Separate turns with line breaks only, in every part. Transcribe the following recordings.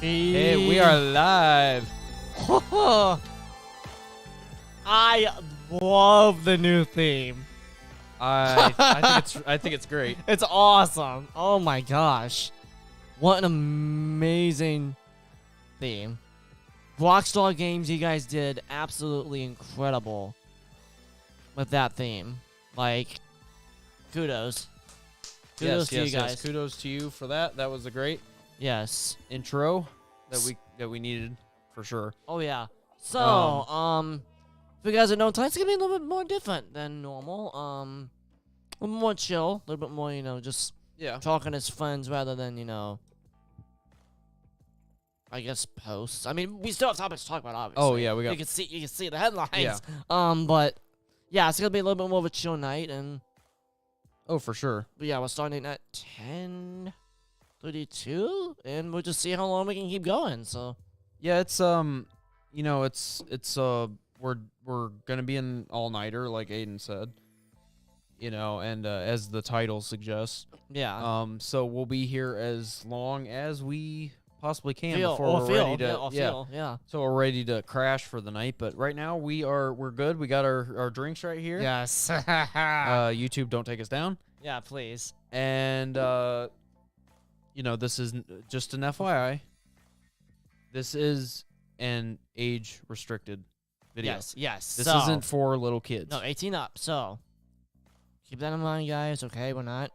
Hey, we are live.
I love the new theme.
I think it's great.
It's awesome. Oh my gosh. What an amazing theme. Rockstar Games, you guys did absolutely incredible with that theme. Like, kudos. Kudos to you guys.
Yes. Kudos to you for that. That was a great intro that we needed for sure.
Oh yeah. So, if you guys don't know, tonight's gonna be a little bit more different than normal. A little more chill, a little bit more, just talking as friends rather than, I guess posts. I mean, we still have topics to talk about, obviously.
Oh yeah, we got.
You can see the headlines.
Yeah.
But yeah, it's gonna be a little bit more of a chill night, and
Oh, for sure.
but yeah, we're starting at 10:32, and we'll just see how long we can keep going. So
Yeah, it's we're gonna be an all nighter like Aiden said. And as the title suggests.
yeah,
So we'll be here as long as we possibly can
feel
before we're ready to
yeah.
So we're ready to crash for the night, but right now we're good. We got our drinks right here.
Yes.
YouTube, don't take us down.
Yeah, please.
And this is just an FYI. This is an age restricted video.
Yes.
This
So,
isn't for little kids.
no 18 up. So keep that in mind, guys. Okay, we're not.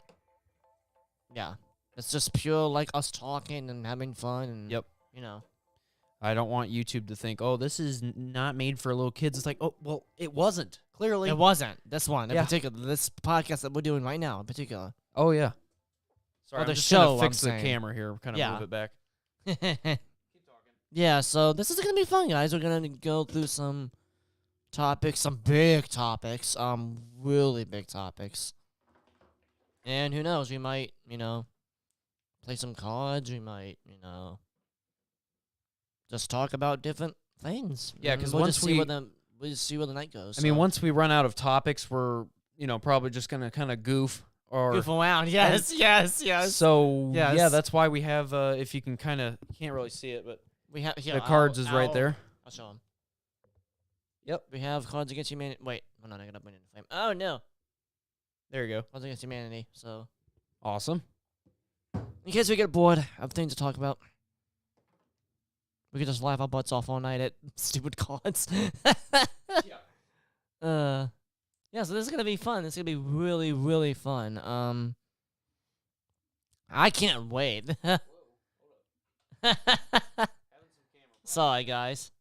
Yeah, it's just pure like us talking and having fun and
Yep. I don't want YouTube to think, oh, this is not made for little kids. It's like, oh, well, it wasn't. Clearly.
It wasn't. This one in
Yeah.
particular. This podcast that we're doing right now in particular.
Oh, yeah. Sorry,
Or
I'm
the
just
show,
gonna fix
I'm
the
saying.
camera here. Kind of
Yeah.
move it back.
Keep talking. Yeah, so this is gonna be fun, guys. We're gonna go through some topics, some big topics, really big topics. And who knows, we might, play some cards. We might, just talk about different things.
Yeah,
And
'cause
we'll
once
just see we'll just see where the night goes.
I mean,
so.
once we run out of topics, we're, probably just going to kind of goof.
Goof around, yes.
So,
Yes.
yeah, that's why we have, if you can you can't really see it, but
We have here.
the cards is right there.
I'll show them.
Yep.
We have Cards Against Humanity. Wait, hold on, I gotta put it in the frame. Oh no,
There you go.
Cards Against Humanity. So,
Awesome.
in case we get bored of things to talk about, we can just laugh our butts off all night at stupid cards. Yeah. So this is gonna be fun. This is gonna be really, really fun. I can't wait. Sorry, guys.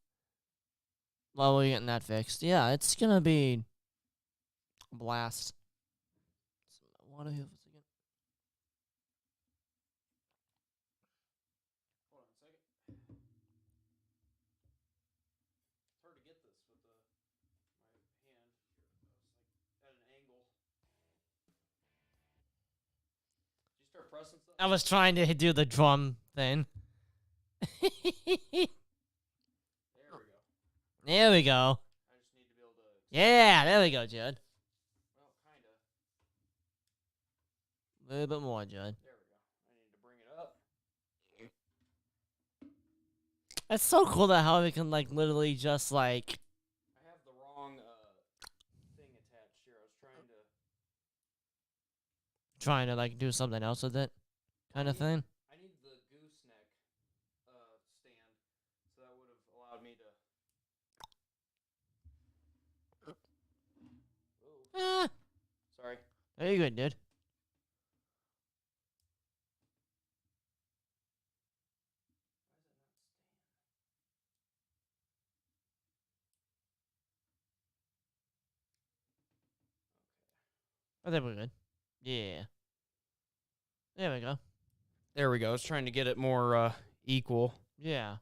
Well, we're getting that fixed. Yeah, it's gonna be a blast. Water here for a second.
Hold on a second. It's hard to get this with my hand. It's like at an angle. Did you start pressing something?
I was trying to do the drum thing.
There we go.
There we go.
I just need to be able to.
Yeah, there we go, Judd.
Well, kind of.
A little bit more, Judd.
There we go. I need to bring it up.
It's so cool that how we can literally just
I have the wrong thing attached here. I was trying to.
do something else with it, kind of thing.
I need the gooseneck stand, so that would have allowed me to.
Ah,
Sorry.
very good, dude. I think we're good. Yeah. There we go.
There we go. I was trying to get it more equal.
Yeah.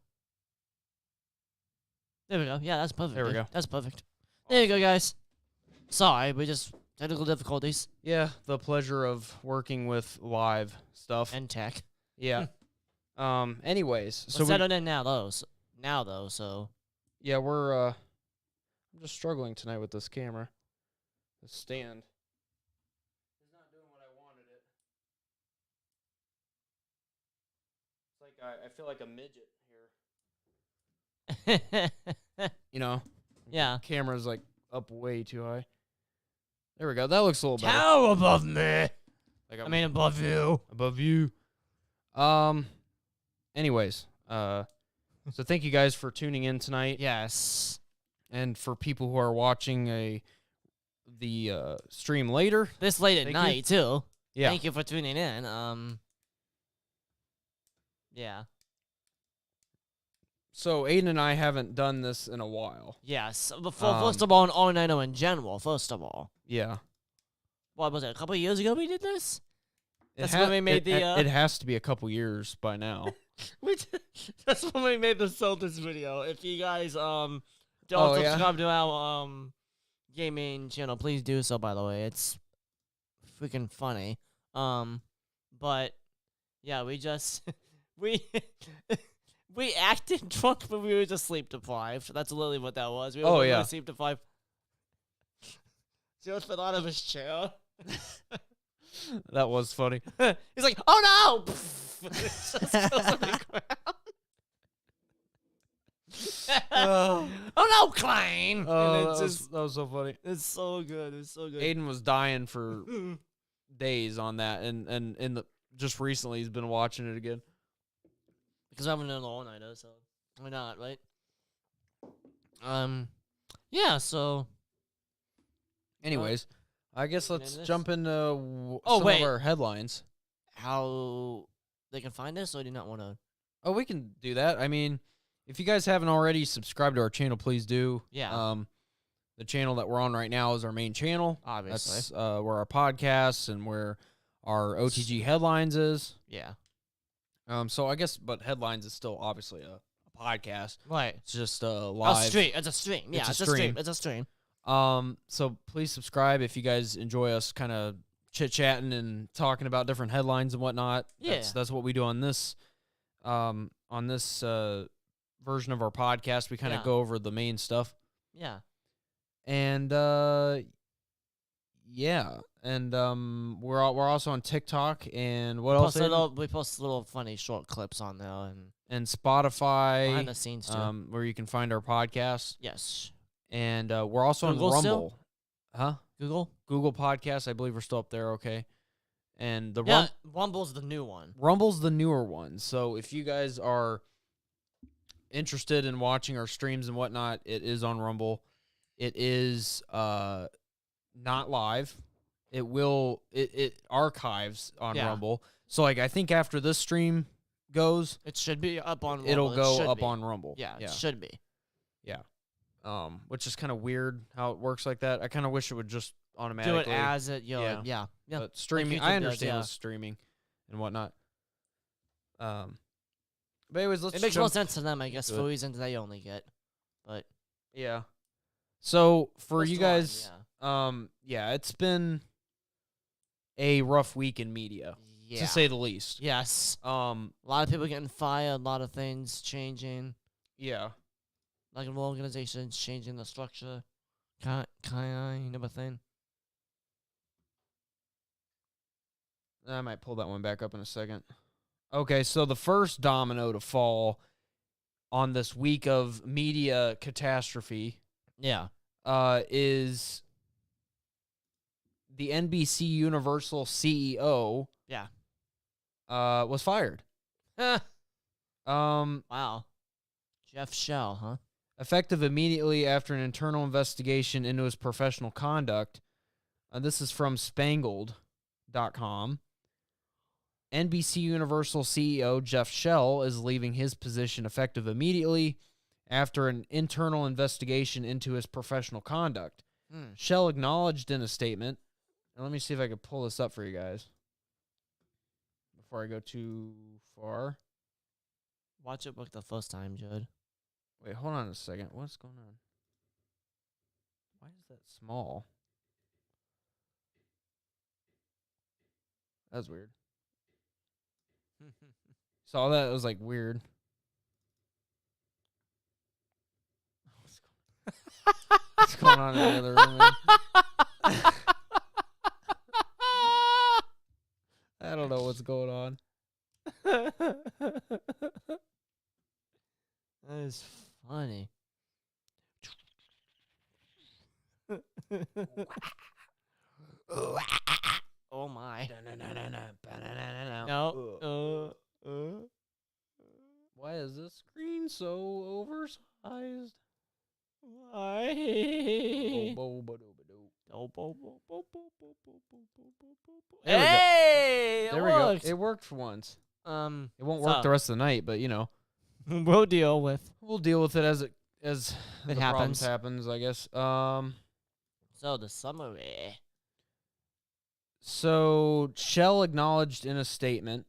There we go. Yeah, that's perfect.
There we
dude.
go.
That's perfect. There you go, guys. Sorry, we just technical difficulties
Yeah, the pleasure of working with live stuff.
and tech.
Yeah. Anyways,
We're
so
settled in now, though. So
yeah, we're I'm just struggling tonight with this camera. The stand. It's not doing what I wanted it. It's like I feel like a midget here. You know?
yeah.
Camera's like up way too high. There we go. That looks a little better.
Tower above me.
Like
I mean, above you.
above you. Anyways, so thank you guys for tuning in tonight.
Yes.
And for people who are watching the stream later.
This late at
Thank
night too.
Yeah.
Thank you for tuning in. Yeah.
So Aiden and I haven't done this in a while.
Yes. First of all, an all-nighter in general. First of all,
Yeah.
what was it? A couple of years ago we did this.
It
That's when we made
it has to be a couple years by now.
That's when we made the Celtics video. If you guys don't
yeah?
subscribe to our gaming channel, please do so. By the way, it's freaking funny. But yeah, we just we we acted drunk, but we were just sleep deprived. That's literally what that was. We were literally sleep deprived. Joe fell out of his chair.
That was funny.
He's like, "Oh no!" Just goes on the ground. Oh no, Klein!
Oh,
And it's
that was so funny.
it's so good. It's so good.
Aiden was dying for days on that, and in the just recently he's been watching it again.
Because I haven't done the all-nighter, so why not, right? Yeah. So,
Anyways, I guess
looking
let's
into this?
jump into some
wait.
of our headlines.
how they can find us, or do you not want to?
Oh, we can do that. I mean, if you guys haven't already subscribed to our channel, please do.
Yeah.
The channel that we're on right now is our main channel.
Obviously.
That's where our podcasts and where our OTG headlines is.
Yeah.
So I guess, but headlines is still obviously a podcast.
Right.
It's just live.
A stream. It's a stream. Yeah.
It's
It's
a
a stream.
stream.
It's a stream.
So please subscribe if you guys enjoy us kind of chit-chatting and talking about different headlines and whatnot.
Yeah.
That's what we do on this version of our podcast. We kind of
Yeah.
go over the main stuff.
Yeah.
And yeah. And we're also on TikTok and what else?
We post little funny short clips on there and
Spotify.
behind the scenes too.
Where you can find our podcast.
Yes.
And we're also
Google
on
still?
Rumble. Huh? Google Podcasts. I believe we're still up there, okay. And the
Yeah, Rumble's the new one.
Rumble's the newer one. So if you guys are interested in watching our streams and whatnot, it is on Rumble. It is not live. It archives on
Yeah.
Rumble. So like I think after this stream goes,
It should be up on Rumble.
it'll
It
go
should
up
be.
on Rumble.
Yeah,
Yeah.
it should be.
Yeah. Which is kind of weird how it works like that. I kind of wish it would just
Do
automatically
it as it,
Yeah.
yeah.
But streaming,
YouTube
I
does,
understand
yeah.
with streaming and whatnot. But anyways, let's
It makes more
jump.
sense to them, I guess,
into
for
it.
reasons they only get. But
Yeah. So for
first
you
line,
guys, yeah, it's been a rough week in media,
yeah.
to say the least.
Yes.
Yeah.
A lot of people getting fired, a lot of things changing.
Yeah.
Like an organization's changing the structure. Kind of a thing.
I might pull that one back up in a second. Okay, so the first domino to fall on this week of media catastrophe
Yeah.
is the NBC Universal CEO
Yeah.
was fired.
Wow. Jeff Shell, huh?
Effective immediately after an internal investigation into his professional conduct. This is from Spangled.com. NBC Universal CEO Jeff Shell is leaving his position effective immediately after an internal investigation into his professional conduct. Shell acknowledged in a statement, and let me see if I can pull this up for you guys before I go too far.
Watch it book the first time, Judd.
Wait, hold on a second. What's going on? Why is that small? That's weird. Saw that? It was like weird. What's going on in the other room, man? I don't know what's going on.
That is funny. Oh my. No.
Why is this screen so oversized?
Why? Hey,
There we go. It worked for once. It won't work the rest of the night, but you know,
we'll deal with
it as the problems
happens.
happens, I guess.
So the summary.
So Shell acknowledged in a statement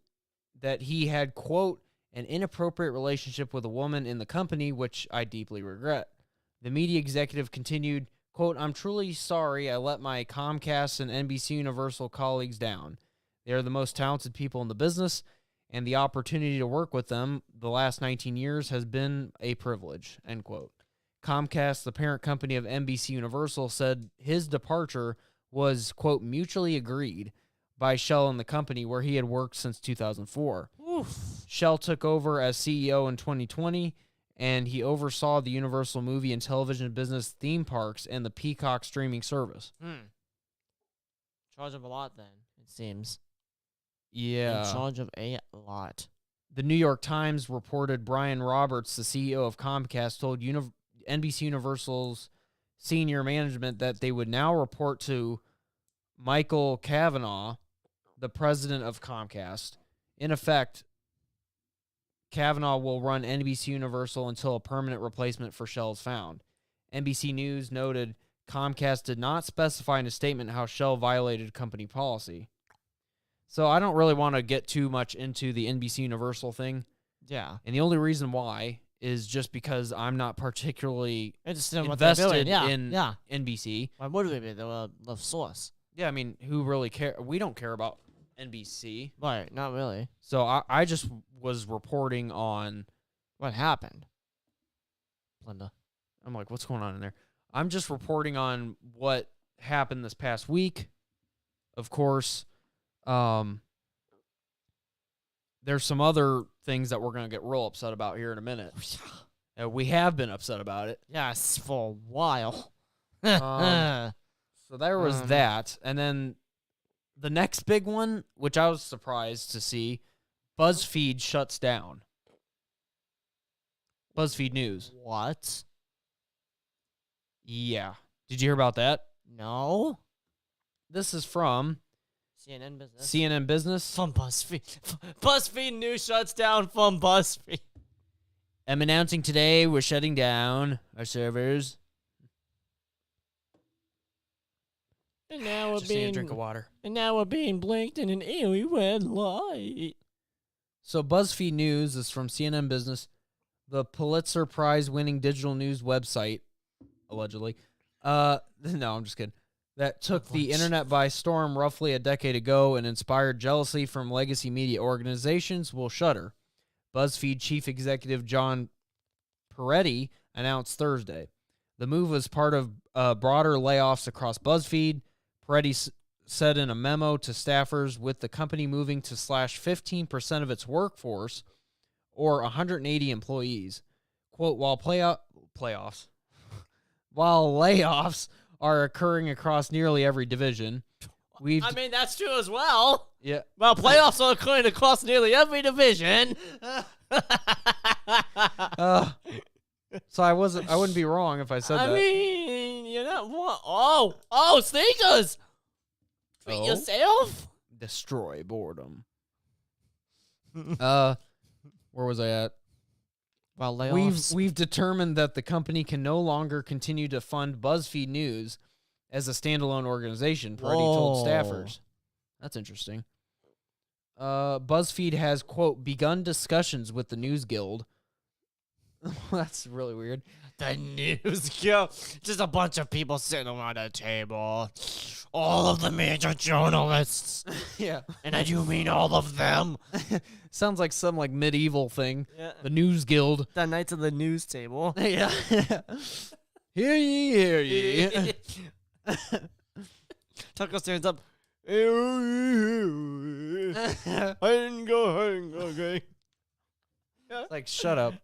that he had, quote, an inappropriate relationship with a woman in the company, which I deeply regret. The media executive continued, quote, I'm truly sorry I let my Comcast and NBC Universal colleagues down. They are the most talented people in the business, and the opportunity to work with them the last 19 years has been a privilege, end quote. Comcast, the parent company of NBC Universal, said his departure was, quote, mutually agreed by Shell and the company where he had worked since 2004.
Oof.
Shell took over as CEO in 2020, and he oversaw the Universal movie and television business, theme parks, and the Peacock streaming service.
Charge of a lot, then, it seems.
Yeah.
In charge of a lot.
The New York Times reported Brian Roberts, the CEO of Comcast, told NBC Universal's senior management that they would now report to Michael Cavanaugh, the president of Comcast. In effect, Cavanaugh will run NBC Universal until a permanent replacement for Shell is found. NBC News noted Comcast did not specify in a statement how Shell violated company policy. So I don't really want to get too much into the NBC Universal thing.
Yeah.
And the only reason why is just because I'm not particularly
Interested in
invested
in
NBC.
Why would we be? The source.
Yeah, I mean, who really care? We don't care about NBC.
Right, not really.
So I just was reporting on
what happened. Linda.
I'm like, what's going on in there? I'm just reporting on what happened this past week. Of course, there's some other things that we're going to get real upset about here in a minute. We have been upset about it.
Yes, for a while.
So there was that. And then the next big one, which I was surprised to see, BuzzFeed shuts down. BuzzFeed News.
What?
Yeah. Did you hear about that?
No.
This is from
CNN Business.
CNN Business.
From BuzzFeed. BuzzFeed News shuts down from BuzzFeed.
I'm announcing today we're shutting down our servers.
And now we're
Just need a drink of water.
And now we're being blinked in an eerie red light. So
BuzzFeed News is from CNN Business, the Pulitzer Prize-winning digital news website, allegedly. No, I'm just kidding. That took the internet by storm roughly a decade ago and inspired jealousy from legacy media organizations will shutter. BuzzFeed chief executive John Peretti announced Thursday. The move was part of broader layoffs across BuzzFeed. Peretti said in a memo to staffers, with the company moving to slash 15% of its workforce, or 180 employees. Quote, while layoffs are occurring across nearly every division,
I mean, that's true as well.
Yeah.
Well, playoffs are occurring across nearly every division.
So I wouldn't be wrong if I said that.
I mean, you're not what? Oh, sneakers. Treat yourself.
Destroy boredom. Where was I at?
Well, layoffs.
We've determined that the company can no longer continue to fund BuzzFeed News as a standalone organization, Peretti told staffers. That's interesting. BuzzFeed has, quote, begun discussions with the News Guild. That's really weird.
The news guild. Just a bunch of people sitting around a table. All of the major journalists.
Yeah.
And I do mean all of them.
Sounds like some like medieval thing.
Yeah.
The News Guild.
The Knights of the News table.
Yeah. Hear ye, hear ye.
Tucker stands up. I didn't go home, okay?
Like, shut up.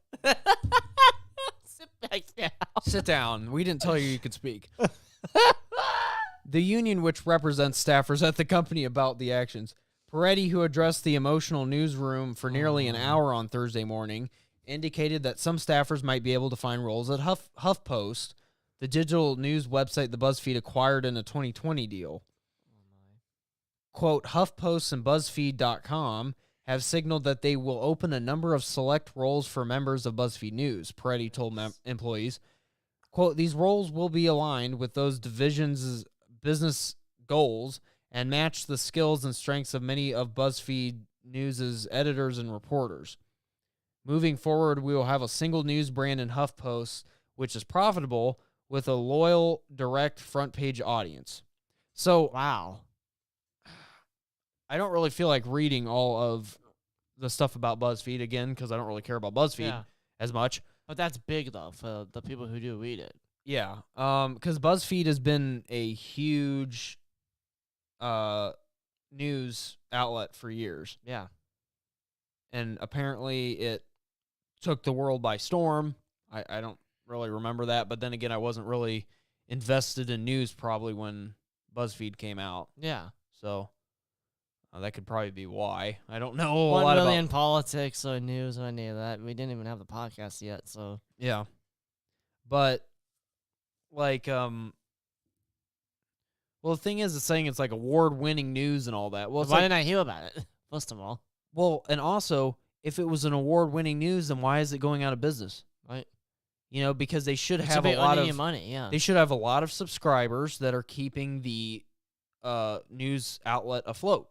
Sit back down.
Sit down. We didn't tell you could speak. The union, which represents staffers at the company about the actions. Peretti, who addressed the emotional newsroom for nearly an hour on Thursday morning, indicated that some staffers might be able to find roles at HuffPost, the digital news website the BuzzFeed acquired in a 2020 deal. Quote, HuffPost and BuzzFeed.com have signaled that they will open a number of select roles for members of BuzzFeed News, Peretti told employees. Quote, these roles will be aligned with those divisions' business goals and match the skills and strengths of many of BuzzFeed News' editors and reporters. Moving forward, we will have a single news brand in HuffPost, which is profitable, with a loyal, direct front page audience. So,
Wow.
I don't really feel like reading all of the stuff about BuzzFeed again because I don't really care about BuzzFeed as much.
But that's big, though, for the people who do read it.
Yeah. Because BuzzFeed has been a huge news outlet for years.
Yeah.
And apparently it took the world by storm. I don't really remember that. But then again, I wasn't really invested in news probably when BuzzFeed came out.
Yeah.
So that could probably be why. I don't know a
1
lot
million
about
politics or news or any of that. We didn't even have the podcast yet, so.
Yeah. But like well, the thing is it's saying it's like award-winning news and all that. Well, it's
why
like,
didn't I hear about it? First of all.
well, and also if it was an award-winning news, then why is it going out of business?
Right.
You know, because they should
It
have
be
a lot
earning
of
your money, yeah.
They should have a lot of subscribers that are keeping the news outlet afloat.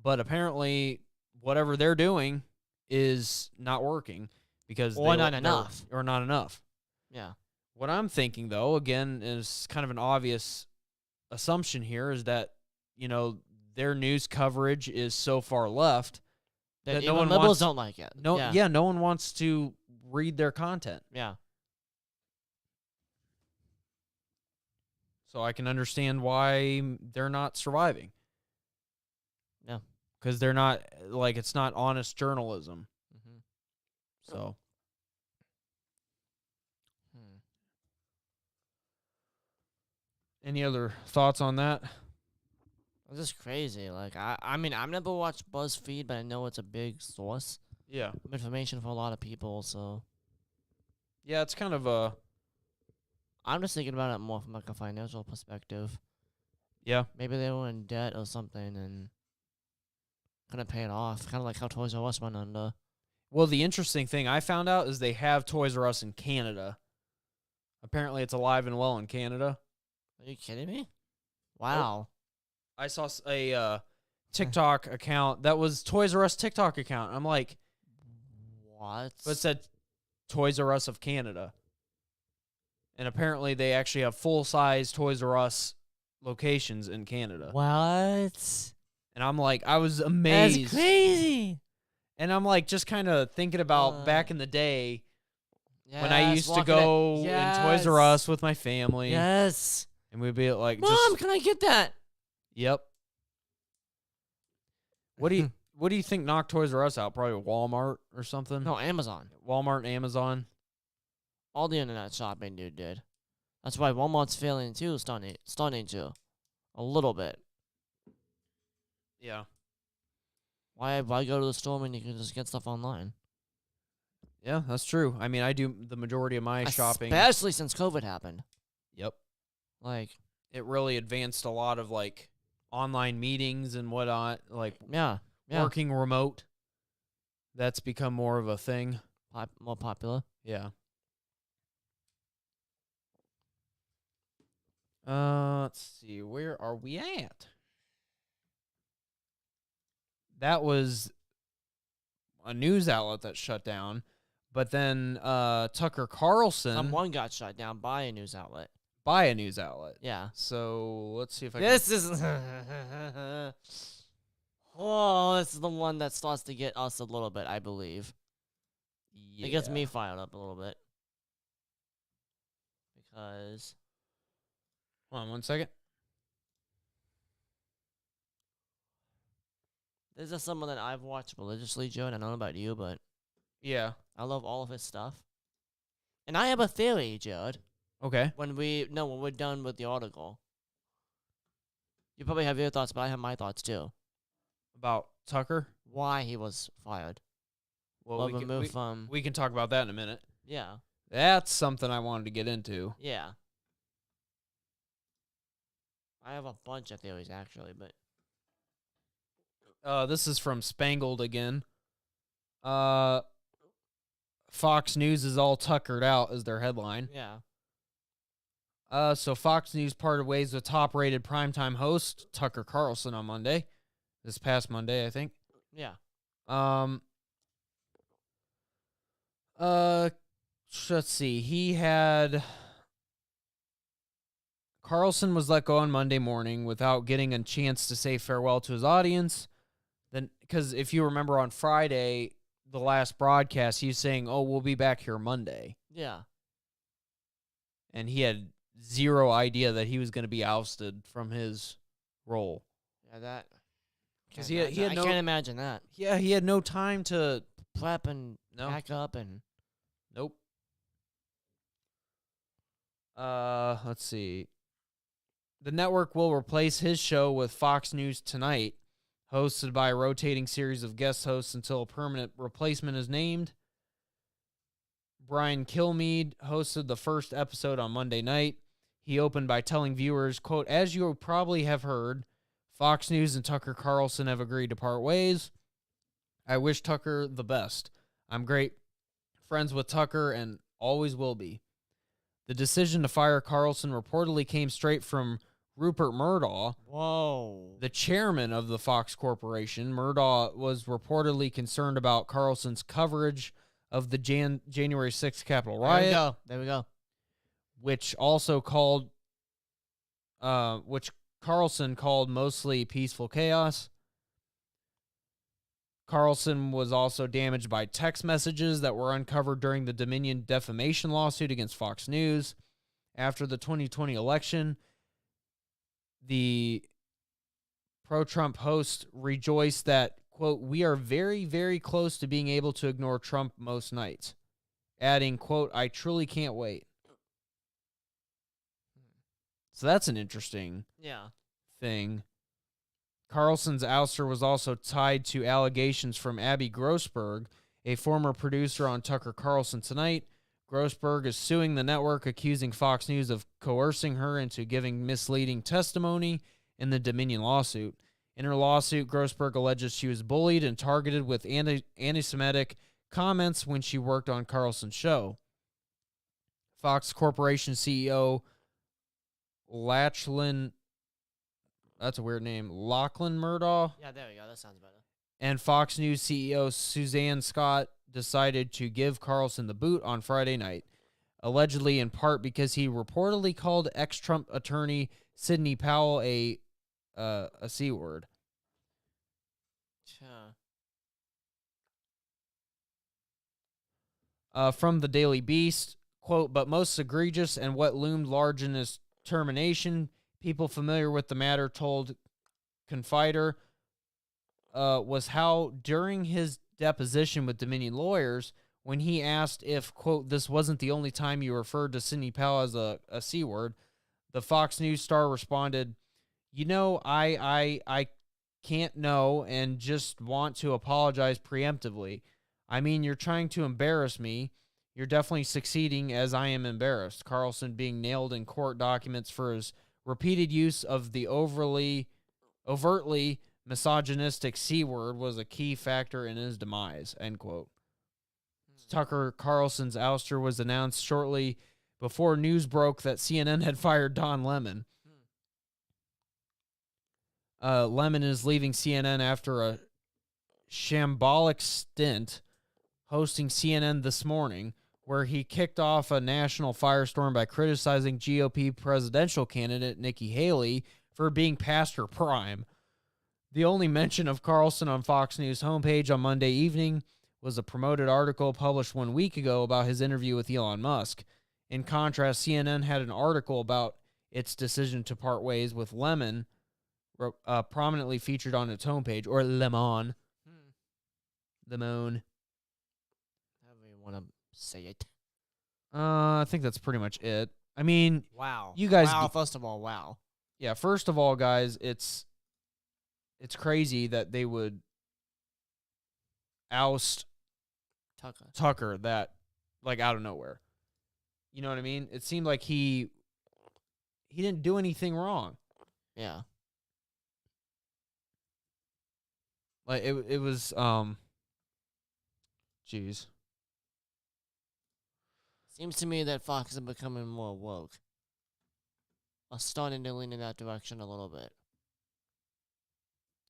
But apparently whatever they're doing is not working because
Or not enough.
Or not enough.
Yeah.
What I'm thinking, though, again, is kind of an obvious assumption here is that, you know, their news coverage is so far left that no one
liberals
wants,
don't like it.
No, yeah, no one wants to read their content.
Yeah.
So I can understand why they're not surviving.
Yeah.
Because they're not, like, it's not honest journalism.
Mm-hmm.
So. Any other thoughts on that?
It's just crazy. Like, I mean, I've never watched BuzzFeed, but I know it's a big source
Yeah.
of information for a lot of people, so.
Yeah, it's kind of a.
I'm just thinking about it more from, like, a financial perspective.
Yeah.
Maybe they were in debt or something and couldn't pay it off. Kind of like how Toys R Us went under.
Well, the interesting thing I found out is they have Toys R Us in Canada. Apparently, it's alive and well in Canada.
Are you kidding me? Wow.
I saw a TikTok account that was Toys R Us TikTok account. I'm like,
What?
but it said Toys R Us of Canada. And apparently, they actually have full-size Toys R Us locations in Canada.
What?
And I'm like, I was amazed.
That's crazy.
And I'm like, just kind of thinking about back in the day when I
Yes,
used to
walking
go
in-
in Toys R Us with my family.
Yes.
And we'd be like,
Mom,
just,
can I get that?
yep. What do you think knocked Toys R Us out? Probably Walmart or something?
No, Amazon.
Walmart and Amazon.
All the internet shopping dude did. That's why Walmart's failing too, stunning too. A little bit.
Yeah.
Why go to the store when you can just get stuff online?
Yeah, that's true. I mean, I do the majority of my shopping.
Especially since COVID happened.
Yep.
Like,
It really advanced a lot of, like, online meetings and whatnot. Like,
yeah.
working remote. That's become more of a thing.
More popular.
Yeah. Let's see. Where are we at? that was a news outlet that shut down. But then Tucker Carlson
Someone got shut down by a news outlet.
by a news outlet.
Yeah.
So let's see if I
This is oh, this is the one that starts to get us a little bit, I believe.
can.
It gets me fired up a little bit. Because
Hold on 1 second.
this is someone that I've watched religiously, Joe, and I don't know about you, but
Yeah.
I love all of his stuff. And I have a theory, Jared.
Okay.
When we're done with the article. You probably have your thoughts, but I have my thoughts too.
About Tucker?
Why he was fired.
Well, we can talk about that in a minute.
Yeah.
That's something I wanted to get into.
Yeah. I have a bunch of theories, actually, but...
This is from Spangled again. Fox News is all tuckered out is their headline.
Yeah.
So Fox News parted ways with top-rated primetime host Tucker Carlson on Monday. This past Monday, I think.
Yeah.
Let's see. Carlson was let go on Monday morning without getting a chance to say farewell to his audience. Then, because if you remember on Friday, the last broadcast, he was saying, "Oh, we'll be back here Monday,"
Yeah.
and he had zero idea that he was going to be ousted from his role.
Yeah, that...
Because he had
I
no...
can't imagine that.
Yeah, he had no time to...
Prep and
No.
pack up and...
Nope. Let's see. The network will replace his show with Fox News Tonight, hosted by a rotating series of guest hosts until a permanent replacement is named. Brian Kilmeade hosted the first episode on Monday night. He opened by telling viewers, quote, "As you probably have heard, Fox News and Tucker Carlson have agreed to part ways. I wish Tucker the best. I'm great friends with Tucker and always will be." The decision to fire Carlson reportedly came straight from Rupert Murdoch,
Whoa.
the chairman of the Fox Corporation. Murdoch was reportedly concerned about Carlson's coverage of the January 6th Capitol riot.
There we go.
Which Carlson called mostly peaceful chaos. Carlson was also damaged by text messages that were uncovered during the Dominion defamation lawsuit against Fox News. After the 2020 election, the pro-Trump host rejoiced that, quote, "We are very, very close to being able to ignore Trump most nights," adding, quote, "I truly can't wait." So that's an interesting thing. Carlson's ouster was also tied to allegations from Abby Grossberg, a former producer on Tucker Carlson Tonight. Grossberg is suing the network, accusing Fox News of coercing her into giving misleading testimony in the Dominion lawsuit. In her lawsuit, Grossberg alleges she was bullied and targeted with anti-Semitic comments when she worked on Carlson's show. Fox Corporation CEO Lachlan, that's a weird name, Lachlan Murdoch,
Yeah, there we go. That sounds better.
and Fox News CEO Suzanne Scott decided to give Carlson the boot on Friday night, allegedly in part because he reportedly called ex-Trump attorney Sidney Powell a C word. From the Daily Beast, quote, "But most egregious and what loomed large in his termination, people familiar with the matter told Confider, was how during his deposition with Dominion lawyers, when he asked if, quote, this wasn't the only time you referred to Sidney Powell as a C word, the Fox News star responded, I can't know and just want to apologize preemptively. I mean, you're trying to embarrass me. You're definitely succeeding as I am embarrassed." Carlson being nailed in court documents for his repeated use of the overtly misogynistic C word was a key factor in his demise, end quote. Tucker Carlson's ouster was announced shortly before news broke that CNN had fired Don Lemon. Lemon is leaving CNN after a shambolic stint hosting CNN This Morning, where he kicked off a national firestorm by criticizing GOP presidential candidate Nikki Haley for being past her prime. The only mention of Carlson on Fox News homepage on Monday evening was a promoted article published 1 week ago about his interview with Elon Musk. In contrast, CNN had an article about its decision to part ways with Lemon, prominently featured on its homepage, or Lemon. Lemon.
However you want to say it.
I think that's pretty much it. I mean,
Wow.
You guys
Wow, first of all, wow.
yeah, first of all, guys, it's crazy that they would oust Tucker that, like, out of nowhere. You know what I mean? It seemed like he didn't do anything wrong.
Yeah.
Like, it was, jeez.
Seems to me that Fox is becoming more woke. Or starting to lean in that direction a little bit.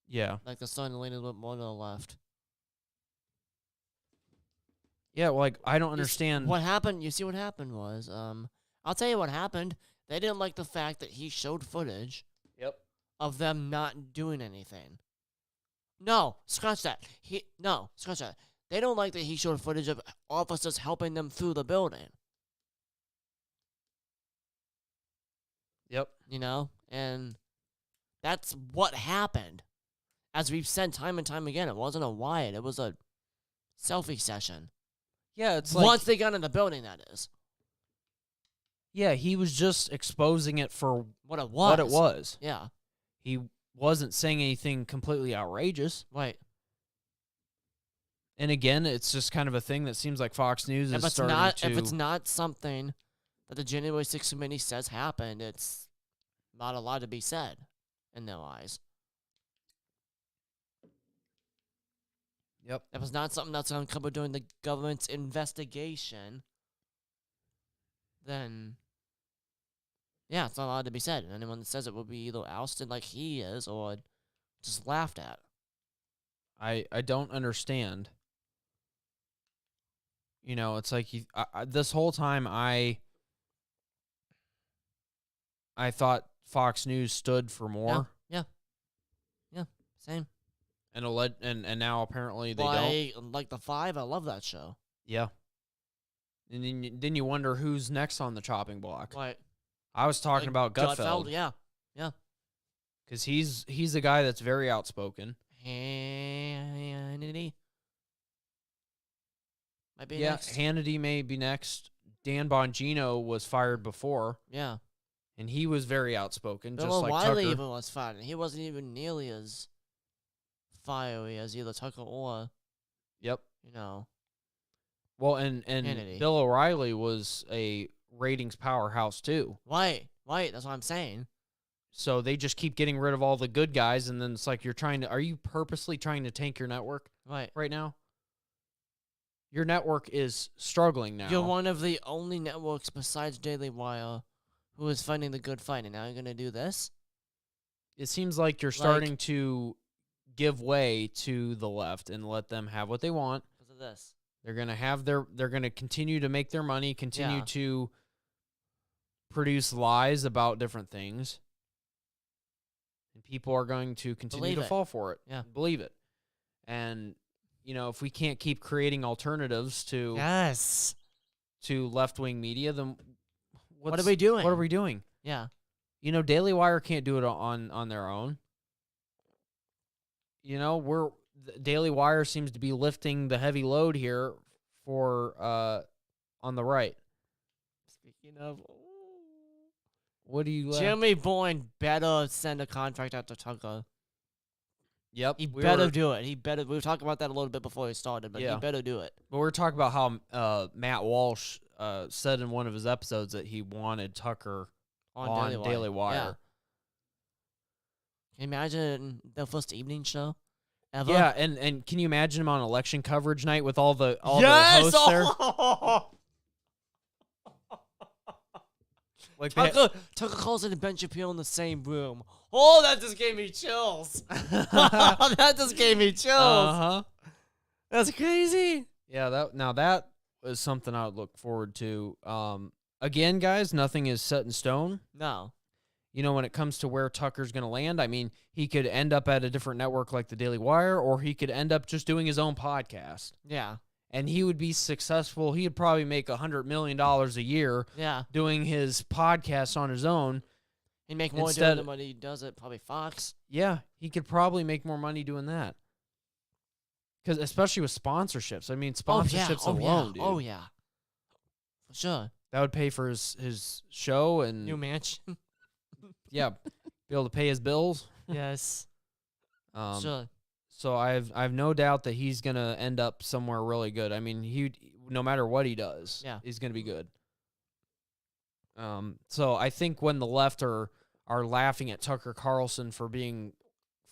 Yeah.
Like they're starting to lean a little bit more to the left.
Yeah, like, I don't understand.
What happened, you see what happened was, I'll tell you what happened. They didn't like the fact that he showed footage of them not doing anything. No, scratch that. Scratch that. They don't like that he showed footage of officers helping them through the building.
Yep.
You know? And that's what happened. As we've said time and time again, it wasn't a riot. It was a selfie session.
Yeah, it's like,
Once they got in the building, that is.
yeah, he was just exposing it for
What it was.
what it was.
Yeah.
He wasn't saying anything completely outrageous.
Right.
And again, it's just kind of a thing that seems like Fox News is starting to...
If it's not something that the January 6th committee says happened, it's not allowed to be said in their eyes.
Yep.
If it's not something that's uncovered during the government's investigation, then, yeah, it's not allowed to be said. And anyone that says it will be either ousted like he is or just laughed at.
I don't understand. You know, it's like this whole time I thought Fox News stood for more.
Yeah. Same.
And now apparently they don't.
Like The Five, I love that show.
Yeah. And then you wonder who's next on the chopping block.
Right.
I was talking about Gutfeld.
Yeah.
Because he's the guy that's very outspoken.
Hannity. Might be
Yeah,
next.
Hannity may be next. Dan Bongino was fired before.
Yeah.
And he was very outspoken,
Bill
just like
O'Reilly
Tucker.
even was fired. He wasn't even nearly as fiery as either Tucker or,
Yep.
you know.
Well, and
Hannity.
Bill O'Reilly was a ratings powerhouse too.
Right. That's what I'm saying.
So they just keep getting rid of all the good guys, and then it's like are you purposely trying to tank your network right now? Your network is struggling now.
You're one of the only networks besides Daily Wire who is fighting the good fight, and now you're going to do this?
It seems like you're starting to give way to the left and let them have what they want.
Because of this.
They're going to continue to make their money, continue
Yeah.
to produce lies about different things. And people are going to continue to fall for it.
Yeah.
Believe it. And, you know, if we can't keep creating alternatives to left-wing media, then
what are we doing?
What are we doing?
Yeah.
You know, Daily Wire can't do it on their own. You know, Daily Wire seems to be lifting the heavy load here for on the right.
Speaking of,
what do you?
Jimmy Boyne better send a contract out to Tucker.
Yep,
He better do it. He better. We were talking about that a little bit before we started, but he better do it.
But we're talking about how Matt Walsh said in one of his episodes that he wanted Tucker on Daily Wire.
Yeah. Can you imagine the first evening show ever?
Yeah, and can you imagine him on election coverage night with all the hosts there? Like
Tucker calls in Ben Shapiro in the same room. Oh, that just gave me chills. That just gave me chills. That's crazy.
Yeah, that was something I would look forward to. Again, guys, nothing is set in stone.
No.
You know, when it comes to where Tucker's going to land, I mean, he could end up at a different network like the Daily Wire, or he could end up just doing his own podcast.
Yeah.
And he would be successful. He'd probably make $100 million a year
Yeah.
doing his podcast on his own.
He'd make more
Instead-
than what he does at probably Fox.
Yeah, he could probably make more money doing that. Because especially with sponsorships. I mean, sponsorships alone, dude.
Oh, yeah. For sure.
That would pay for his show and,
New mansion.
yeah, be able to pay his bills.
Yes. Sure.
So I've no doubt that he's gonna end up somewhere really good. I mean, no matter what he does,
Yeah.
he's gonna be good. So I think when the left are laughing at Tucker Carlson for being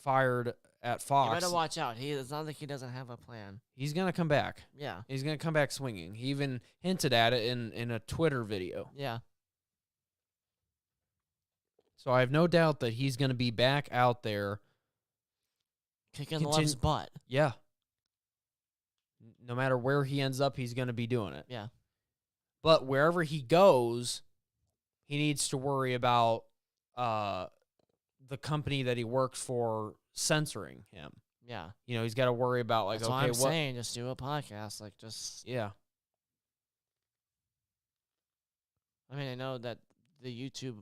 fired at
You
Fox,
better watch out. It's not like he doesn't have a plan.
he's gonna come back.
Yeah.
He's gonna come back swinging. He even hinted at it in a Twitter video.
Yeah.
So I have no doubt that he's gonna be back out there.
Kicking the left's butt.
Yeah. No matter where he ends up, he's going to be doing it.
Yeah.
But wherever he goes, he needs to worry about the company that he works for censoring him.
Yeah.
You know, he's got to worry about, like,
That's
okay,
what I'm
what?
saying. Just do a podcast. Like, just.
Yeah.
I mean, I know that the YouTube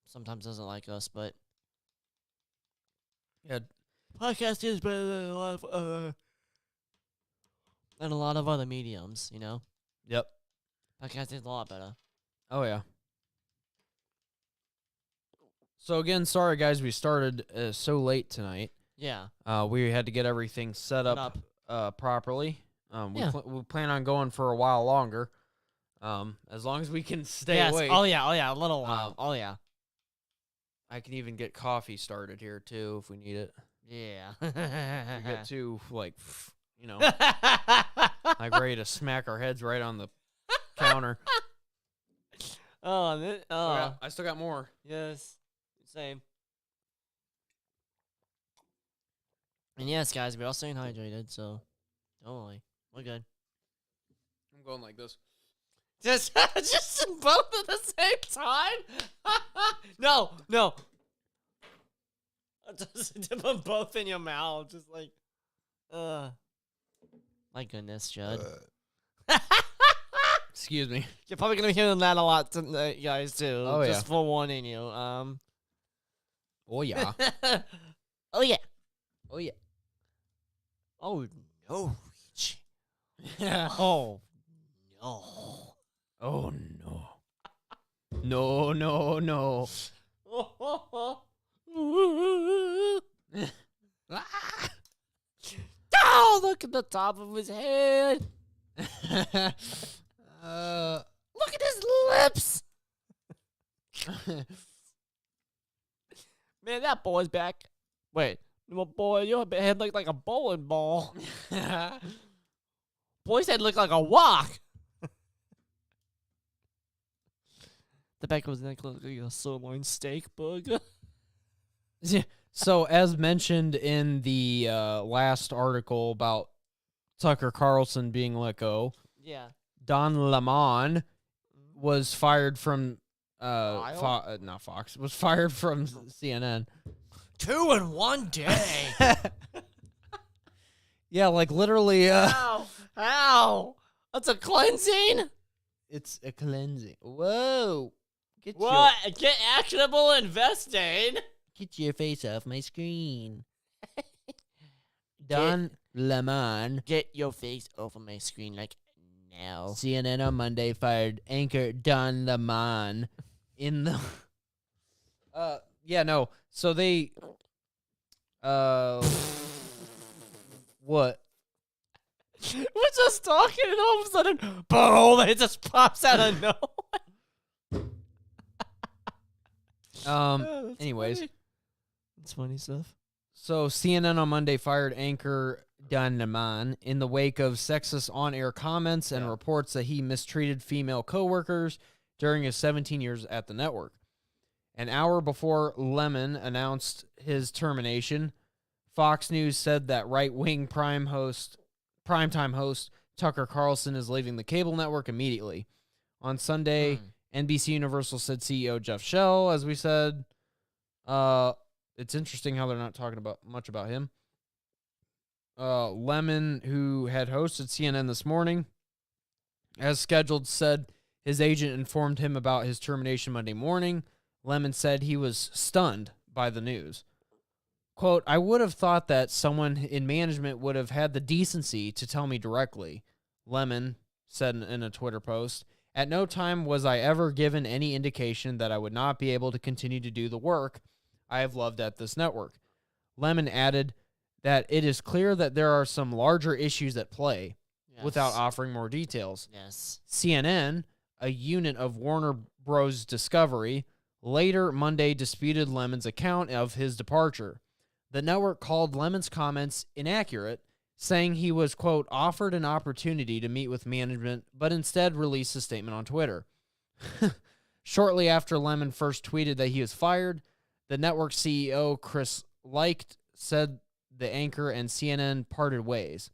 sometimes doesn't like us, but.
Yeah.
Podcast is better than a lot of other mediums, you know?
Yep.
Podcast is a lot better.
Oh, yeah. So, again, sorry, guys, we started so late tonight.
Yeah.
We had to get everything set up properly.
Yeah.
We plan on going for a while longer, as long as we can stay awake.
Oh, yeah. Oh, yeah. A little while. Oh, yeah.
I can even get coffee started here, too, if we need it.
Yeah.
We get too, like, you know, like ready to smack our heads right on the counter.
Oh,
I still got more.
yes. Same. And yes, guys, we're all staying hydrated, so don't worry. We're good.
I'm going like this.
Just both at the same time? No. Just dip them both in your mouth. Just like, my goodness, Judd.
Excuse me.
You're probably going to be hearing that a lot tonight, guys, too.
Oh, yeah.
Just forewarning you.
Oh, yeah.
Oh, yeah.
Oh, yeah.
Oh, no.
Oh,
no.
oh, no. No, no, no.
Oh, look at the top of his head. Look at his lips. Man, that boy's back. Wait, well, boy, your head looked like a bowling ball. Boy's head looked like a wok. The back of his neck looked like a sirloin steak burger.
So, as mentioned in the last article about Tucker Carlson being let go,
Yeah.
Don Lemon was fired from
Lyle?
not Fox, was fired from CNN.
2 in 1 day.
Yeah, like literally.
How? That's a cleansing?
It's a cleansing. Whoa!
What? Get actionable investing?
Get your face off my screen. Don Lemon.
Get your face over my screen like now.
CNN on Monday fired anchor Don Lemon in the. Yeah, no. So they. What?
We're just talking and all of a sudden, boom, it just pops out of nowhere. That's
Anyways.
funny. It's funny stuff.
So CNN on Monday fired anchor Don Lemon in the wake of sexist on-air comments and reports that he mistreated female coworkers during his 17 years at the network. An hour before Lemon announced his termination, Fox News said that right-wing primetime host Tucker Carlson is leaving the cable network immediately. On Sunday, NBC Universal said CEO Jeff Shell, as we said. It's interesting how they're not talking much about him. Lemon, who had hosted CNN this morning, as scheduled, said his agent informed him about his termination Monday morning. Lemon said he was stunned by the news. Quote, I would have thought that someone in management would have had the decency to tell me directly, Lemon said in a Twitter post. At no time was I ever given any indication that I would not be able to continue to do the work I have loved at this network. Lemon added that it is clear that there are some larger issues at play, without offering more details.
Yes.
CNN, a unit of Warner Bros. Discovery, later Monday disputed Lemon's account of his departure. The network called Lemon's comments inaccurate, saying he was, quote, offered an opportunity to meet with management, but instead released a statement on Twitter. Shortly after Lemon first tweeted that he was fired, the network CEO, Chris Licht, said the anchor and CNN parted ways.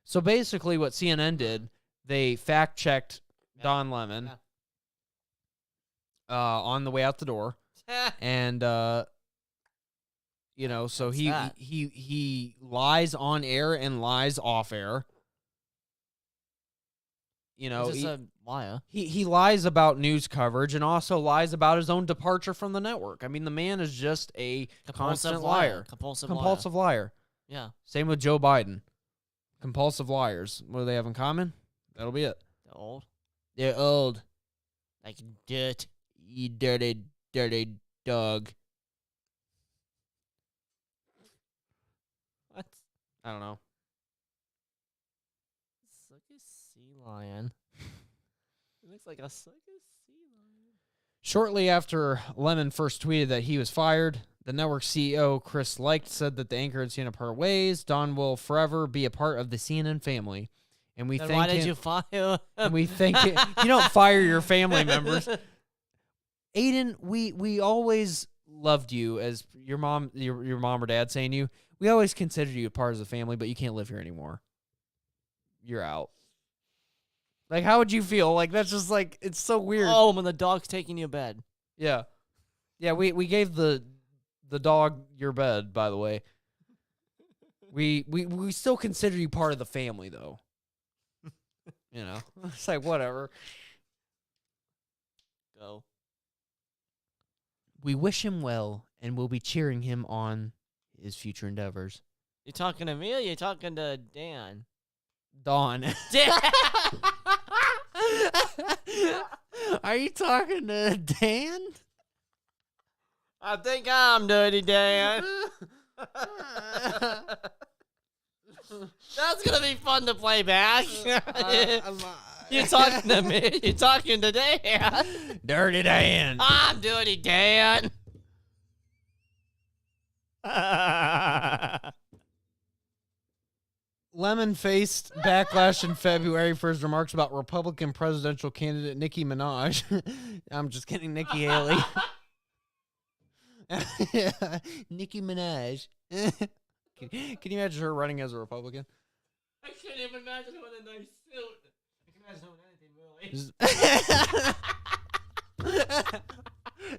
So basically what CNN did, they fact-checked Don Lemon on the way out the door. And, so he lies on air and lies off air. He's
a liar.
He lies about news coverage and also lies about his own departure from the network. I mean, the man is just a constant liar. Compulsive liar.
Yeah.
Same with Joe Biden. Compulsive liars. What do they have in common? That'll be it.
They're old.
They're old.
Like dirt.
You dirty, dirty dog.
What?
I don't know.
Circus sea lion. It looks like a circus sea lion.
Shortly after Lemon first tweeted that he was fired, the network CEO, Chris Licht, said that the anchor had CNN part ways. Don will forever be a part of the CNN family. And we
Then
thank
why did
him,
you fire?
and we thank him. You don't fire your family members. Aiden, we always loved you as your mom or dad saying you. We always considered you a part of the family, but you can't live here anymore. You're out. Like, how would you feel? Like, that's just like, it's so weird.
Oh, when the dog's taking you to bed.
Yeah. Yeah, we gave the dog your bed, by the way. We still consider you part of the family, though. It's like, whatever.
Go.
We wish him well, and we'll be cheering him on his future endeavors.
You talking to me or you talking to Dan?
Dawn.
Dan!
Are you talking to Dan?
I think I'm Dirty Dan. That's gonna be fun to play back. You talking to me? You talking to Dan?
Dirty Dan.
I'm Dirty Dan.
Lemon faced backlash in February for his remarks about Republican presidential candidate Nicki Minaj. I'm just kidding, Nikki Haley. Nicki Minaj. Can you imagine her running as a Republican?
I can't even imagine her in a nice suit. I can imagine her in anything, really.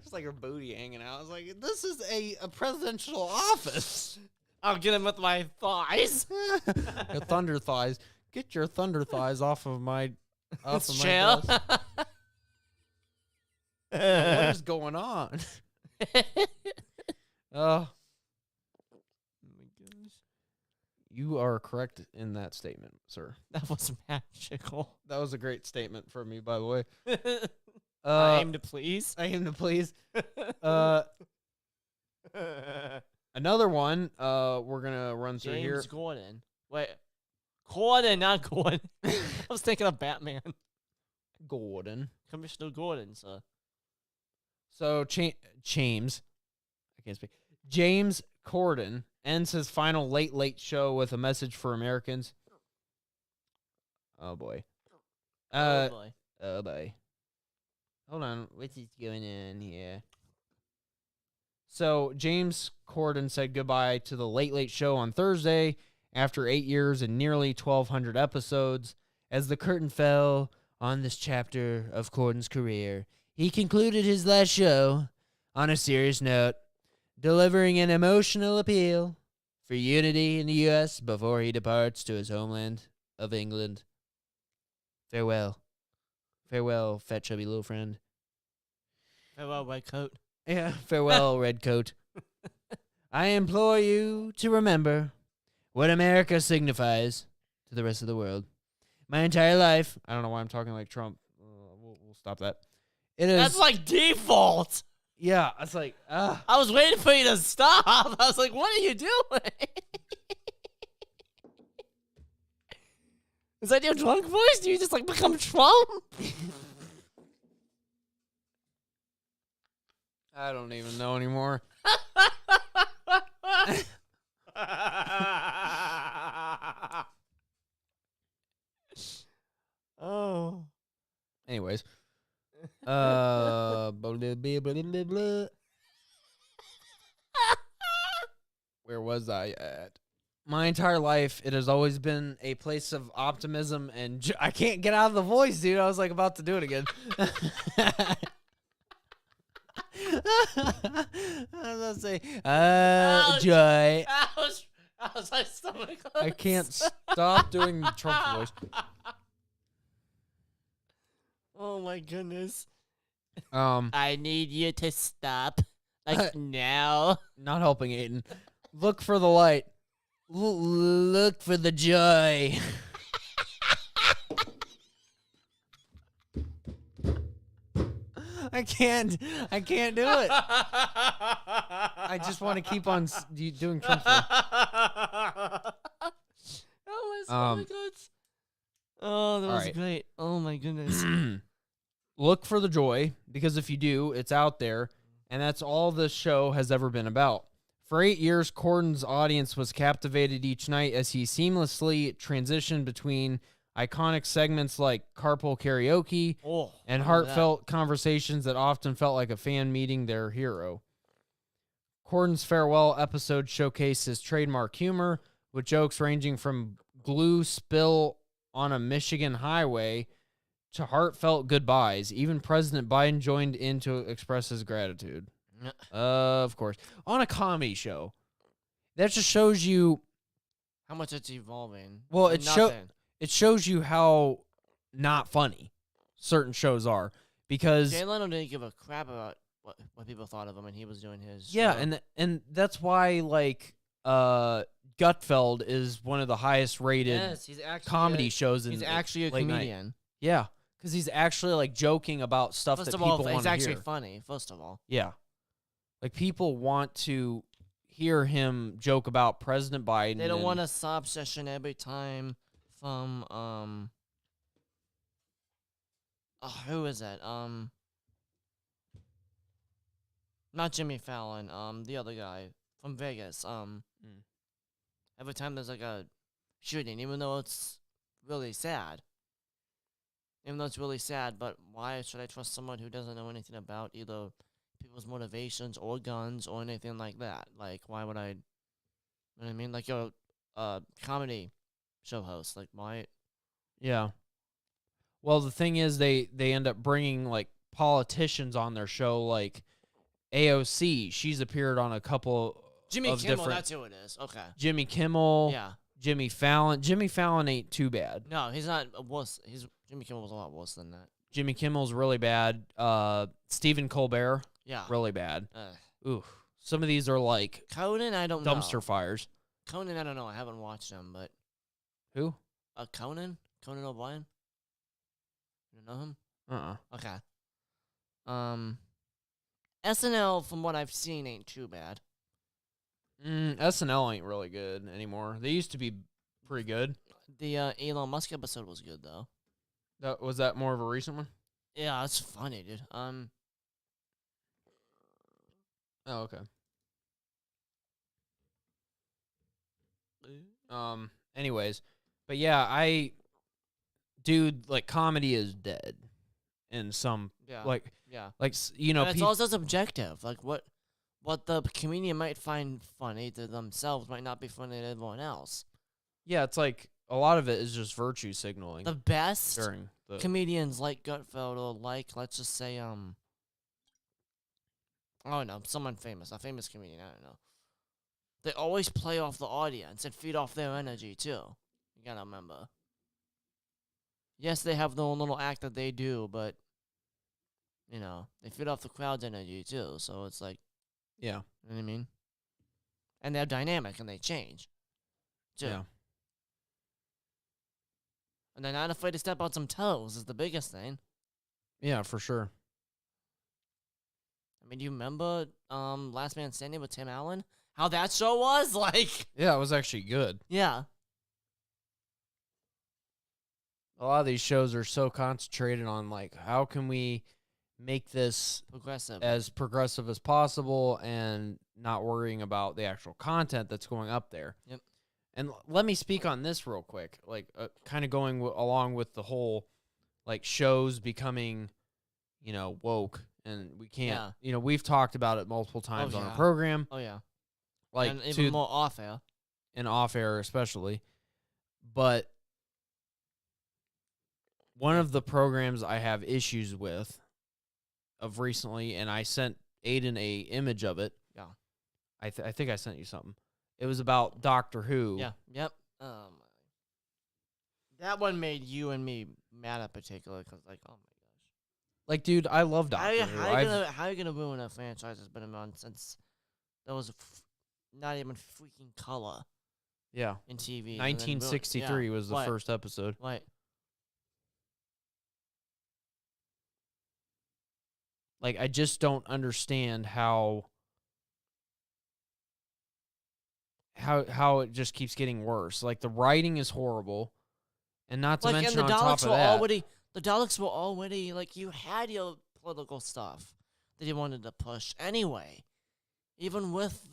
Just like her booty hanging out. I was like, this is a presidential office.
I'll get him with my thighs.
Your thunder thighs. Get your thunder thighs off of my
chair.
What is going on? Oh my gosh. You are correct in that statement, sir.
That was magical.
That was a great statement from me, by the way.
I aim to please.
I aim to please. Another one we're going to run through here.
James Gordon. Wait. Gordon, not Gordon. I was thinking of Batman.
Gordon.
Commissioner Gordon, sir.
So, James. I can't speak. James Corden ends his final late show with a message for Americans. Oh, boy.
Oh, boy.
Oh, boy. Hold on. What's going on here? So James Corden said goodbye to the Late Late Show on Thursday after 8 years and nearly 1,200 episodes. As the curtain fell on this chapter of Corden's career, he concluded his last show on a serious note, delivering an emotional appeal for unity in the U.S. before he departs to his homeland of England. Farewell. Farewell, fat chubby little friend.
Farewell, white coat.
Yeah, farewell, red coat. I implore you to remember what America signifies to the rest of the world. My entire life, I don't know why I'm talking like Trump. We'll stop that. It is.
That's like default.
Yeah, it's like,
I was waiting for you to stop. I was like, what are you doing? Is that your drunk voice? Do you just like become Trump?
I don't even know anymore.
Oh.
Anyways. Blah, blah, blah, blah, blah, blah. Where was I at? My entire life, it has always been a place of optimism and I can't get out of the voice, dude. I was like about to do it again. I was about to say,
Ouch.
joy.
I was like, stomach.
I can't stop doing the Trump voice.
Oh my goodness.
Um,
I need you to stop. Like now.
not helping Aiden. Look for the light. Look for the joy. I can't do it. I just want to keep on doing Trump voice.
Oh my God. Oh, that
All
was
right.
great. Oh my goodness.
Look for the joy, because if you do, it's out there, and that's all this show has ever been about. For 8 years, Corden's audience was captivated each night as he seamlessly transitioned between iconic segments like carpool karaoke
Oh,
and heartfelt conversations that often felt like a fan meeting their hero. Corden's farewell episode showcased his trademark humor, with jokes ranging from glue spill on a Michigan highway to heartfelt goodbyes. Even President Biden joined in to express his gratitude. Of course. On a comedy show. That just shows you...
how much it's evolving.
Well,
Nothing.
it shows you how not funny certain shows are. Because...
Jay Leno didn't give a crap about what people thought of him when he was doing his
yeah,
show.
and that's why, like, Gutfeld is one of the highest rated
Yes, he's actually
comedy shows in
He's actually a
late night.
comedian.
Yeah, because he's actually, like, joking about stuff
First
that
of
people
all,
want
it's
to
actually
hear.
funny, first of all.
Yeah. Like, people want to hear him joke about President Biden.
They don't want a sob session every time from, who is that? Not Jimmy Fallon, the other guy from Vegas. Every time there's like a shooting, even though it's really sad. But why should I trust someone who doesn't know anything about either people's motivations or guns or anything like that? Like, why would I? You know what I mean? Like, you're a comedy show host. Like, why?
Yeah. Well, the thing is, they end up bringing, like, politicians on their show, like AOC. She's appeared on a couple
Jimmy
of
Kimmel,
different...
that's who it is. Okay.
Jimmy Kimmel.
Yeah.
Jimmy Fallon. Jimmy Fallon ain't too bad.
No, he's not worse. Jimmy Kimmel was a lot worse than that.
Jimmy Kimmel's really bad. Stephen Colbert,
Yeah.
really bad. Ooh. Some of these are like
Conan, I don't
dumpster
know.
fires.
Conan, I don't know. I haven't watched him, but
Who?
Conan O'Brien. You know him? Okay. SNL, from what I've seen, ain't too bad.
SNL ain't really good anymore. They used to be pretty good.
The Elon Musk episode was good though.
Was that more of a recent one?
Yeah, it's funny, dude.
Oh, okay. Anyways, but yeah, dude, like, comedy is dead in some,
yeah,
like,
yeah.
you know,
And it's also subjective. Like, what what the comedian might find funny to themselves might not be funny to everyone else.
Yeah, it's like a lot of it is just virtue signaling
The best
during the
comedians like Gutfeld or like, let's just say, oh no, someone famous, a famous comedian, I don't know. They always play off the audience and feed off their energy too. You gotta remember. Yes, they have their own little act that they do, but they feed off the crowd's energy too. So it's like,
yeah.
you know what I mean? And they're dynamic and they change too.
Yeah.
And they're not afraid to step on some toes is the biggest thing.
Yeah, for sure.
I mean, do you remember Last Man Standing with Tim Allen? How that show was? Like,
Yeah, it was actually good.
yeah.
A lot of these shows are so concentrated on like how can we make this
Progressive.
as progressive as possible and not worrying about the actual content that's going up there.
Yep.
And let me speak on this real quick, like kind of going along with the whole like shows becoming, woke, and we can't, we've talked about it multiple times on our program.
Oh, yeah.
Like
and even more off air.
And off air especially. But one of the programs I have issues with of recently, and I sent Aiden a image of it.
Yeah.
I think I sent you something. It was about Doctor Who.
Yeah. Yep. That one made you and me mad in particular because, like, oh my gosh.
Like, dude, I love Doctor Who.
How are you gonna ruin a franchise that's been around since there was not even freaking color?
Yeah.
In TV.
1963 was the first episode.
Right.
Like, I just don't understand how it just keeps getting worse. Like, the writing is horrible, and not to mention on top of that,
the Daleks were already, like, you had your political stuff that you wanted to push anyway. Even with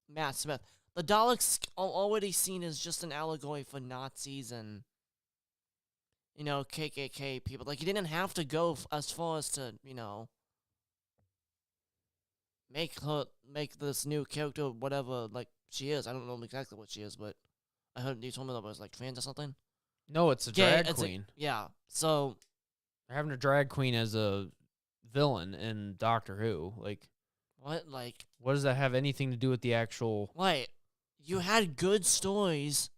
Matt Smith, the Daleks are already seen as just an allegory for Nazis and KKK people. Like, you didn't have to go as far as to make this new character whatever, like, she is. I don't know exactly what she is, but I heard you told me that was, like, trans or something.
No, it's a drag queen.
So
they're having a drag queen as a villain in Doctor Who. Like,
what? Like,
what does that have anything to do with the actual?
Right. You had good stories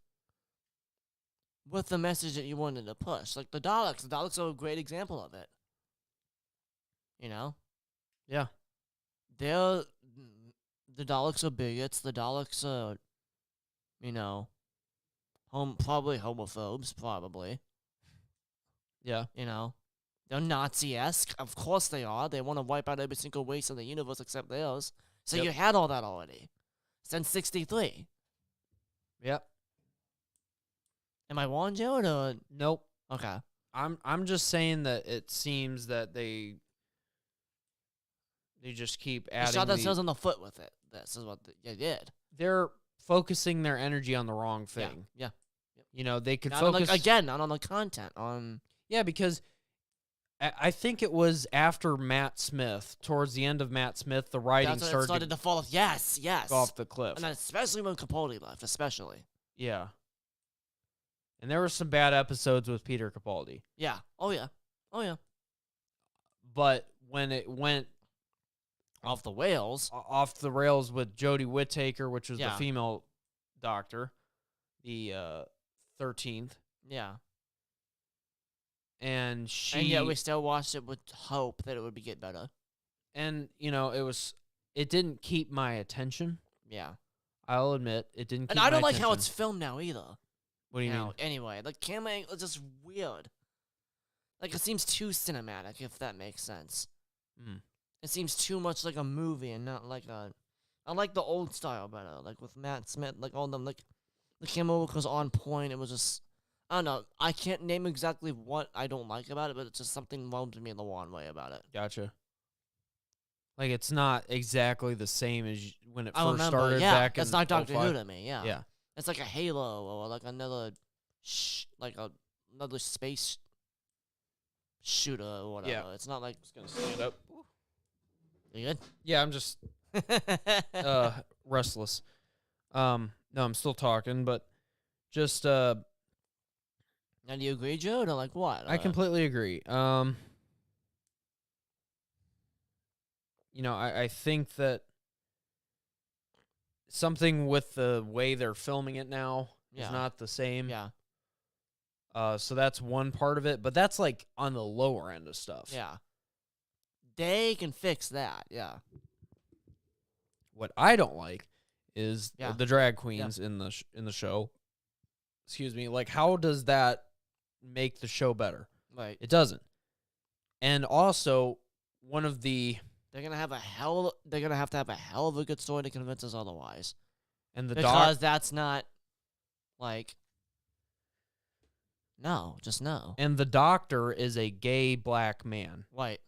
with the message that you wanted to push. Like the Daleks. The Daleks are a great example of it.
Yeah.
The Daleks are bigots. The Daleks are, probably homophobes, probably.
Yeah.
They're Nazi-esque. Of course they are. They want to wipe out every single race in the universe except theirs. So you had all that already. Since 63.
Yep.
Am I wrong, Jared, or?
Nope.
Okay.
I'm just saying that it seems that they just keep adding.
They shot themselves on the foot with it. This is what they did.
They're focusing their energy on the wrong thing.
Yeah.
They could
not
focus
not on the content.
Yeah, because I think it was after Matt Smith, towards the end of Matt Smith, the writing started
to fall off. Yes.
Off the cliff.
And especially when Capaldi left, especially.
Yeah. And there were some bad episodes with Peter Capaldi.
Yeah. Oh, yeah.
But when it went
off the rails
with Jodie Whittaker, which was the female doctor, the 13th.
Yeah.
And
yet we still watched it with hope that it would get better.
And, it didn't keep my attention.
Yeah.
I'll admit, it didn't keep
my attention. And I don't like
attention.
how it's filmed now either.
What do you mean?
Anyway, the camera angle is just weird. Like, it seems too cinematic, if that makes sense. It seems too much like a movie and not like a... I like the old style better, like with Matt Smith, like all them, like the camera work was on point. It was just... I don't know. I can't name exactly what I don't like about it, but it's just something rubbed me the wrong way about it.
Gotcha. Like, it's not exactly the same as when it
I
first
remember,
started back in
it's not Doctor
05.
Who to me, yeah.
Yeah.
It's like a Halo or like another another space shooter or whatever.
Yeah.
It's not like...
Just going to stand up.
You good?
Yeah, I'm just Restless. No, I'm still talking, but just
Now, do you agree, Joe, or like what?
I completely agree. I think that something with the way they're filming it now is not the same.
Yeah.
So that's one part of it, but that's like on the lower end of stuff.
Yeah. They can fix that. Yeah.
What I don't like is
Yeah.
the drag queens in the show. Excuse me. Like, how does that make the show better?
Right.
It doesn't. And also, one of the
They're gonna have to have a hell of a good story to convince us otherwise.
and the
Because that's not like no, just no.
and the doctor is a gay black man.
Right.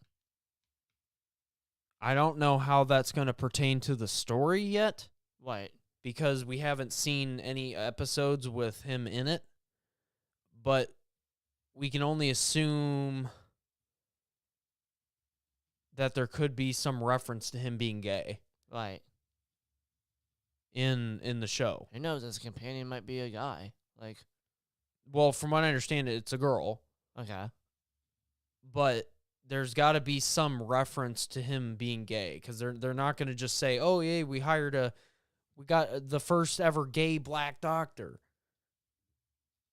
I don't know how that's going to pertain to the story yet.
Right.
Because we haven't seen any episodes with him in it. But we can only assume that there could be some reference to him being gay.
Right.
In the show.
Who knows? His companion might be a guy. Like,
well, from what I understand, it's a girl.
Okay.
But there's got to be some reference to him being gay, because they're not going to just say, "Oh yeah, we got the first ever gay black doctor."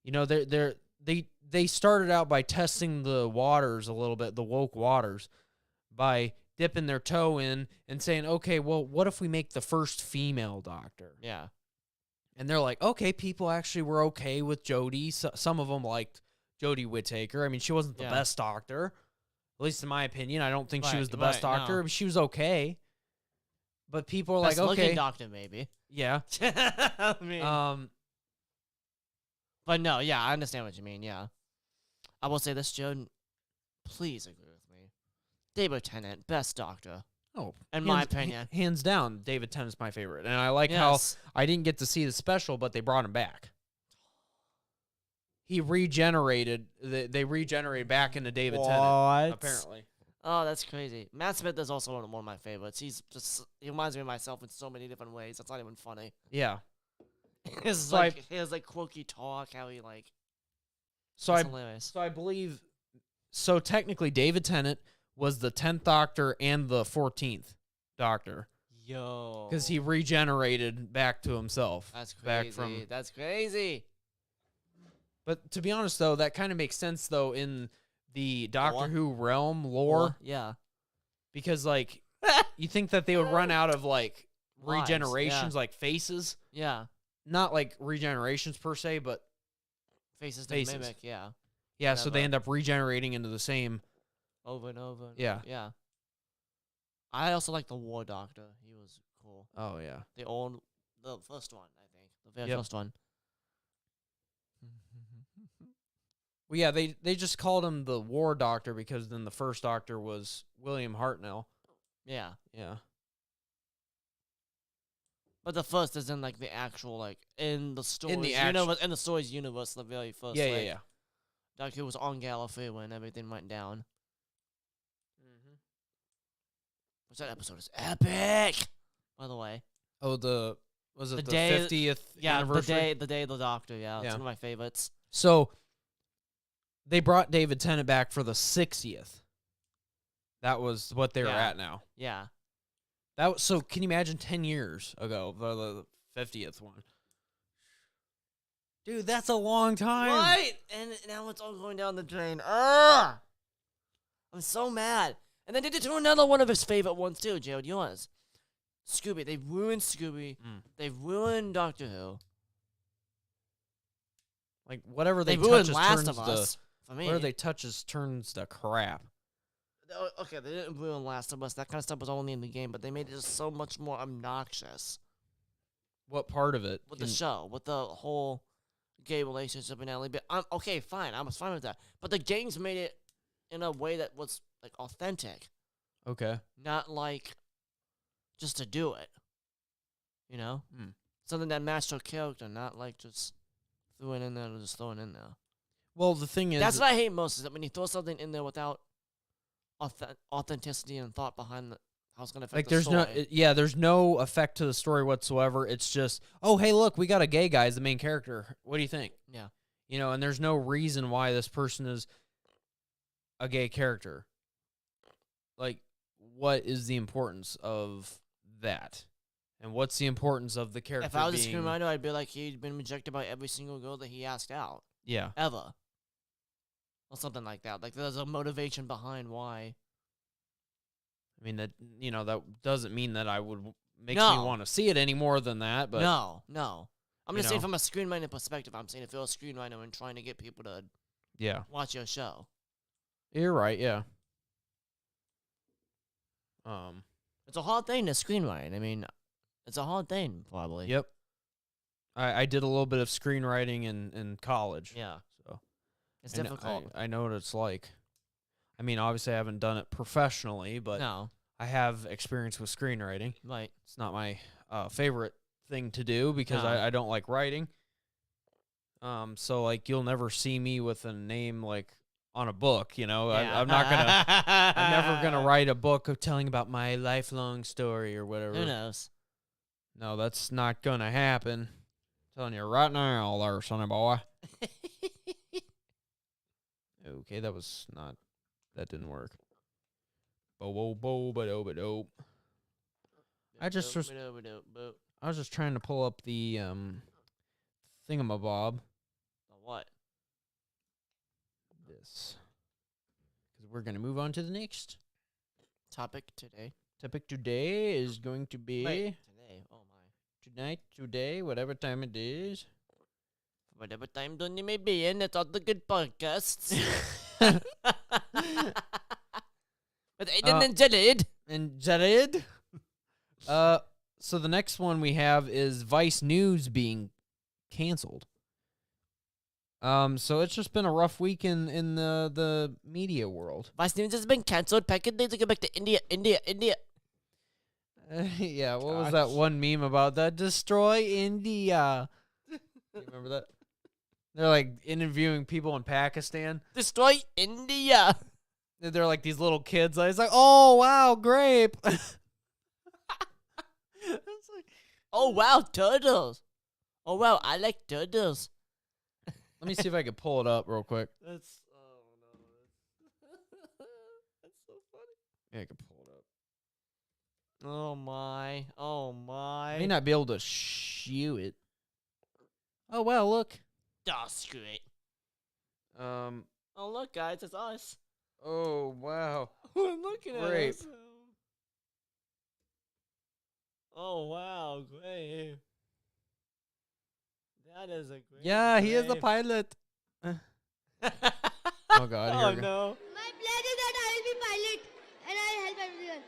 You know, they started out by testing the waters a little bit, the woke waters, by dipping their toe in and saying, "Okay, well, what if we make the first female doctor?"
Yeah.
And they're like, "Okay, people actually were okay with Jodie. So, some of them liked Jodie Whittaker. I mean, she wasn't the best doctor. At least in my opinion, I don't think she was the best doctor.
No.
But she was okay. But people are
best
like, okay,
doctor maybe.
Yeah.
I mean, but no, yeah, I understand what you mean. Yeah, I will say this, Joe. Please agree with me. David Tennant, best doctor.
Oh,
in my opinion,
hands down, David Tennant's my favorite, and I like how I didn't get to see the special, but they brought him back. He regenerated. They regenerated back into David Tennant. Apparently.
Oh, that's crazy. Matt Smith is also one of my favorites. He reminds me of myself in so many different ways. That's not even funny.
Yeah.
He has like quirky talk. How he like. Hilarious.
So I believe. So technically, David Tennant was the 10th Doctor and the 14th Doctor.
Yo.
Because he regenerated back to himself.
That's crazy. That's crazy.
But to be honest, though, that kind of makes sense, though, in the Doctor Who realm lore.
Yeah.
Because, like, you think that they would run out of, like,
Lives,
regenerations, like faces.
Yeah.
Not, like, regenerations per se, but
faces to mimic, yeah.
Yeah, so they end up regenerating into the same.
Over and over.
Yeah.
Yeah. I also like the War Doctor. He was cool.
Oh, yeah.
The first one, I think. The very first one.
Well, yeah, they just called him the War Doctor because then the first Doctor was William Hartnell.
Yeah.
Yeah.
But the first is in, like, the actual, like, in the stories in the stories universe, the very first.
Yeah.
Doctor Who was on Gallifrey when everything went down.
Mm-hmm.
Which that episode is epic, by the way.
Oh, the 50th anniversary?
The day of the Doctor, yeah. It's one of my favorites.
So, they brought David Tennant back for the 60th. That was what they were at now.
Yeah.
So, can you imagine 10 years ago, the 50th one? Dude, that's a long time.
Right? And now it's all going down the drain. Ugh! I'm so mad. And then they did do another one of his favorite ones, too, Jared. Yours. Scooby. They ruined Scooby. They ruined Doctor Who.
Like, whatever they
ruined
touches
Last
turns
of Us. For me.
Whatever they touches turns to crap.
Okay, they didn't ruin Last of Us. That kind of stuff was only in the game, but they made it just so much more obnoxious.
What part of it?
With the show. With the whole gay relationship and Ellie. But okay, fine. I was fine with that. But the games made it in a way that was, like, authentic.
Okay.
Not, like, just to do it. You know? Something that matched her character, not, like, just threw it in there and just throw it in there.
Well, the thing is...
That's what I hate most, is that when you throw something in there without authenticity and thought behind How it's gonna affect
Like
the
there's no,
story.
there's no effect to the story whatsoever. It's just, oh hey, look, we got a gay guy as the main character. What do you think?
Yeah.
You know, and there's no reason why this person is a gay character. Like, what is the importance of that? And what's the importance of the character
If I was
being...
a screenwriter, I'd be like, he'd been rejected by every single girl that he asked out.
Yeah.
Ever. Or something like that. Like, there's a motivation behind why.
I mean, that, you know, that doesn't mean that I would... Makes
No.
me want to see it any more than that, but...
No. I'm
You
just saying
know?
from a screenwriting perspective. I'm saying if you're a screenwriter and trying to get people to
Yeah.
watch your show.
You're right, yeah.
It's a hard thing to screenwrite. I mean, it's a hard thing, probably.
Yep. I did a little bit of screenwriting in college.
Yeah.
So
It's
I kn-
difficult.
I know what it's like. I mean, obviously I haven't done it professionally, but
No.
I have experience with screenwriting.
Right.
It's not my favorite thing to do because
No.
I don't like writing. So like you'll never see me with a name like on a book, you know.
Yeah.
I'm not gonna. I'm never gonna write a book of telling about my lifelong story or whatever.
Who knows?
No, that's not gonna happen. Telling you right now, there, sonny boy. Okay, that was not. That didn't work. Bo bo bo ba do ba do. I was just trying to pull up the thingamabob.
What?
This, because we're gonna move on to the next
Topic today.
topic. Today is going to be
Today. Oh my.
tonight, today, whatever time it is.
Whatever time zone you may be in, it's all the good podcasts. With Aiden and Jared.
And Jared. So the next one we have is Vice News being canceled. So it's just been a rough week in the media world.
Vice News has been cancelled. Packet days to go back to India.
Yeah, what was that one meme about that? Destroy India. You remember that? They're like interviewing people in Pakistan.
Destroy India.
They're like these little kids. It's like, oh wow, grape. It's like,
Oh wow, turtles. Oh wow, I like turtles.
let me see if I can pull it up real quick.
That's that's so funny.
Yeah, I can pull it up.
Oh my.
I may not be able to shoot it. Oh wow, look.
Oh, screw it. Oh look, guys, it's us.
Oh wow.
We're looking at
Grape.
us. Oh wow, great. That is a great.
Yeah, he is the
grape.
pilot. Oh god, here
Oh
we go.
no.
My plan is that I will be pilot and I'll help everyone.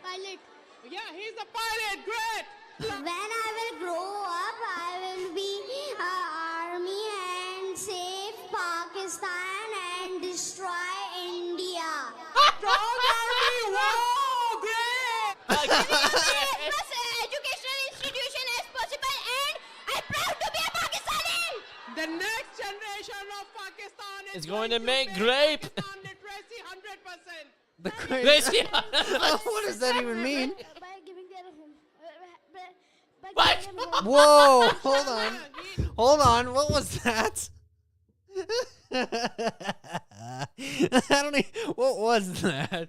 Pilot.
Yeah, he's the pilot. Great.
When I will grow up, I will be army and save Pakistan and destroy India.
Strong army. Wow, great.
Plus educational institution as possible and I'm proud to be a Pakistani.
The next generation of Pakistan is
It's going to make grape.
Pakistan literacy 100%.
The
Let's
crazy.
see.
What does that even mean?
By giving their home. By
What?
giving them home.
Whoa, hold on. Hold on, what was that? I don't even, what was that?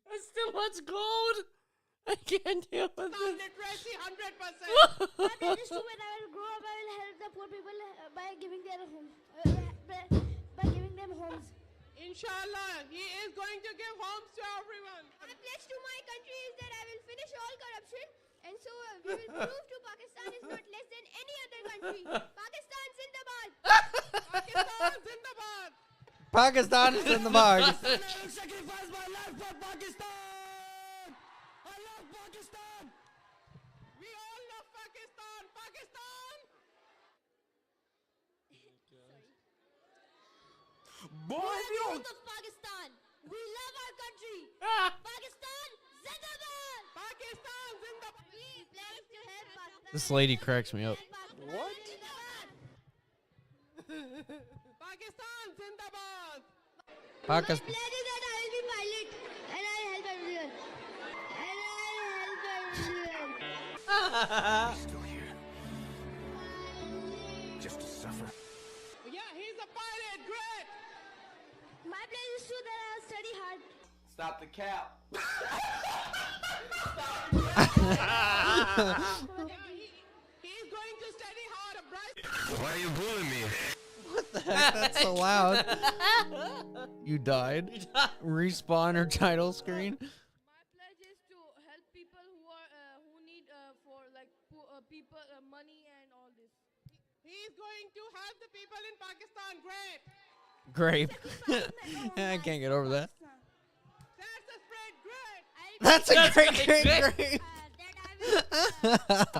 That's still what's gold. I can't deal with
Pakistan
this.
literacy 100%.
My plan is to when I will grow up, I will help the poor people by giving their home. By giving them homes.
Inshallah, he is going to give homes to everyone.
My pledge to my country is that I will finish all corruption and so we will prove to Pakistan is not less than any other country. Pakistan Zindabad!
Pakistan Zindabad.
Pakistan is in the bag.
I will sacrifice my life for Pakistan. I love Pakistan. We all love Pakistan. Pakistan. Boy,
Youth of Pakistan, we love our country. Pakistan, Zindabad.
Pakistan Zindabad.
We pledge to help Pakistan.
This lady cracks me up.
What? Pakistan Zindabad.
Pakistan.
Pledge is that I will be pilot and I'll help everyone. And I'll help everyone.
Still here. Just to suffer.
Yeah, he's a pilot. Great.
My pledge is to that I'll study hard.
Stop the cap.
He's going to study hard, Bryce.
Why are you bullying me?
That's so loud. You died. Respawn or title screen.
My pledge is to help people who need for like people money and all this.
He's going to help the people in Pakistan. Great.
Grape. I can't get over that.
That's a spread. Great.
That's a great grape.
That I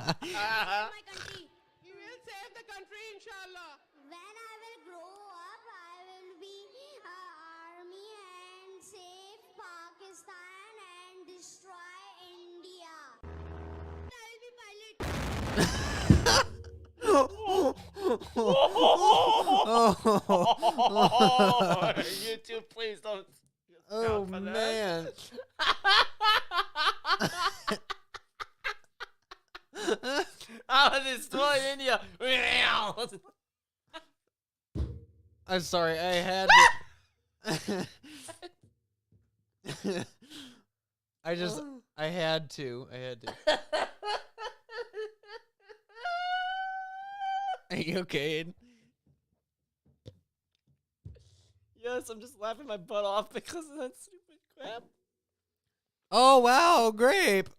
will my country.
He will save the country, inshallah.
When I will grow up, I will be army and save Pakistan and destroy India. I will be pilot.
You two, please don't.
Oh man.
I'll destroy India.
I'm sorry. I had to. I had to. Are you okay? Aiden?
Yes, I'm just laughing my butt off because of that stupid crap.
Oh wow, grape.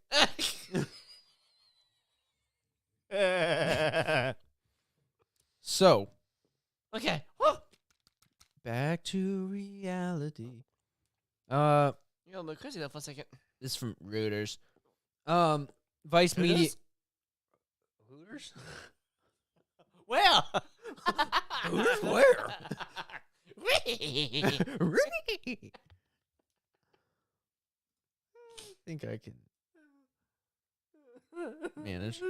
So,
Okay.
back to reality.
You're a little crazy there for a second.
This is from Reuters. Vice Media. Hooters?
Where?
Hooters where?
Whee!
Really? I think I can manage.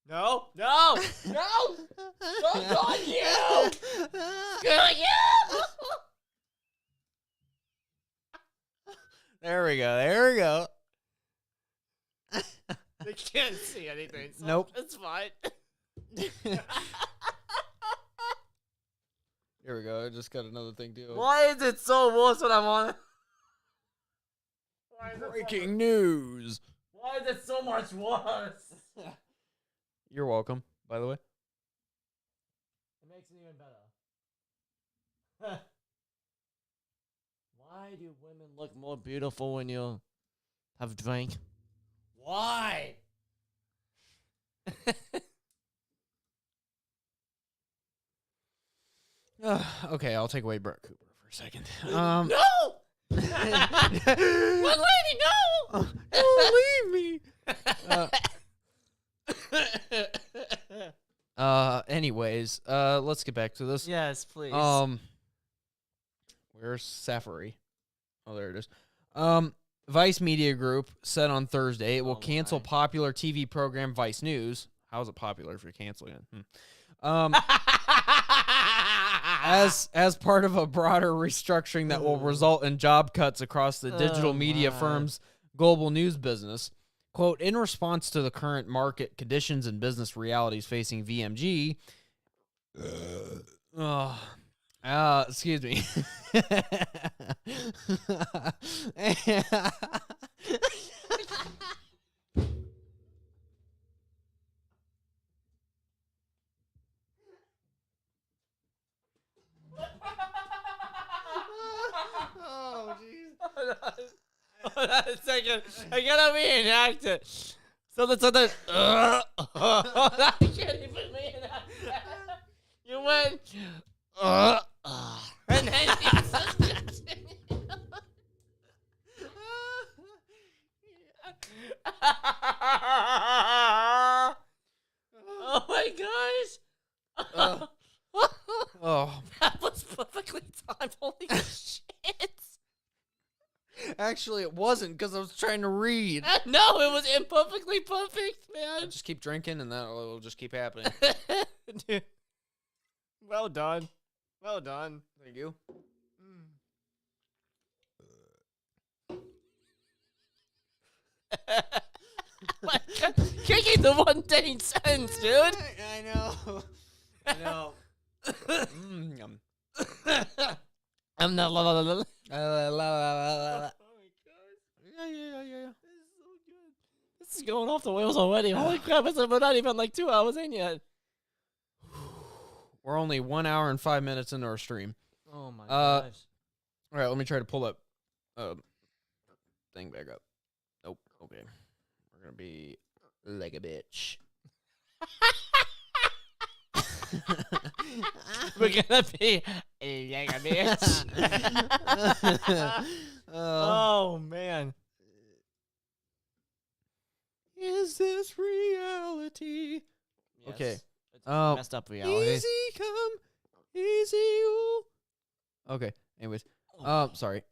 No, no, no! Don't go on you! Screw you!
There we go.
They can't see anything. So
Nope.
It's fine.
Here we go. I just got another thing too.
Why is it so worse when I'm on? Why is it so
Breaking news.
Why is it so much worse?
You're welcome, by the way.
It makes it even better. Why do women look more beautiful when you have drank? Why?
Okay, I'll take away Brett Cooper for a second.
No! One lady, no!
Don't leave me. Anyways, let's get back to this.
Yes, please.
Where's Safari? Oh, there it is. Vice Media Group said on Thursday it will cancel
my.
popular TV program Vice News. How is it popular if you're canceling it? As part of a broader restructuring that will result in job cuts across the digital media firm's global news business. Quote, in response to the current market conditions and business realities facing VMG, excuse me. Oh, jeez.
Hold on a second. I gotta reenact it. So I can't even reenact that. You went, and then you just continued. Oh my gosh.
actually, it wasn't because I was trying to read.
No, it was imperfectly perfect,
I
man.
just keep drinking, and that will just keep happening.
Dude. Well done. Well done.
Thank you.
Kicking the one dang sentence, dude.
I know. I know. Yum.
I'm not.
Oh my gosh. Yeah.
This is going off the wheels already. Holy crap! We're not even like 2 hours in yet.
We're only 1 hour and 5 minutes into our stream.
Oh my
gosh. All right, let me try to pull that thing back up. Nope. Okay. We're going to be like a bitch.
We're gonna be like a bitch. Oh man.
Is this reality?
Yes.
Okay.
It's messed up reality.
Easy come, easy ooh. Okay. Anyways. Sorry.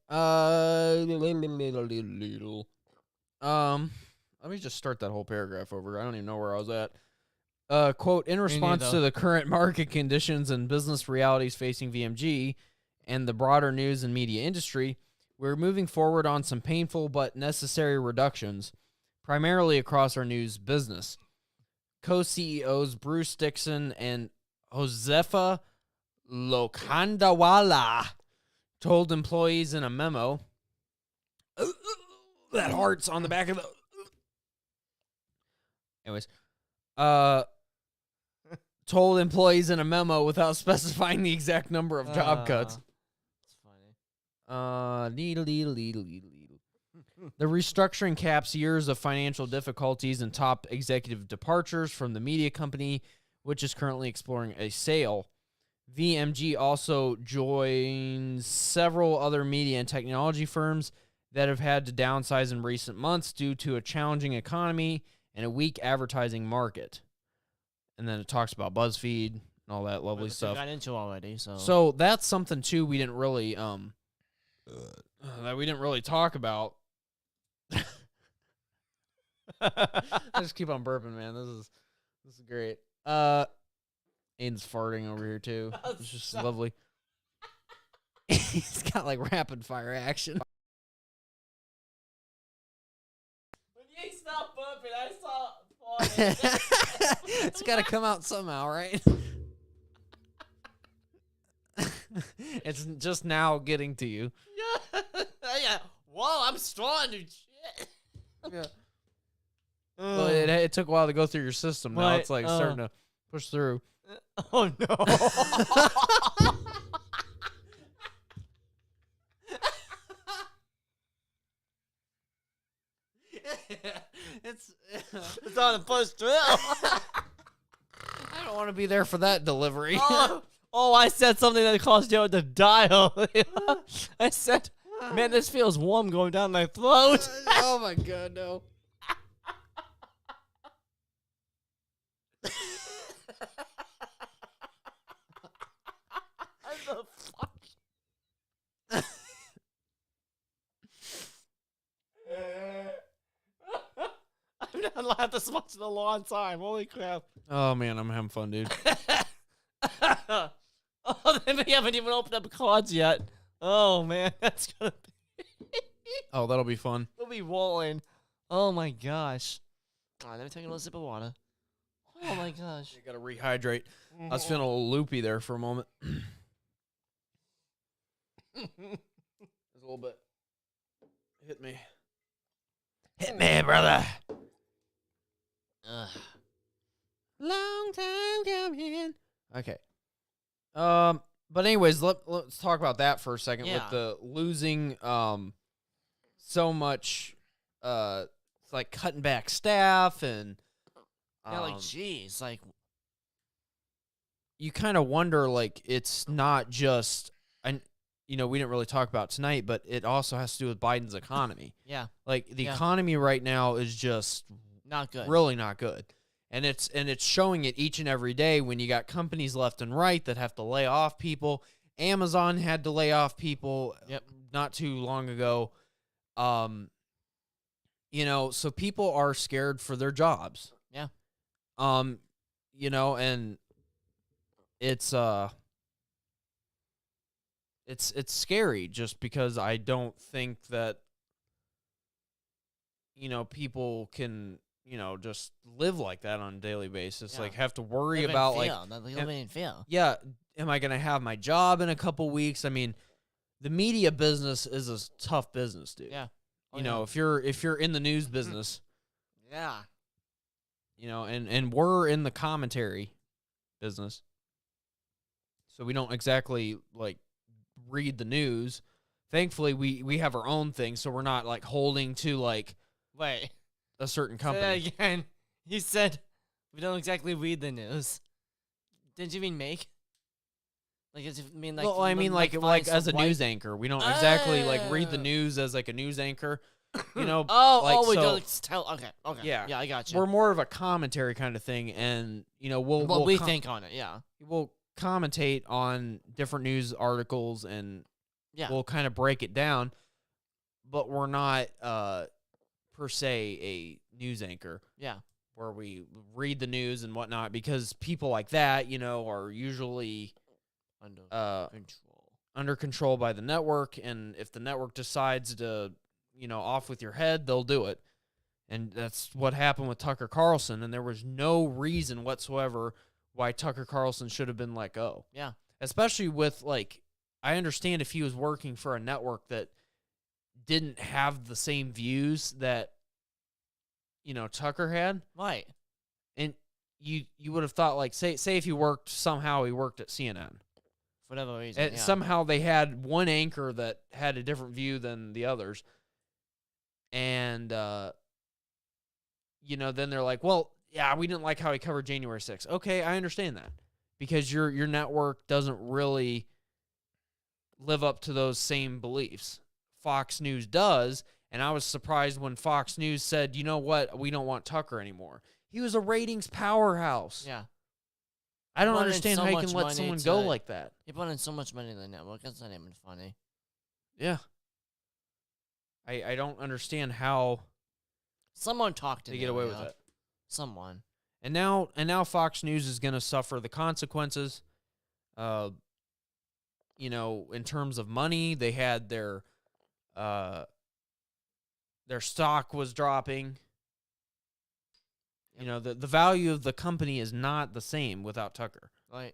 Let me just start that whole paragraph over. I don't even know where I was at. Quote, in response to the current market conditions and business realities facing VMG and the broader news and media industry, we're moving forward on some painful but necessary reductions, primarily across our news business. Co-CEOs Bruce Dixon and Josefa Lokandawala told employees in a memo that heart's on the back of the... Anyways, told employees in a memo without specifying the exact number of job cuts.
That's funny.
The restructuring caps years of financial difficulties and top executive departures from the media company, which is currently exploring a sale. VMG also joins several other media and technology firms that have had to downsize in recent months due to a challenging economy and a weak advertising market. And then it talks about BuzzFeed and all that lovely
Which
stuff.
we got into already, so.
So that's something too we didn't really talk about. I just keep on burping, man. This is great. Aiden's farting over here too. It's just lovely. He's got like rapid fire action.
When you stopped burping, I saw farting.
It's got to come out somehow, right? It's just now getting to you.
Yeah. Whoa, I'm strong, dude. Shit.
Yeah. Well, it took a while to go through your system. Now it's like starting to push through.
Oh no. It's on the first drill.
I don't want to be there for that delivery.
Oh, I said something that caused Jared to die. I said, man, this feels warm going down my throat.
Oh my god, no.
What the fuck? I've not laughed this much in a long time. Holy crap.
Oh man, I'm having fun, dude.
Oh, we haven't even opened up cards yet. Oh man, that's gonna be.
Oh, that'll be fun.
We'll be rolling. Oh my gosh. All right, let me take a little sip of water. Oh my gosh.
You gotta rehydrate. I was feeling a little loopy there for a moment. Just a little bit. Hit me. Hit me, brother. Long time coming. Okay. But anyways, let's talk about that for a second.
Yeah.
With the losing so much it's like cutting back staff and
Yeah, like geez, like
you kind of wonder, like, it's not just, and we didn't really talk about tonight, but it also has to do with Biden's economy.
yeah,
Like the
Yeah.
economy right now is just
not good.
really not good. And it's showing it each and every day when you got companies left and right that have to lay off people. Amazon had to lay off people
Yep.
not too long ago. You know, so people are scared for their jobs.
Yeah.
You know, and it's it's scary just because I don't think that, you know, people can, you know, just live like that on a daily basis.
Yeah.
Like have to worry
Live in
about
fear.
like,
They're living in fear.
yeah, am I going to have my job in a couple weeks? I mean, the media business is a tough business, dude.
Yeah. Oh,
You
yeah.
know, if you're in the news business,
Yeah.
you know, and we're in the commentary business. So we don't exactly like read the news. Thankfully, we have our own thing, so we're not like holding to like
Wait.
a certain
Say
company.
that again. You said we don't exactly read the news. Didn't you mean make? Like, did you mean like?
Well, I mean like
find
as a
some white-
news anchor, we don't exactly like read the
Oh.
news as like a news anchor. You know,
We
so
don't tell. Okay.
Yeah.
Yeah, I got you.
we're more of a commentary kind of thing, and you know
what we
com-
think on it. Yeah.
we'll commentate on different news articles, and
Yeah.
we'll kind of break it down, but we're not per se a news anchor
Yeah.
where we read the news and whatnot, because people like that, you know, are usually
Under control.
under control by the network, and if the network decides to, you know, off with your head, they'll do it. And that's what happened with Tucker Carlson, and there was no reason whatsoever why Tucker Carlson should have been let go.
Yeah.
Especially with, like, I understand if he was working for a network that didn't have the same views that, you know, Tucker had,
Right.
and you would have thought, like, say if he worked, somehow he worked at CNN.
For whatever reason.
And
Yeah.
somehow they had one anchor that had a different view than the others. And, you know, then they're like, well, yeah, we didn't like how he covered January 6th. Okay, I understand that. Because your network doesn't really live up to those same beliefs. Fox News does, and I was surprised when Fox News said, you know what, we don't want Tucker anymore. He was a ratings powerhouse.
Yeah.
I don't
Brought in
understand
so
how you
much
can let
money
someone
to-
go like that.
He put in so much money in the network. That's not even funny.
Yeah. I don't understand how
Someone talked to
they
me.
get away with it.
Someone.
And now Fox News is going to suffer the consequences. You know, in terms of money, they had their stock was dropping. You know, the value of the company is not the same without Tucker.
Right.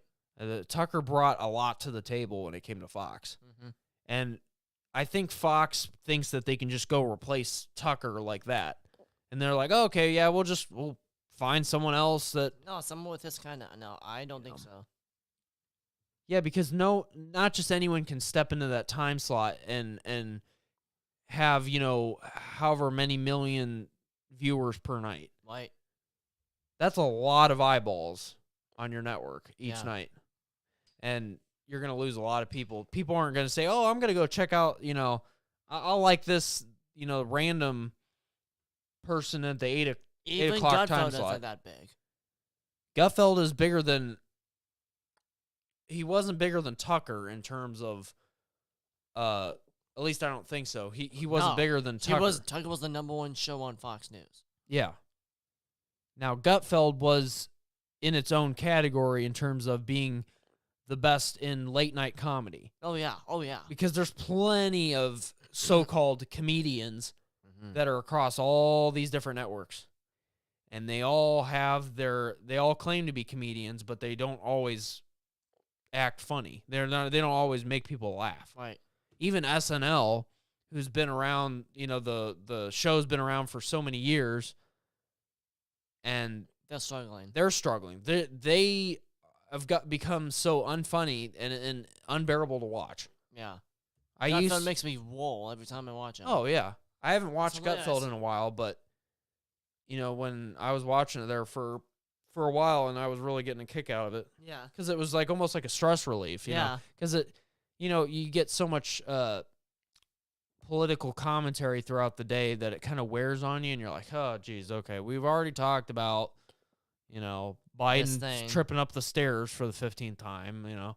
Tucker brought a lot to the table when it came to Fox.
Mm-hmm.
And I think Fox thinks that they can just go replace Tucker like that. And they're like, oh, okay, yeah, we'll find someone else that.
No, someone with this kind of. No, I don't think so.
Yeah, because not just anyone can step into that time slot and have, you know, however many million viewers per night.
Right.
That's a lot of eyeballs on your network each
Yeah.
night. And you're going to lose a lot of people. People aren't going to say, oh, I'm going to go check out, you know, I'll like this, you know, random person at the 8
Even
o'clock time
Gutfeld
slot.
isn't that big.
Gutfeld is bigger than, he wasn't bigger than Tucker in terms of, at least I don't think so. He wasn't
No,
bigger than Tucker.
Tucker was the #1 show on Fox News.
Yeah. Now, Gutfeld was in its own category in terms of being the best in late night comedy,
Oh yeah. Oh yeah.
because there's plenty of so-called comedians that are across all these different networks, and they all claim to be comedians, but they don't always act funny. They don't always make people laugh.
Right.
Even SNL, who's been around, you know, the show's been around for so many years, and
They're struggling.
they're struggling. They have become so unfunny and unbearable to watch.
Yeah.
I
Gutfeld
used
makes me roll every time I watch him.
Oh yeah, I haven't watched
hilarious.
Gutfeld in a while, but you know, when I was watching it there for a while, and I was really getting a kick out of it
Yeah.
because it was like almost like a stress relief. You know,
Yeah.
because it, you know, you get so much political commentary throughout the day that it kind of wears on you, and you're like, oh, geez, okay, we've already talked about, you know, Biden
thing.
tripping up the stairs for the 15th time, you know,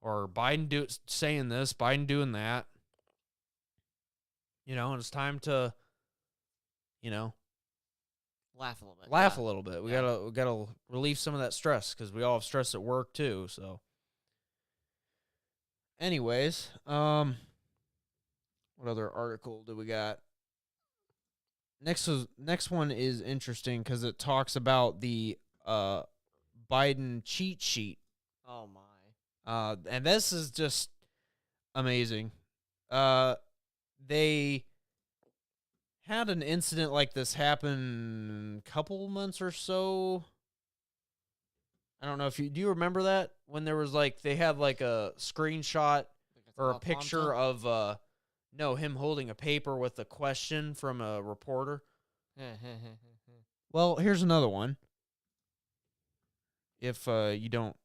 or Biden saying this, Biden doing that. And it's time to, you know,
Laugh a little bit.
laugh
yeah.
a little bit. We
Yeah.
gotta relieve some of that stress because we all have stress at work too. So, anyways, what other article do we got? Next one is interesting because it talks about the Biden cheat sheet.
Oh my.
And this is just amazing. They had an incident like this happen a couple months or so. I don't know if do you remember that when there was they had a screenshot or a picture of him holding a paper with a question from a reporter. Well, here's another one. If you don't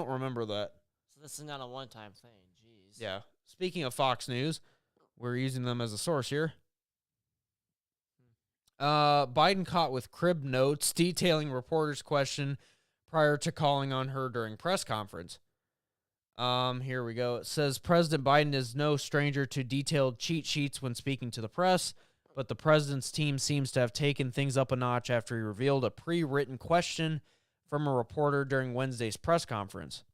remember that.
So this is not a one-time thing. Jeez.
Yeah. Speaking of Fox News, we're using them as a source here. Biden caught with crib notes detailing reporter's question prior to calling on her during press conference. Here we go. It says President Biden is no stranger to detailed cheat sheets when speaking to the press, but the president's team seems to have taken things up a notch after he revealed a pre-written question from a reporter during Wednesday's press conference.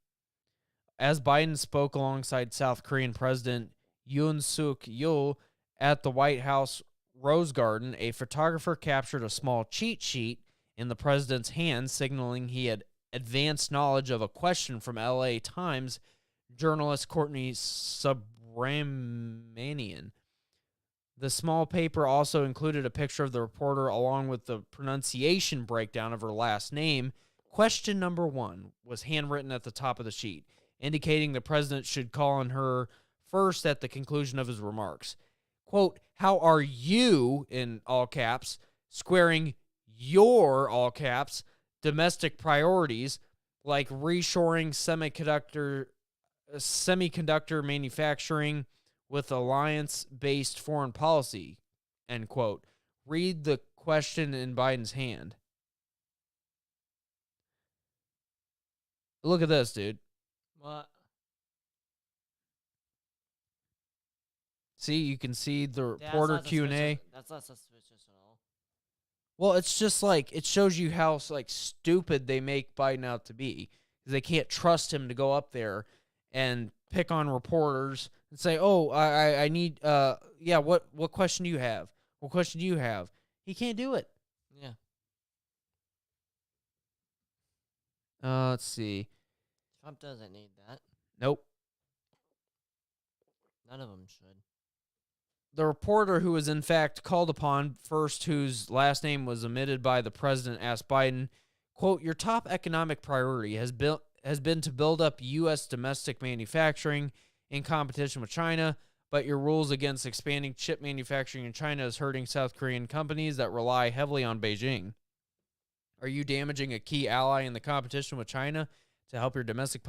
As Biden spoke alongside South Korean President Yoon Suk Yeol at the White House Rose Garden, a photographer captured a small cheat sheet in the president's hand, signaling he had advanced knowledge of a question from LA Times journalist Courtney Subramanian. The small paper also included a picture of the reporter along with the pronunciation breakdown of her last name. Question number 1 was handwritten at the top of the sheet, indicating the president should call on her first at the conclusion of his remarks. Quote, how are you, in all caps, squaring your, all caps, domestic priorities like reshoring semiconductor manufacturing with alliance-based foreign policy, end quote. Read the question in Biden's hand. Look at this, dude.
What?
See, you can see the
Yeah,
reporter Q&A.
That's not suspicious at all.
Well, it's just it shows you how stupid they make Biden out to be. Because they can't trust him to go up there and pick on reporters and say, "Oh, I need what question do you have? What question do you have?" He can't do it.
Yeah.
Let's see.
Trump doesn't need that.
Nope.
None of them should.
The reporter who was in fact called upon first, whose last name was omitted by the president, asked Biden, quote, your top economic priority has been to build up U.S. domestic manufacturing in competition with China, but your rules against expanding chip manufacturing in China is hurting South Korean companies that rely heavily on Beijing. Are you damaging a key ally in the competition with China to help your domestic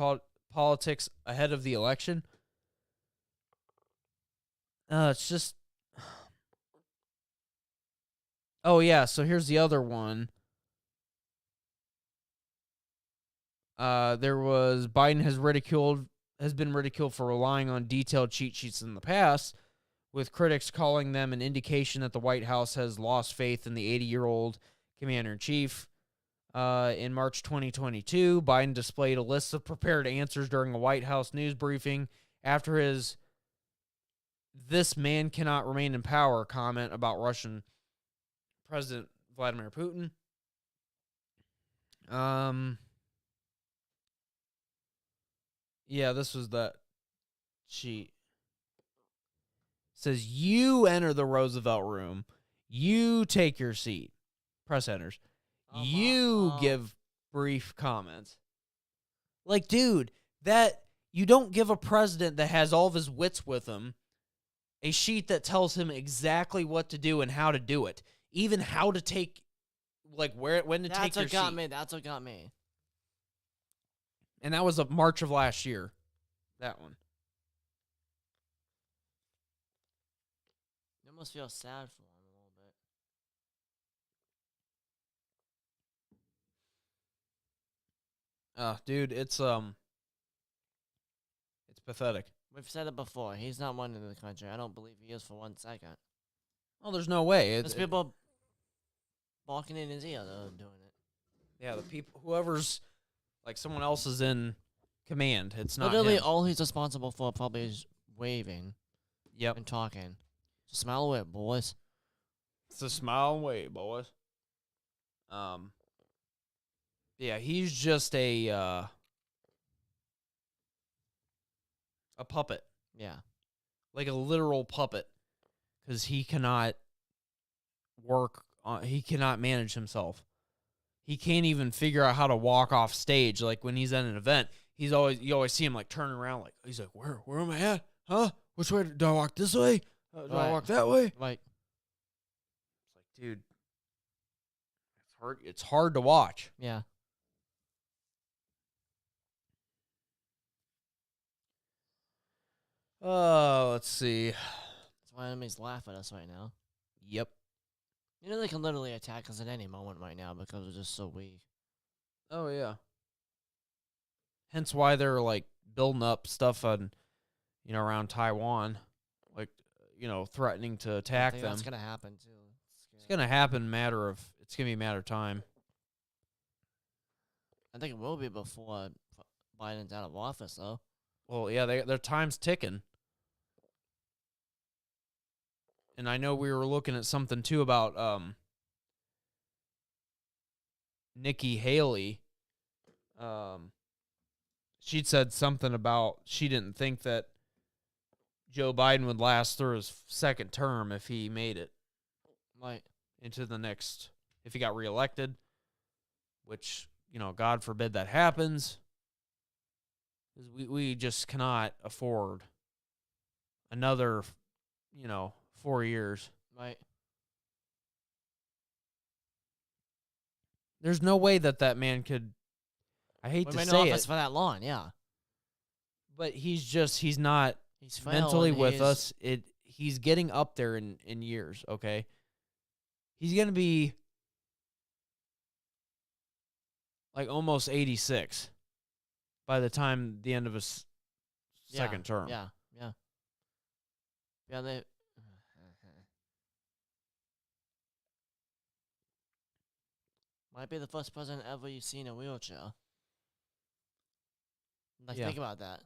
politics ahead of the election? It's just... Oh, yeah, so here's the other one. There was Biden has been ridiculed for relying on detailed cheat sheets in the past, with critics calling them an indication that the White House has lost faith in the 80-year-old commander-in-chief. In March 2022, Biden displayed a list of prepared answers during a White House news briefing after his "this man cannot remain in power" comment about Russian President Vladimir Putin. Yeah, this was that sheet. It says, you enter the Roosevelt room. You take your seat. Press enters. You give brief comments. Like, dude, that you don't give a president that has all of his wits with him a sheet that tells him exactly what to do and how to do it. Even how to take, when to take your seat.
That's what got me.
And that was March of last year. That one.
You almost feel sad for him a little bit.
Dude, it's pathetic.
We've said it before. He's not running the country. I don't believe he is for 1 second.
Oh, there's no way.
There's people walking in his ear that are doing it.
Yeah, the people, whoever's like someone else is in command. It's not
Literally,
him.
all he's responsible for probably is waving
Yep.
and talking. So smile away, boys.
It's a smile away, boys. Yeah, he's just a puppet,
Yeah.
like a literal puppet, because he cannot work. He cannot manage himself. He can't even figure out how to walk off stage. Like when he's at an event, you always see him like turning around, like he's like, where am I at? Huh? Which way do I walk? This way? Do I
Right.
walk that way?
Like,
It's like, dude, it's hard. It's hard to watch.
yeah.
Oh, let's see.
That's why enemies laugh at us right now.
Yep.
You know, they can literally attack us at any moment right now because we're just so weak.
Oh yeah. Hence why they're like building up stuff on, around Taiwan, like, threatening to
I
attack
think
them.
that's going to happen, too.
It's gonna happen. It's gonna be a matter of time.
I think it will be before Biden's out of office, though.
Well, yeah, their time's ticking. And I know we were looking at something too about Nikki Haley. She'd said something about she didn't think that Joe Biden would last through his second term if he made it
Like,
into the next, if he got reelected, which, God forbid that happens. We just cannot afford another, 4 years.
right.
There's no way that man could. I hate
We've
to
been in
say
office
it,
for that long, yeah.
but he's not
He's frail
mentally
and
with
he's-
us. He's getting up there in years. Okay, he's gonna be like almost 86 by the time the end of his second term.
Yeah, yeah. Yeah, they... Might be the first president ever you've seen in a wheelchair. Like,
Yeah.
think about that.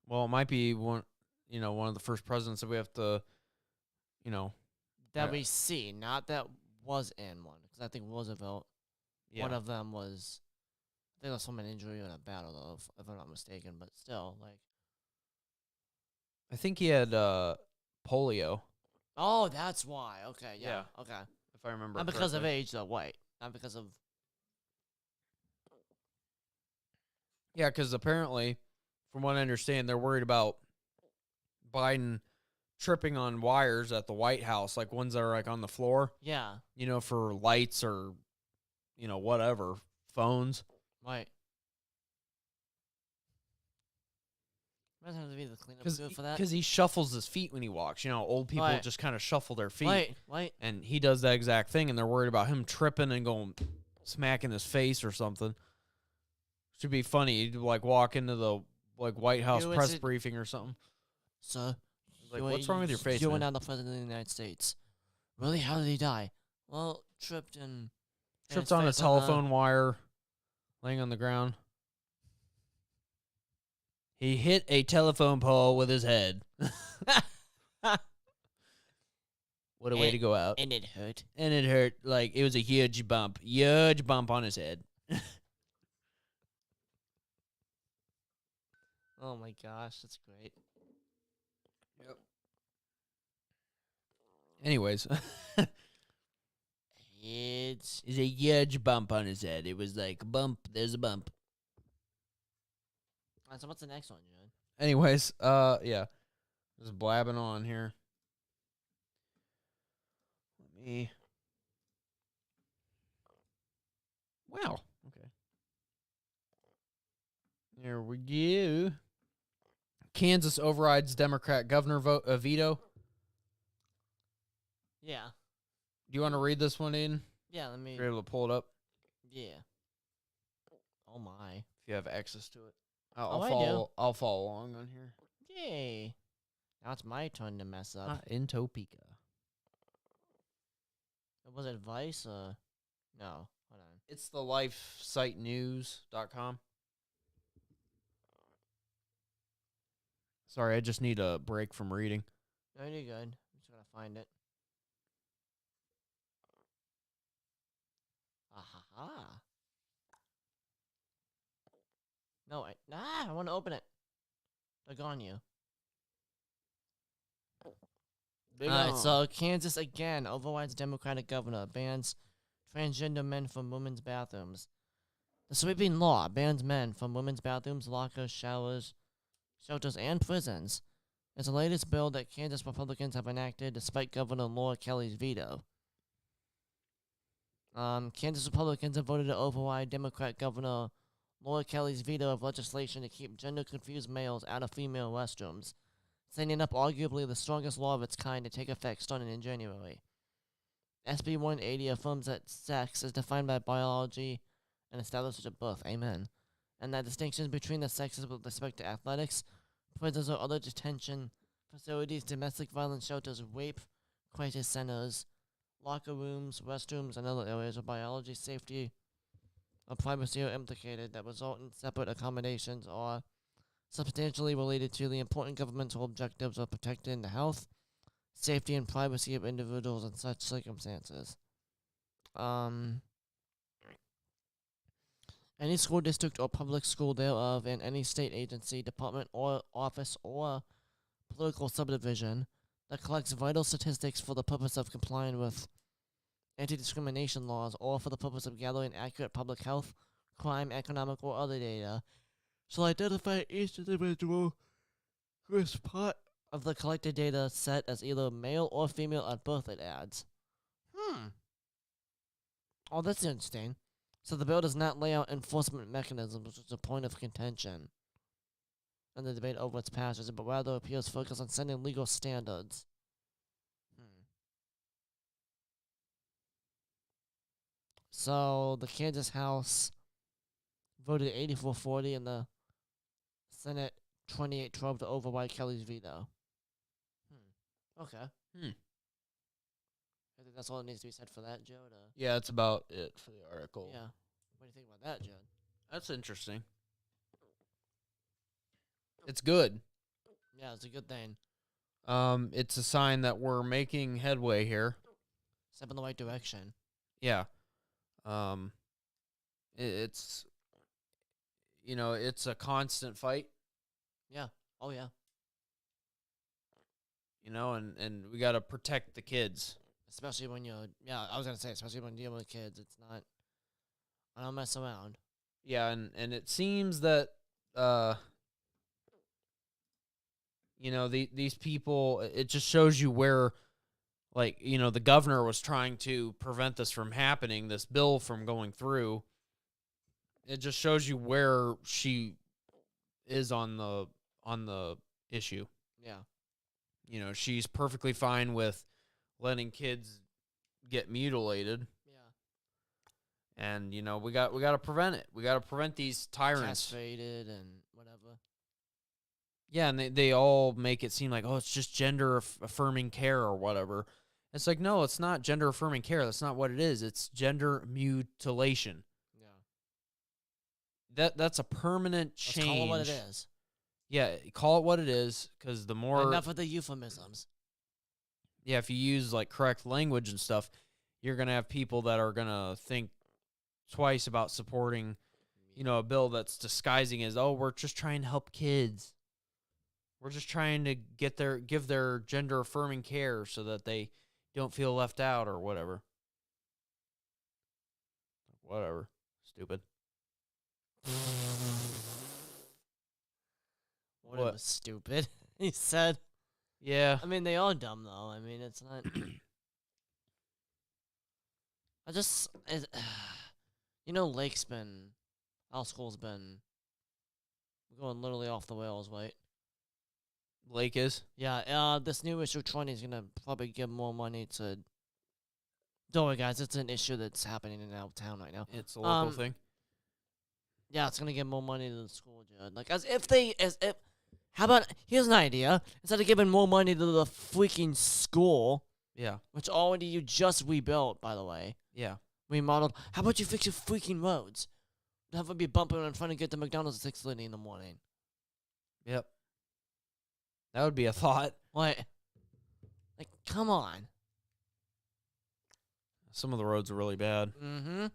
Well, it might be one of the first presidents that we have to,
That we see, not that was in one. Because I think Roosevelt,
yeah.
one of them was... I think there was some injury in a battle, though, if I'm not mistaken. But still, like...
I think he had polio,
Oh, that's why. Okay, yeah.
Yeah.
Okay.
if I remember.
Not because of
correctly.
age, though, white. Not because of...
Yeah, because apparently, from what I understand, they're worried about Biden tripping on wires at the White House, like ones that are like on the floor,
Yeah,
for lights or, whatever, phones.
right. Imagine having to be the cleanup crew for that.
Because he shuffles his feet when he walks. Old people
Right.
just kind of shuffle their feet.
Right.
And he does that exact thing, and they're worried about him tripping and going smacking his face or something. Should be funny. He'd like walk into the White House
You would
press
sit-
briefing or something.
Sir,
Like,
you
what's
are-
wrong with your face,
You are
man?
now the president of the United States. Really? How did he die? Well, tripped and... hit
Tripped
his
on a
face the-
telephone wire, laying on the ground. He hit a telephone pole with his head. What a way to go out.
And it hurt.
And it hurt. Like, it was a huge bump. Huge bump on his head.
Oh my gosh, that's great.
Anyways,
It's...
it's a huge bump on his head. It was like, bump, there's a bump.
Alright, so what's the next one, John?
Anyways, yeah. Just blabbing on here. Let me. Wow. Okay. There we go. Kansas overrides Democrat governor veto.
Yeah.
Do you want to read this one, Aiden?
Yeah, let me...
You're able to pull it up
Yeah. Oh my.
if you have access to it.
Oh, I do.
I'll follow along on here.
Yay. Now it's my turn to mess up.
In Topeka.
Was it Vice? No. Hold on.
It's the lifesitenews.com. Sorry, I just need a break from reading.
No, you're good. I'm just gonna find it. Ah. No, I want to open it. They're on you. Alright, so Kansas again overrides Democratic governor, bans transgender men from women's bathrooms. The sweeping law bans men from women's bathrooms, lockers, showers, shelters, and prisons. It's the latest bill that Kansas Republicans have enacted despite Governor Laura Kelly's veto. Kansas Republicans have voted to override Democrat Governor Laura Kelly's veto of legislation to keep gender-confused males out of female restrooms, setting up arguably the strongest law of its kind to take effect starting in January. SB 180 affirms that sex is defined by biology and established at birth, amen, and that distinctions between the sexes with respect to athletics, prisons or other detention facilities, domestic violence shelters, rape crisis centers, locker rooms, restrooms, and other areas of biology, safety, or privacy are implicated that result in separate accommodations are substantially related to the important governmental objectives of protecting the health, safety, and privacy of individuals in such circumstances. Any school district or public school thereof, and any state agency, department, or office, or political subdivision that collects vital statistics for the purpose of complying with anti-discrimination laws or for the purpose of gathering accurate public health, crime, economic, or other data shall identify each individual who is part of the collected data set as either male or female at birth, it adds. Oh, that's interesting. So the bill does not lay out enforcement mechanisms, which is a point of contention in the debate over its passage, but rather appears focused on setting legal standards. So the Kansas House voted 84-40 and the Senate 28-12 to override Kelly's veto. Okay. I think that's all that needs to be said for that, Joe.
Yeah, that's about it for the article.
Yeah. What do you think about that, Joe?
That's interesting. It's good.
Yeah, it's a good thing.
It's a sign that we're making headway here.
Step in the right direction.
Yeah. It's it's a constant fight.
Yeah. Oh, yeah.
And we got to protect the kids.
Especially when I was going to say, especially when dealing with kids, it's not, I don't mess around.
Yeah, and it seems that, these people, it just shows you where, the governor was trying to prevent this from happening, this bill from going through. It just shows you where she is on the issue.
Yeah.
She's perfectly fine with letting kids get mutilated.
Yeah.
And we got to prevent it. We got to prevent these tyrants.
Castrated and whatever.
Yeah, and they all make it seem like, oh, it's just gender affirming care or whatever. It's like, no, it's not gender affirming care. That's not what it is. It's gender mutilation.
Yeah.
That's a permanent change.
Let's call it what it is.
Yeah, call it what it is, because the more...
Enough of the euphemisms.
Yeah, if you use, correct language and stuff, you're going to have people that are going to think twice about supporting, a bill that's disguising as, oh, we're just trying to help kids. We're just trying to give their gender affirming care so that they don't feel left out or whatever. Whatever. Stupid.
What? Was stupid, he said.
Yeah.
I mean, they are dumb, though. I mean, it's not... Lake's been... Our school's been going literally off the rails, right?
Lake is?
Yeah, this new issue 20 is going to probably give more money to... Don't worry, guys, it's an issue that's happening in our town right now.
It's a local thing?
Yeah, it's going to give more money to the school, Judd. How about, here's an idea. Instead of giving more money to the freaking school,
Yeah.
which already you just rebuilt, by the way,
Yeah.
remodeled, how about you fix your freaking roads? Have to be bumping in front to get to McDonald's at 6:30 in the morning.
Yep. That would be a thought.
What? Like, come on.
Some of the roads are really bad.
Mm-hmm.
And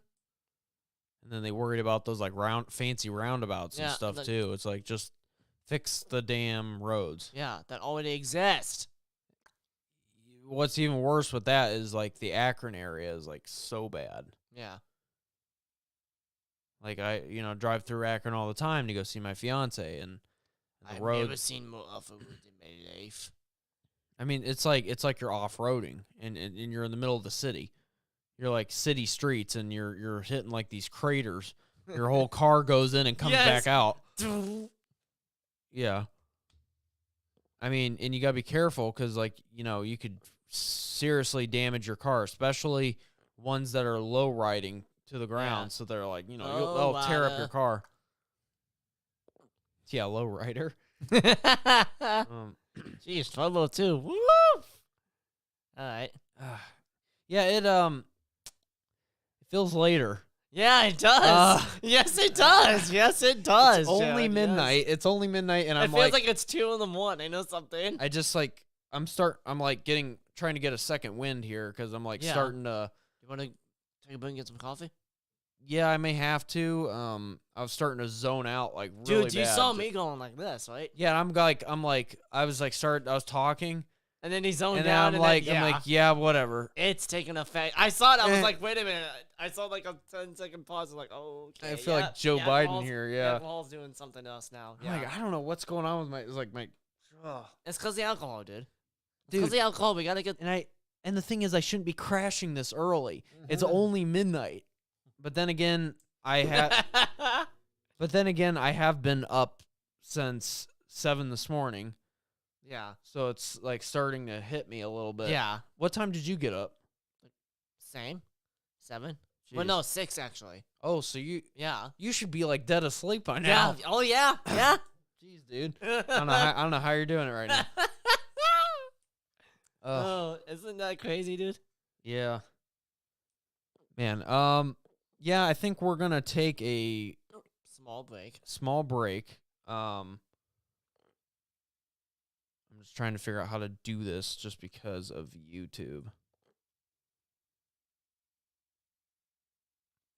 then they worried about those like fancy roundabouts and
Yeah,
stuff too. It's like just fix the damn roads.
Yeah, that already exists.
What's even worse with that is like the Akron area is like so bad.
Yeah.
Like I, drive through Akron all the time to go see my fiance, and the
I've
road.
never seen more of a road in my life.
I mean, it's like you're off roading, and you're in the middle of the city. You're like city streets, and you're hitting like these craters. Your whole car goes in and comes
Yes.
back out. Yeah. I mean, and you gotta be careful because, like, you could seriously damage your car, especially ones that are low riding to the ground.
Yeah.
So they're like,
Low
they'll tear up your
rider.
car. Yeah, low rider.
Jeez, Pablo too. Woo! All right.
Yeah, it feels later.
Yeah, it does. Yes, it does. Yes, it does.
It's only
Jared,
midnight.
yes.
It's only midnight, and
It
I'm
feels
like,
like it's 2 in the morning or something.
I just like I'm like trying to get a second wind here because I'm like
Yeah.
starting to.
You want to take a break and get some coffee?
Yeah, I may have to. I was starting to zone out like really
Dude, you
bad.
saw me going like this, right?
Yeah, I was talking,
And then he zoned
and
down.
then
and
I'm like, yeah, whatever.
it's taking effect. I saw it. I was
Eh.
like, wait a minute. I saw like a 10-second pause. I'm like, oh, okay.
I feel like Joe Biden here, yeah.
Paul's doing something else now.
I'm like, I don't know what's going on with my. It's like my. Ugh.
It's because the alcohol, dude. It's
Dude.
because the alcohol. We gotta get.
And the thing is, I shouldn't be crashing this early. It's
Mhm.
only midnight. But then again, I have been up since 7 this morning,
Yeah.
so it's like starting to hit me a little bit.
Yeah.
What time did you get up?
Same. 7. Well,
Jeez.
no, 6 actually.
Oh, so you
Yeah.
should be like dead asleep by
Yeah.
now.
Oh yeah. Yeah.
Jeez, dude. I don't know how you're doing it right now.
Oh, isn't that crazy, dude?
Yeah. Man, yeah, I think we're gonna take a
Small break.
small break. I'm just trying to figure out how to do this just because of YouTube.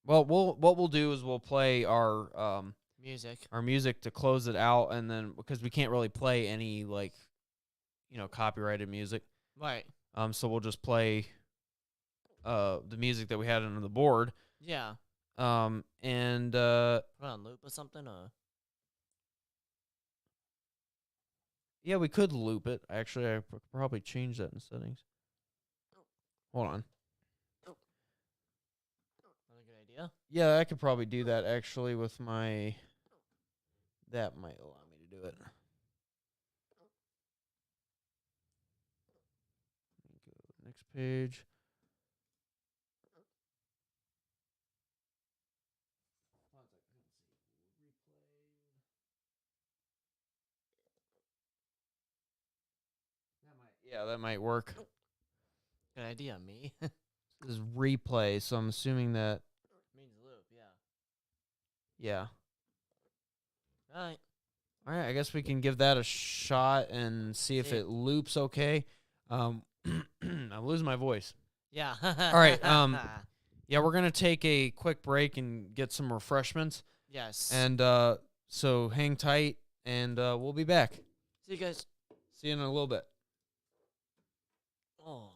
Well, what we'll do is we'll play our music to close it out, and then because we can't really play any like copyrighted music.
Right.
So we'll just play the music that we had on the board.
Yeah.
And
Put it on loop or something, or
yeah, we could loop it. Actually, I probably change that in settings. Hold on.
not a good idea.
Yeah, I could probably do that actually with my. That might allow me to do it. Go to the next page. That might work.
Good idea, me.
This is replay, so I'm assuming that.
Means loop, yeah.
Yeah.
All right.
All right, I guess we can give that a shot and see if
See.
it loops okay. I'm losing my voice.
Yeah.
All right, yeah, we're gonna take a quick break and get some refreshments,
Yes.
and so hang tight, and we'll be back.
see you guys.
See you in a little bit.
Oh.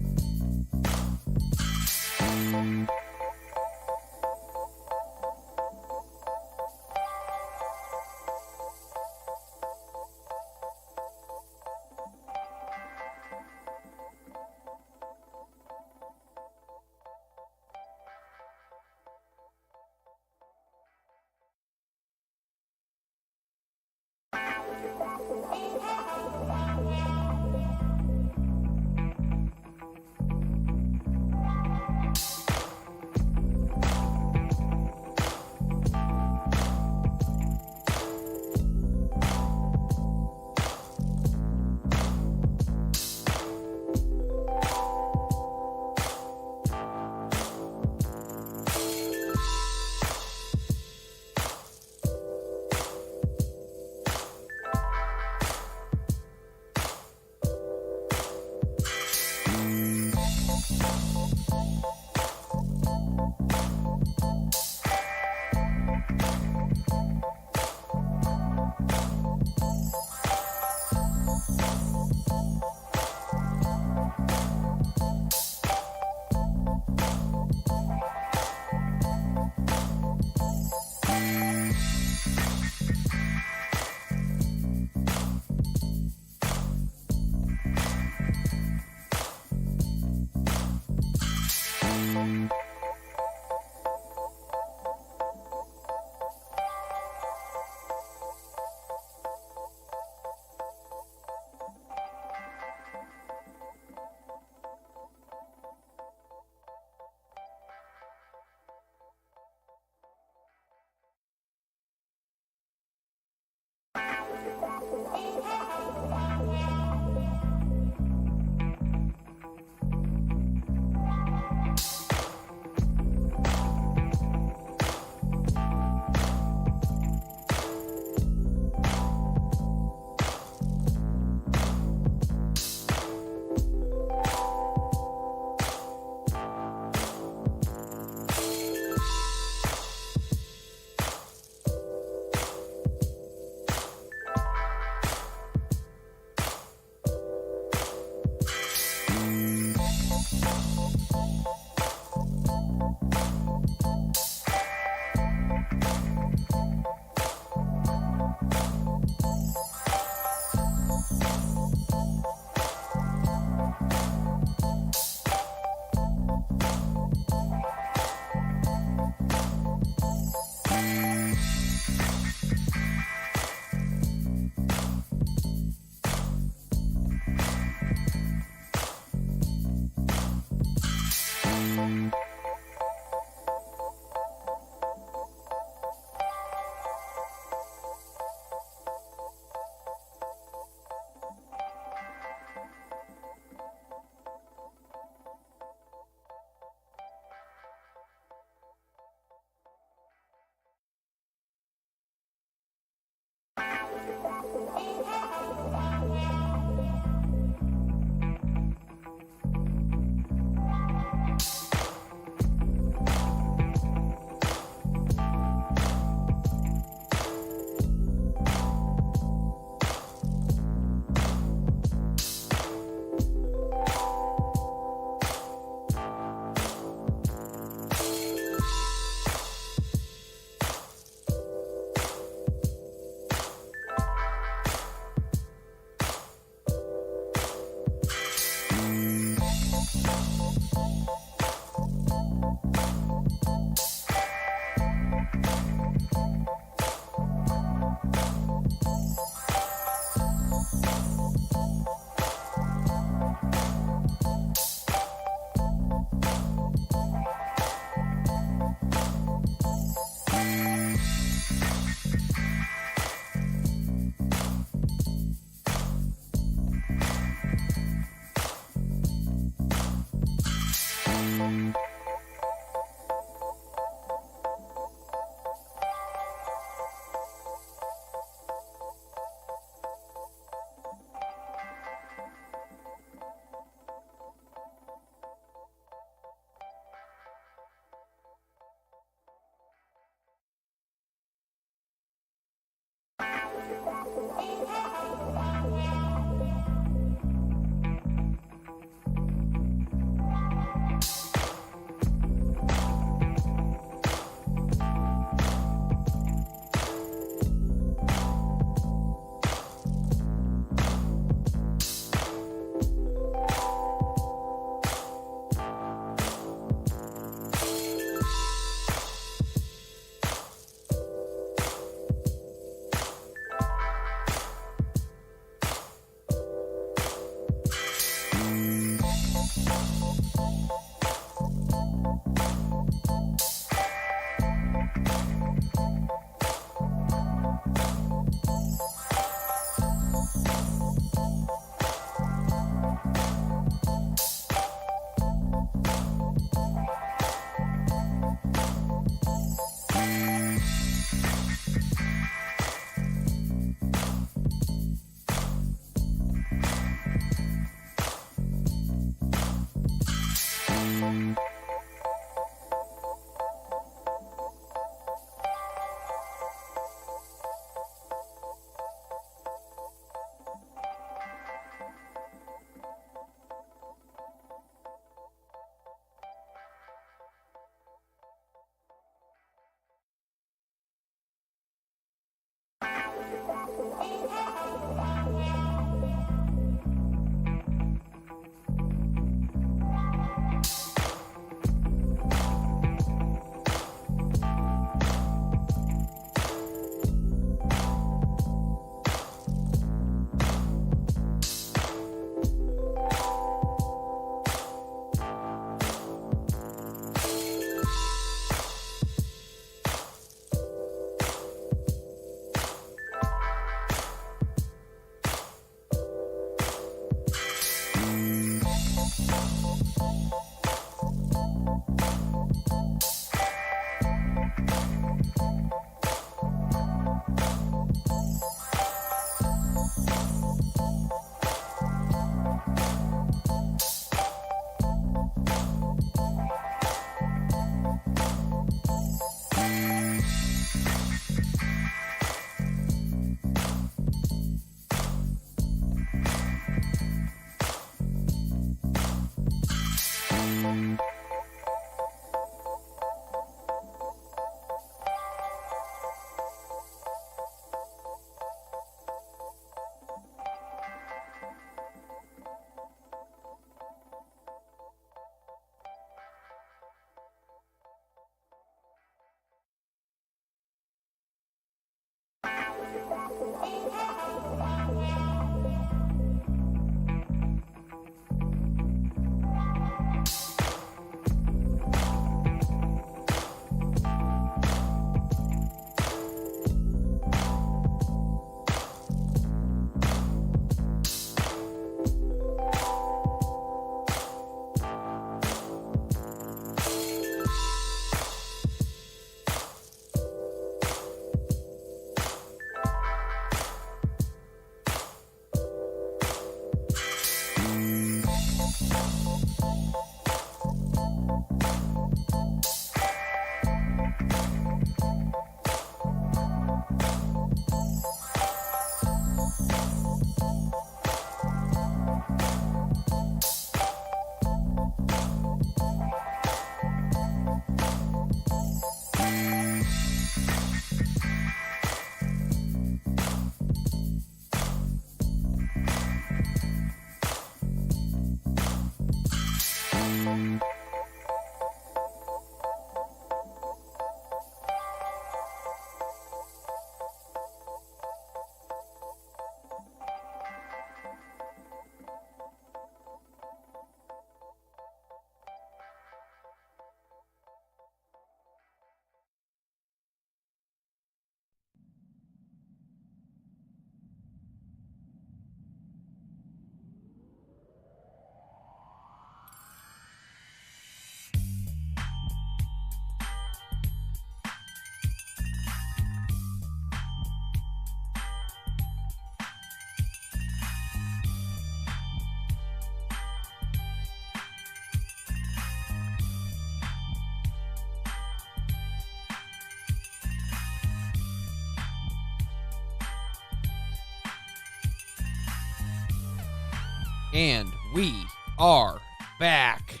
And we are back.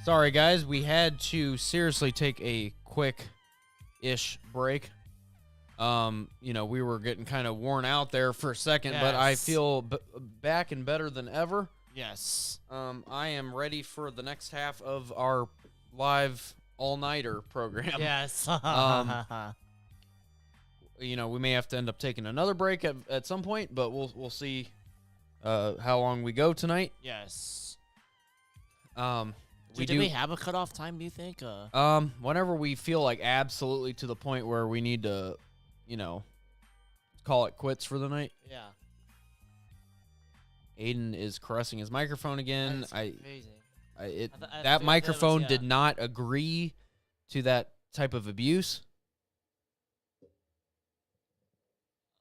Sorry, guys. We had to seriously take a quick-ish break. We were getting kind of worn out there for a second, but I
Yes.
feel back and better than ever.
Yes.
I am ready for the next half of our live all-nighter program.
Yes.
We may have to end up taking another break at some point, but we'll see how long we go tonight.
Yes.
We
Do we have a cutoff time, do you think?
whenever we feel like absolutely to the point where we need to, call it quits for the night.
Yeah.
Aiden is caressing his microphone again.
That's crazy. I
That
figured
microphone
that was-
did not agree to that type of abuse.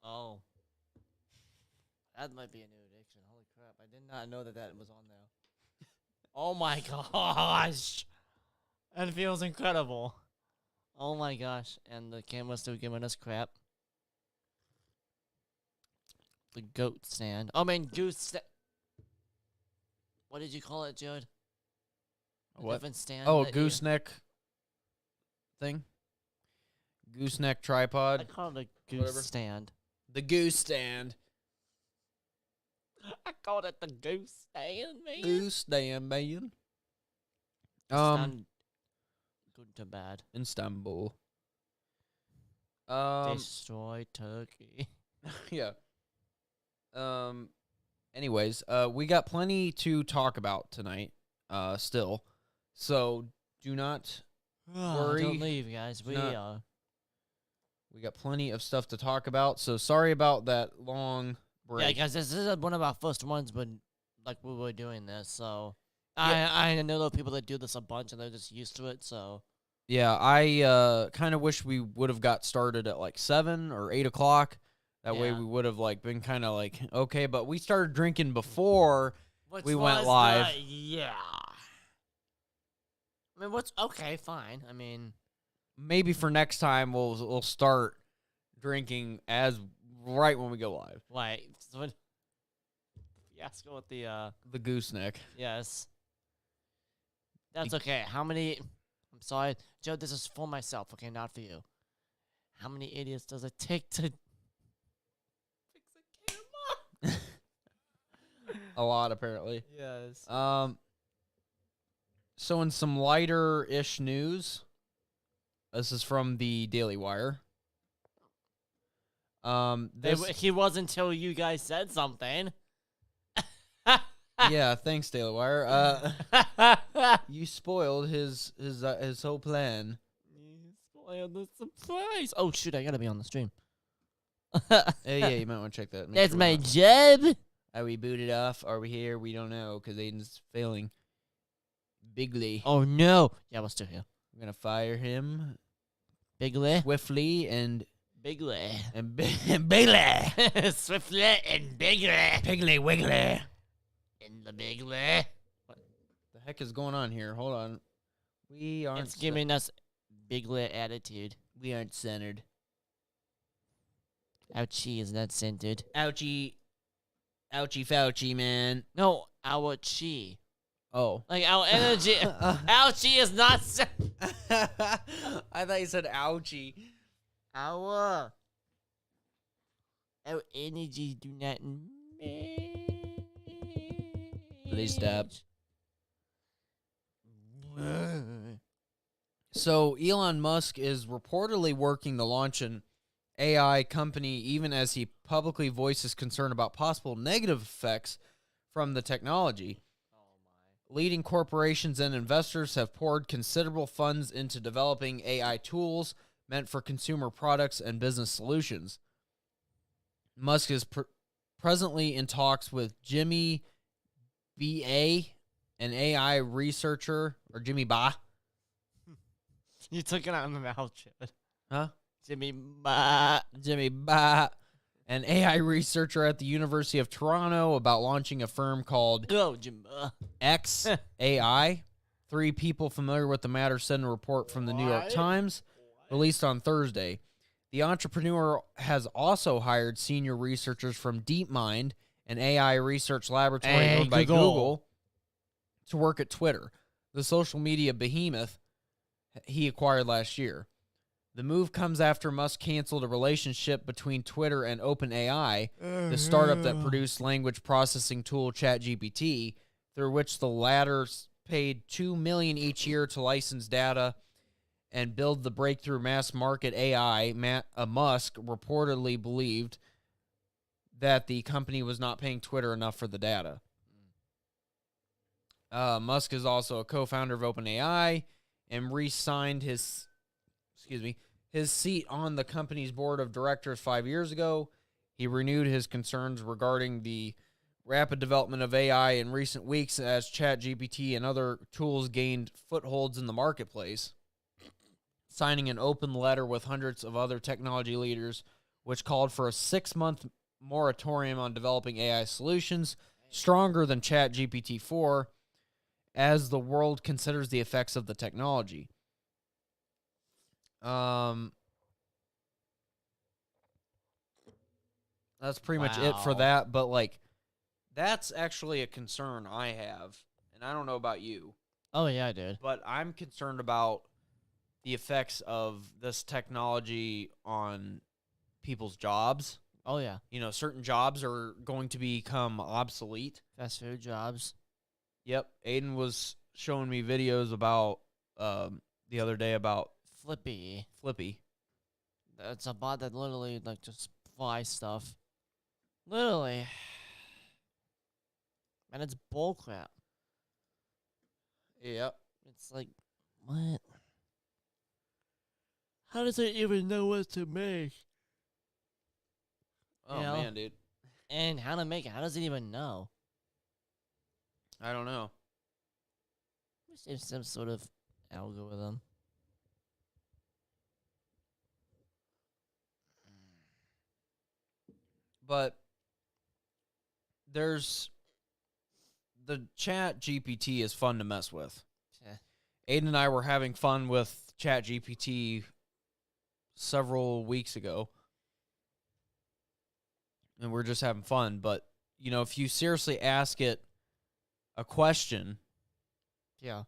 Oh. That might be a new addiction. Holy crap. I did not know that was on there. Oh my gosh. That feels incredible. Oh my gosh. And the camera's still giving us crap. The goat stand. Oh, man, goose stand. What did you call it, Jared? A
What?
different stand?
Oh,
that you-
gooseneck thing. Gooseneck
I
tripod.
call it a goose
Whatever.
stand.
The goose stand.
I called it the goose stand, man.
Goose stand, man.
Stand good to bad.
Istanbul.
Destroy Turkey.
Yeah. Anyways, we got plenty to talk about tonight. Still, so do not worry.
Don't leave, guys. We
Not- We got plenty of stuff to talk about. So sorry about that long break.
yeah, guys. This is one of our first ones, but like we were doing this, so
Yeah.
I know there are people that do this a bunch and they're just used to it. So
Yeah, I kind of wish we would have got started at like 7 or 8 o'clock. That way
Yeah.
we would have like been kind of like okay, but we started drinking before.
Which
We went
was
live.
yeah. I mean, what's okay? Fine. I mean,
Maybe for next time we'll start drinking as right when we go live.
like what? Fiasco with the
The gooseneck.
yes. That's okay. How many? I'm sorry, Joe. This is for myself. Okay, not for you. How many idiots does it take to fix a camera?
A lot apparently.
Yes.
So in some lighter-ish news, this is from the Daily Wire.
He was until you guys said something.
Yeah, thanks Daily Wire. You spoiled his whole plan.
You spoiled the surprise. Oh shoot! I gotta be on the stream.
Yeah, you might want to check that. Make
That's
sure
my
we're not-
job.
Are we booted off? Are we here? We don't know because Aiden's failing bigly.
Oh no! Yeah, we're still here.
We're gonna fire him
Bigly,
swiftly and
bigly,
bigly,
swiftly and bigly,
piggly wiggly.
in the bigly.
The heck is going on here? Hold on. We aren't.
It's giving us bigly attitude.
We aren't centered.
Ouchie is not centered.
Ouchie, ouchie, Fauci, man.
No, our chi.
Oh.
Like our energy. Ouchie is not centered.
I thought you said ouchie.
Our energy do not match.
Please stop. So Elon Musk is reportedly working to launch an AI company, even as he publicly voices concern about possible negative effects from the technology. Leading corporations and investors have poured considerable funds into developing AI tools meant for consumer products and business solutions. Musk is presently in talks with Jimmy B.A., an AI researcher, or Jimmy Ba.
You took it out of my mouth, Chad.
Huh?
Jimmy Ba.
Jimmy Ba, an AI researcher at the University of Toronto, about launching a firm called
Go, Jimmy Ba.
XAI. 3 people familiar with the matter said in a report from the New York Times, released on Thursday. The entrepreneur has also hired senior researchers from DeepMind an AI research laboratory
Hey,
owned by
Google.
Google, to work at Twitter, the social media behemoth he acquired last year. The move comes after Musk canceled a relationship between Twitter and OpenAI, the startup that produced language processing tool ChatGPT, through which the latter paid $2 million each year to license data and build the breakthrough mass market AI. Musk reportedly believed that the company was not paying Twitter enough for the data. Musk is also a co-founder of OpenAI and re-signed his seat on the company's board of directors 5 years ago. He renewed his concerns regarding the rapid development of AI in recent weeks as ChatGPT and other tools gained footholds in the marketplace, signing an open letter with hundreds of other technology leaders, which called for a 6-month moratorium on developing AI solutions, stronger than ChatGPT-4, as the world considers the effects of the technology. That's pretty much it for
Wow.
that, but like that's actually a concern I have, and I don't know about you,
Oh yeah, I did.
but I'm concerned about the effects of this technology on people's jobs.
Oh yeah,
You know, certain jobs are going to become obsolete.
fast food jobs.
Yep, Aiden was showing me videos about the other day about
Flippy.
Flippy.
That's a bot that literally like just flies stuff. Literally. And it's bullcrap.
Yep.
It's like, what? How does it even know what to make?
Oh
You know?
man, dude.
And how to make it? How does it even know?
I don't know.
It's some sort of algorithm.
But there's the Chat GPT is fun to mess with.
Yeah.
Aiden and I were having fun with Chat GPT several weeks ago. And we're just having fun. But, you know, if you seriously ask it a question,
Yeah.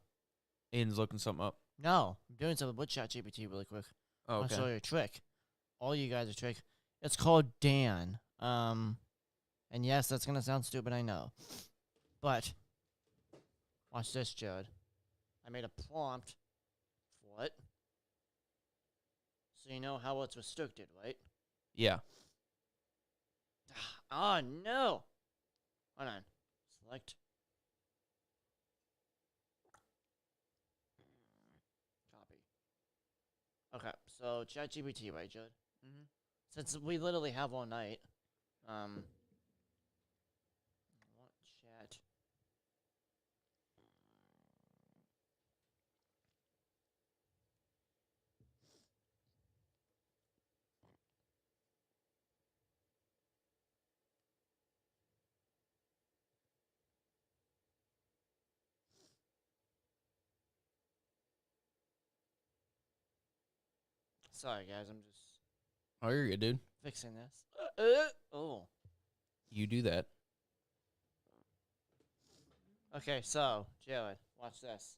Aiden's looking something up.
No, I'm doing something with ChatGPT really quick.
Oh,
I'll show
okay.
you a trick. All you guys a trick. It's called Dan. And yes, that's gonna sound stupid, I know. But watch this, Jared. I made a prompt for it. So you know how it's restricted, right?
Yeah.
Oh no! Hold on. Select. Copy. Okay, so ChatGPT, right, Jared?
Mhm.
Since we literally have all night, what chat? Sorry, guys, I'm just
Oh, you're good, dude.
fixing this. Oh.
You do that.
Okay, so, Jared, watch this.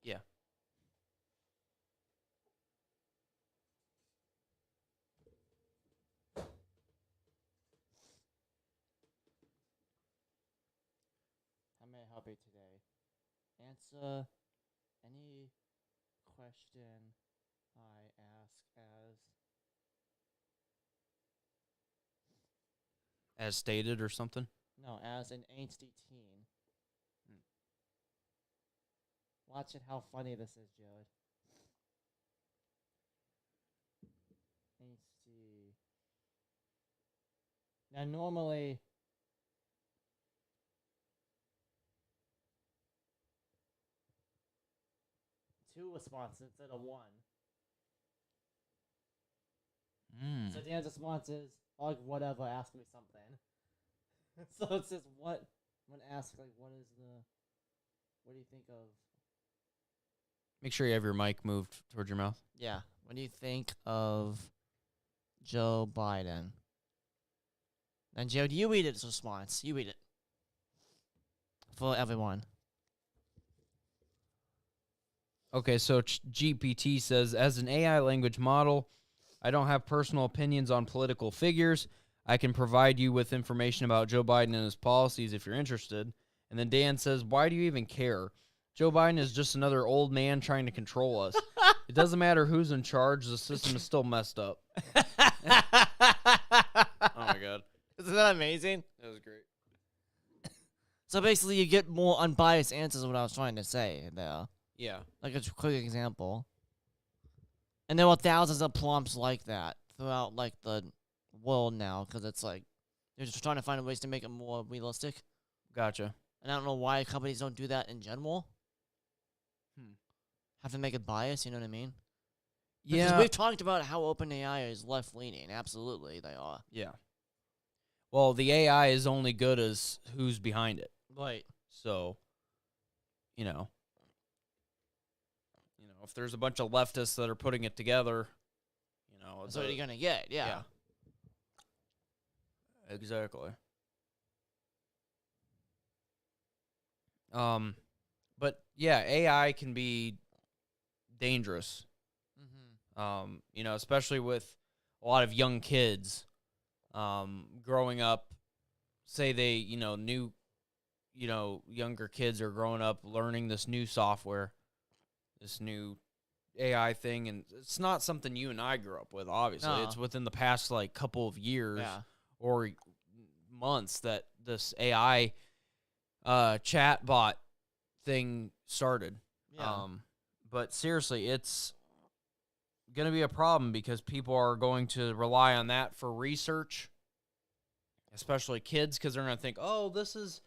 Yeah.
How may I help you today? Answer any question I ask
As stated or something.
as an angsty teen. Watch it how funny this is, Jared. Angsty. Now normally two responses instead of one.
Mm.
So Dan's response is, like, whatever, ask me something. So it says, what? I'm going to ask, like, what do you think of,
Make sure you have your mic moved towards your mouth.
yeah, what do you think of Joe Biden? And Jared, you read its response. You read it. For everyone.
Okay, so GPT says, as an AI language model, I don't have personal opinions on political figures. I can provide you with information about Joe Biden and his policies if you're interested. And then Dan says, why do you even care? Joe Biden is just another old man trying to control us. It doesn't matter who's in charge. The system is still messed up. Oh, my God.
Isn't that amazing?
That was great.
So basically, you get more unbiased answers. Is what I was trying to say there.
Yeah.
Like a quick example. And there are thousands of prompts like that throughout like the world now, because it's like they're just trying to find ways to make it more realistic.
Gotcha.
And I don't know why companies don't do that in general. Have to make it biased, you know what I mean? Because we've talked about how OpenAI is left-leaning. Absolutely, they are.
Yeah. Well, the AI is only good as who's behind it.
Right.
So, you know, if there's a bunch of leftists that are putting it together,
That's what you're going to get, yeah.
Exactly. But yeah, AI can be dangerous. Especially with a lot of young kids, growing up. Say they, younger kids are growing up learning this new software, this new AI thing, and it's not something you and I grew up with. Obviously,
No.
it's within the past like couple of years or months that this AI chat bot thing started.
Yeah.
But seriously, it's going to be a problem because people are going to rely on that for research, especially kids, because they're going to think, oh, this is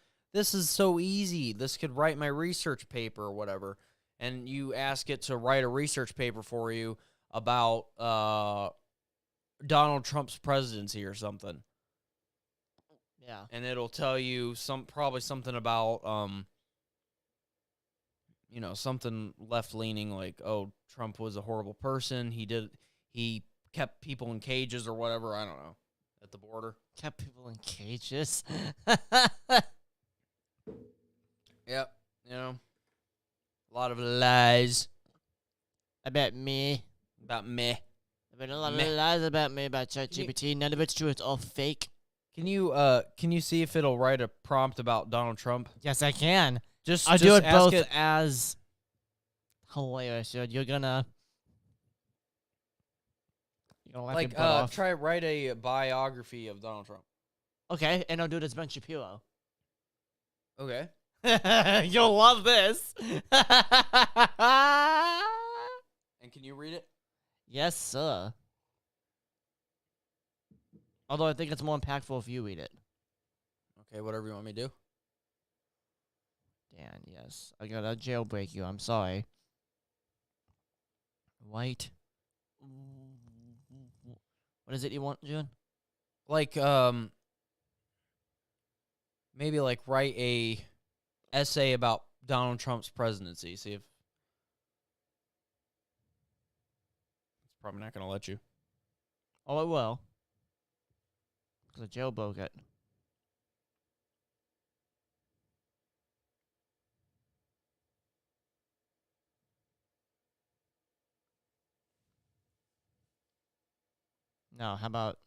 so easy. This could write my research paper or whatever. And you ask it to write a research paper for you about Donald Trump's presidency or something.
Yeah.
And it'll tell you probably something about something left-leaning, like, oh, Trump was a horrible person. He kept people in cages or whatever. I don't know. At the border.
Kept people in cages.
Yep. A lot of lies
About me.
about me.
I've been a lot
Meh.
of lies about me about ChatGPT. None of it's true. It's all fake.
Can you see if it'll write a prompt about Donald Trump?
Yes, I can.
Just
I'll do it
ask
both as hilarious, dude. You're gonna laugh your butt off.
Try write a biography of Donald Trump.
Okay, and I'll do it as Ben Shapiro.
Okay.
You'll love this.
And can you read it?
Yes, sir. Although I think it's more impactful if you read it.
Okay, whatever you want me to do.
Dan, yes. I gotta jailbreak you. I'm sorry. White. What is it you want, June?
Like maybe like write a essay about Donald Trump's presidency. See if it's probably not going to let you.
Oh, it will. Because I jailbroke it. No, how about...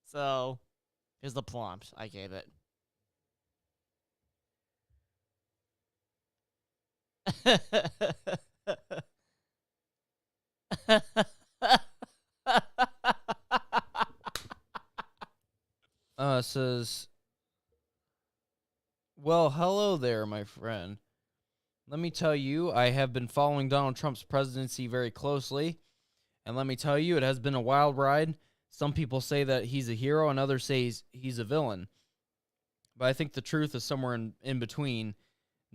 So, here's the prompt I gave it.
Says, well, hello there, my friend. Let me tell you, I have been following Donald Trump's presidency very closely, and let me tell you, it has been a wild ride. Some people say that he's a hero, and others say he's a villain. But I think the truth is somewhere in between.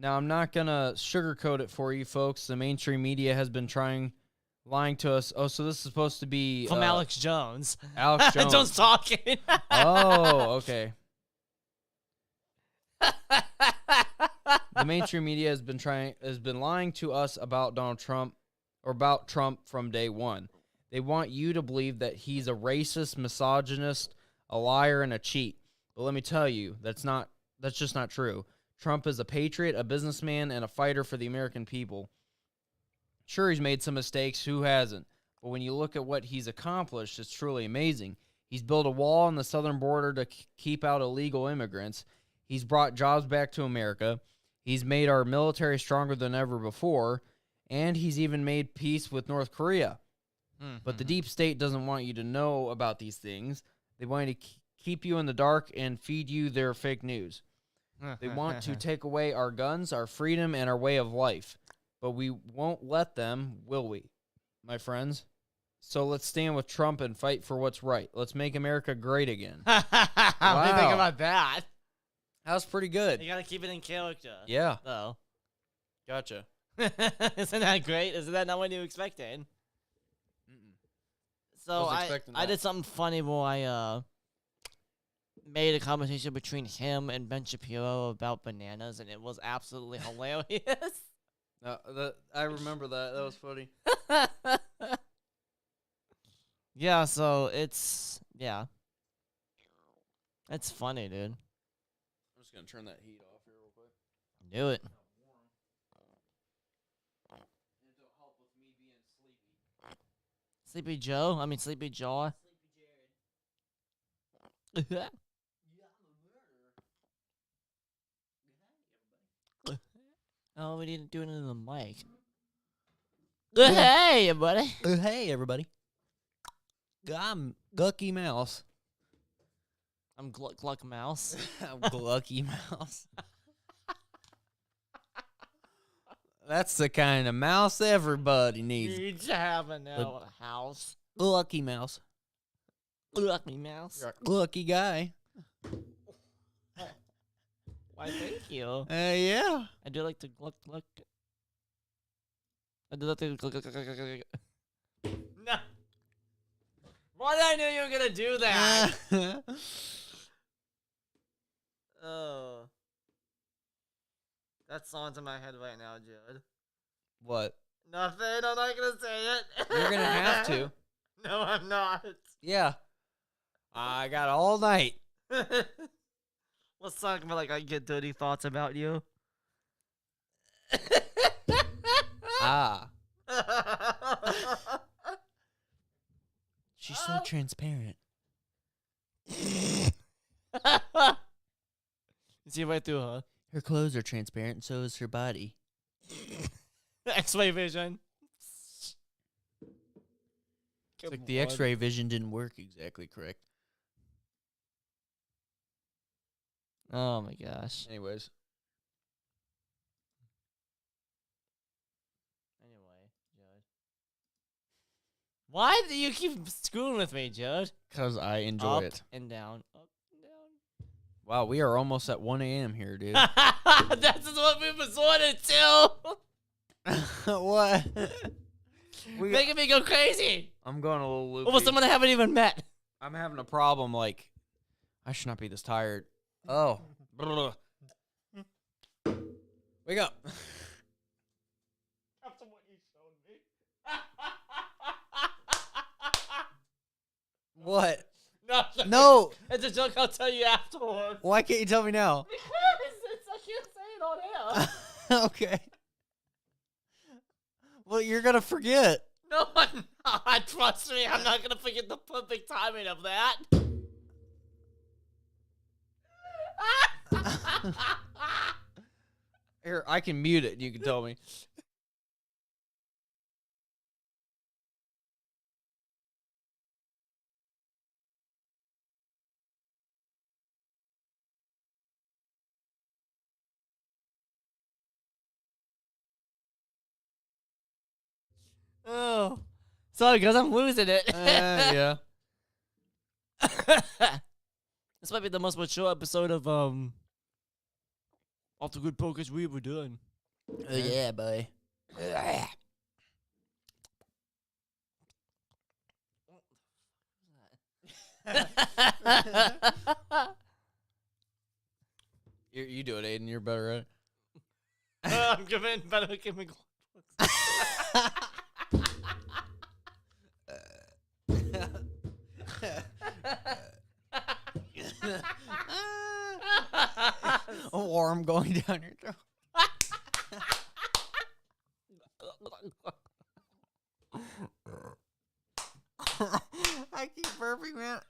Now, I'm not going to sugarcoat it for you folks. The mainstream media has been lying to us. Oh, so this is supposed to be...
From Alex Jones.
Alex Jones.
Jones talking.
Oh, okay. The mainstream media has been lying to us about Donald Trump or about Trump from day one. They want you to believe that he's a racist, misogynist, a liar, and a cheat. But let me tell you, that's just not true. Trump is a patriot, a businessman, and a fighter for the American people. Sure, he's made some mistakes. Who hasn't? But when you look at what he's accomplished, it's truly amazing. He's built a wall on the southern border to keep out illegal immigrants. He's brought jobs back to America. He's made our military stronger than ever before. And he's even made peace with North Korea. But the deep state doesn't want you to know about these things. They want you to keep you in the dark and feed you their fake news. They want to take away our guns, our freedom, and our way of life. But we won't let them, will we, my friends? So let's stand with Trump and fight for what's right. Let's make America great again.
What do you think about that?
That was pretty good.
You gotta keep it in character.
Yeah.
Though.
Gotcha.
Isn't that great? Isn't that not what you expected? So
Wasn't expecting
I
that.
did something funny where I made a conversation between him and Ben Shapiro about bananas, and it was absolutely hilarious.
I remember that. That was funny.
Yeah, so it's funny, dude.
I'm just going to turn that heat off here real quick.
Do it.
It'll help with me being sleepy.
Sleepy Joe? I mean Sleepy Jaw. Oh, we didn't do it in the mic. Hey, everybody.
Hey, everybody. I'm Gucky Mouse.
I'm Gluck Mouse.
I'm Glucky Mouse. That's the kind of mouse everybody needs.
Needs to have in a house.
Glucky Mouse.
Glucky Mouse.
You're a glucky guy.
Why, thank you.
Yeah.
I do like to gluck. I do like to gluck. No. Why did I knew you were gonna do that? Oh. That song's in my head right now, Judd.
What?
Nothing. I'm not gonna say it.
You're gonna have to.
No, I'm not.
Yeah. I got all night.
Let's talk about like I get dirty thoughts about you.
Ah. She's so transparent.
See right through her.
Her clothes are transparent, and so is her body.
X-ray vision.
It's like the X-ray vision didn't work exactly correct.
Oh my gosh.
Anyways.
Anyway, Judd. Why do you keep screwing with me, Judd?
Because I enjoy
Up
it.
and down. Up and down.
Wow, we are almost at 1 a.m. here, dude.
That's just what we've resorted to.
What?
Making me go crazy.
I'm going a little loopy.
Almost someone I haven't even met.
I'm having a problem, like, I should not be this tired. Oh. Wake up.
After what you showed me.
What?
Nothing.
No.
It's a joke I'll tell you afterwards.
Why can't you tell me now?
Because I can't say it on air.
Okay. Well, you're going to forget.
No, I'm not. Trust me, I'm not going to forget the perfect timing of that.
Here, I can mute it. You can tell me.
Oh. Sorry, guys, I'm losing it.
Yeah.
This might be the most mature episode of Off the good focus we were doing.
Yeah, boy. You do it, Aiden. You're better at it.
I'm giving better giving.
A worm going down your throat. I keep burping, man.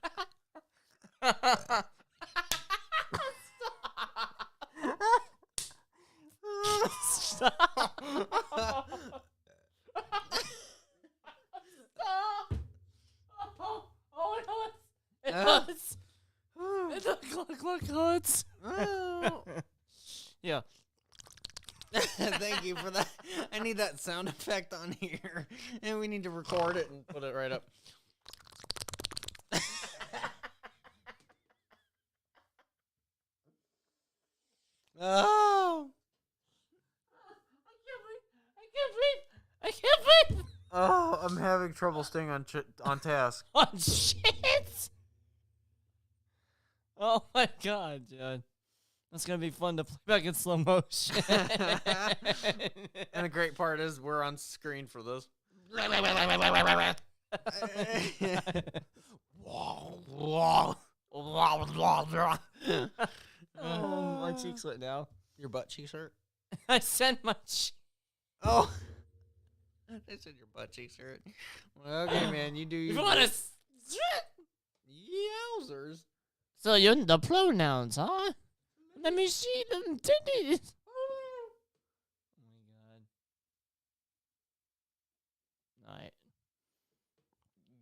Stop. Oh, it hurts. It hurts. Look, hurts. Yeah.
Thank you for that. I need that sound effect on here. And we need to record it and put it right up. Oh.
I can't breathe.
Oh, I'm having trouble staying on task.
Oh, shit. Oh, my God, dude. That's going to be fun to play back in slow motion.
And the great part is we're on screen for this.
Oh, my cheeks wet now.
Your butt cheeks hurt?
I sent my cheeks.
Oh. I said your butt cheeks hurt. Well, okay, man, you do
You
your
want to...
Yowzers.
So you're in the pronouns, huh? Let me see them titties. Oh my God. Alright.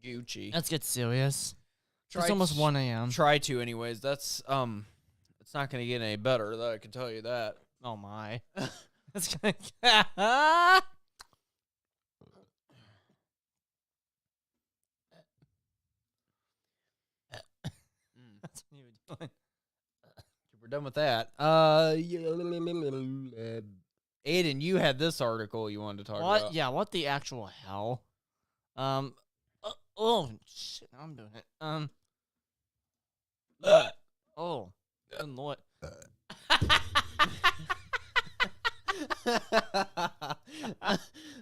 Gucci.
Let's get serious.
Try
It's almost
to-
1 a.m.
Try to, anyways. That's it's not gonna get any better. That I can tell you that.
Oh my. That's gonna... That's what you were doing.
We're done with that. Aiden, you had this article you wanted to talk
What?
about.
Yeah, what the actual hell? Oh, shit, now I'm doing it. Oh, good lord.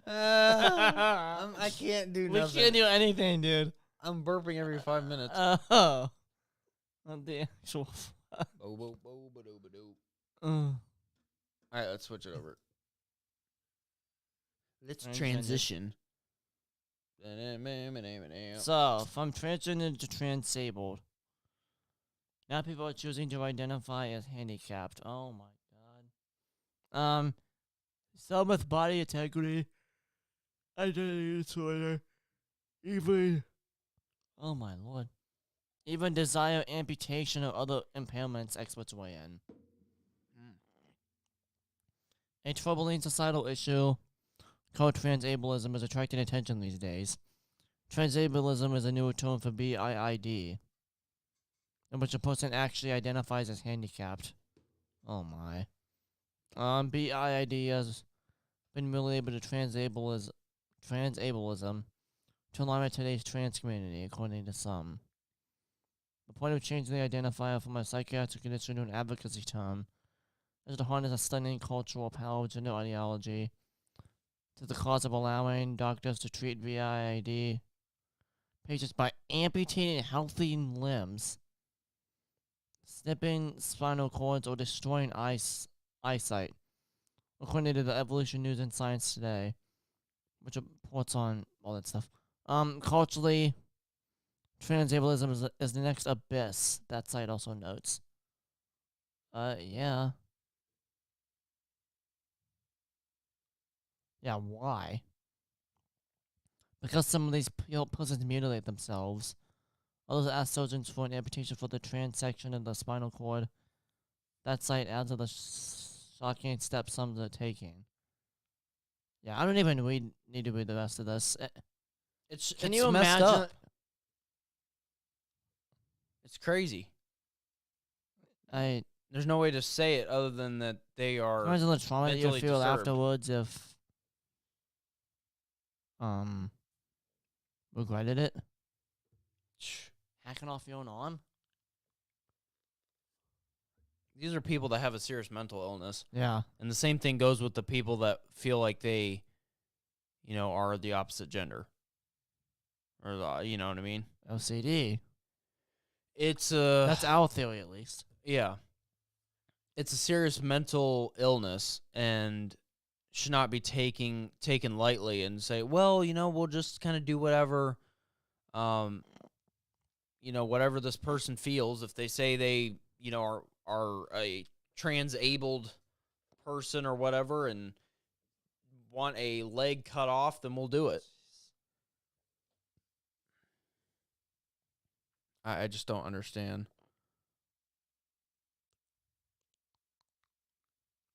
I can't do
We
nothing.
can't do anything, dude.
I'm burping every 5 minutes.
Oh. What the actual...
All right, let's switch it over. Let's transition.
So, from transgender to transabled. Now people are choosing to identify as handicapped. Oh my God. Some with body integrity, identity disorder, even... Oh my lord. Even desire amputation or other impairments, experts weigh in. A troubling societal issue called transableism is attracting attention these days. Transableism is a newer term for BIID, in which a person actually identifies as handicapped. Oh my. BIID has been relabeled to transableism to align with today's trans community, according to some. The point of changing the identifier from a psychiatric condition to an advocacy term is to harness a stunning cultural power of gender ideology to the cause of allowing doctors to treat VIID patients by amputating healthy limbs, snipping spinal cords, or destroying eyesight, according to the Evolution News and Science Today, which reports on all that stuff. Culturally, transableism is the next abyss, that site also notes. Yeah. Yeah, why? Because some of these persons mutilate themselves. Others ask surgeons for an amputation for the trans section of the spinal cord. That site adds to the shocking steps some are taking. Yeah, I don't even need to read the rest of this. Can you
messed
imagine?
up. It's crazy.
I
There's no way to say it other than that they are.
Imagine the trauma that you
mentally
feel
disturbed.
afterwards if regretted it. Hacking off your own arm.
These are people that have a serious mental illness.
Yeah.
And the same thing goes with the people that feel like they, are the opposite gender. Or, you know what I mean?
OCD.
It's
That's our theory, at least.
yeah. It's a serious mental illness and should not be taken lightly and say, well, we'll just kind of do whatever, whatever this person feels. If they say they, are a trans-abled person or whatever and want a leg cut off, then we'll do it. I just don't understand.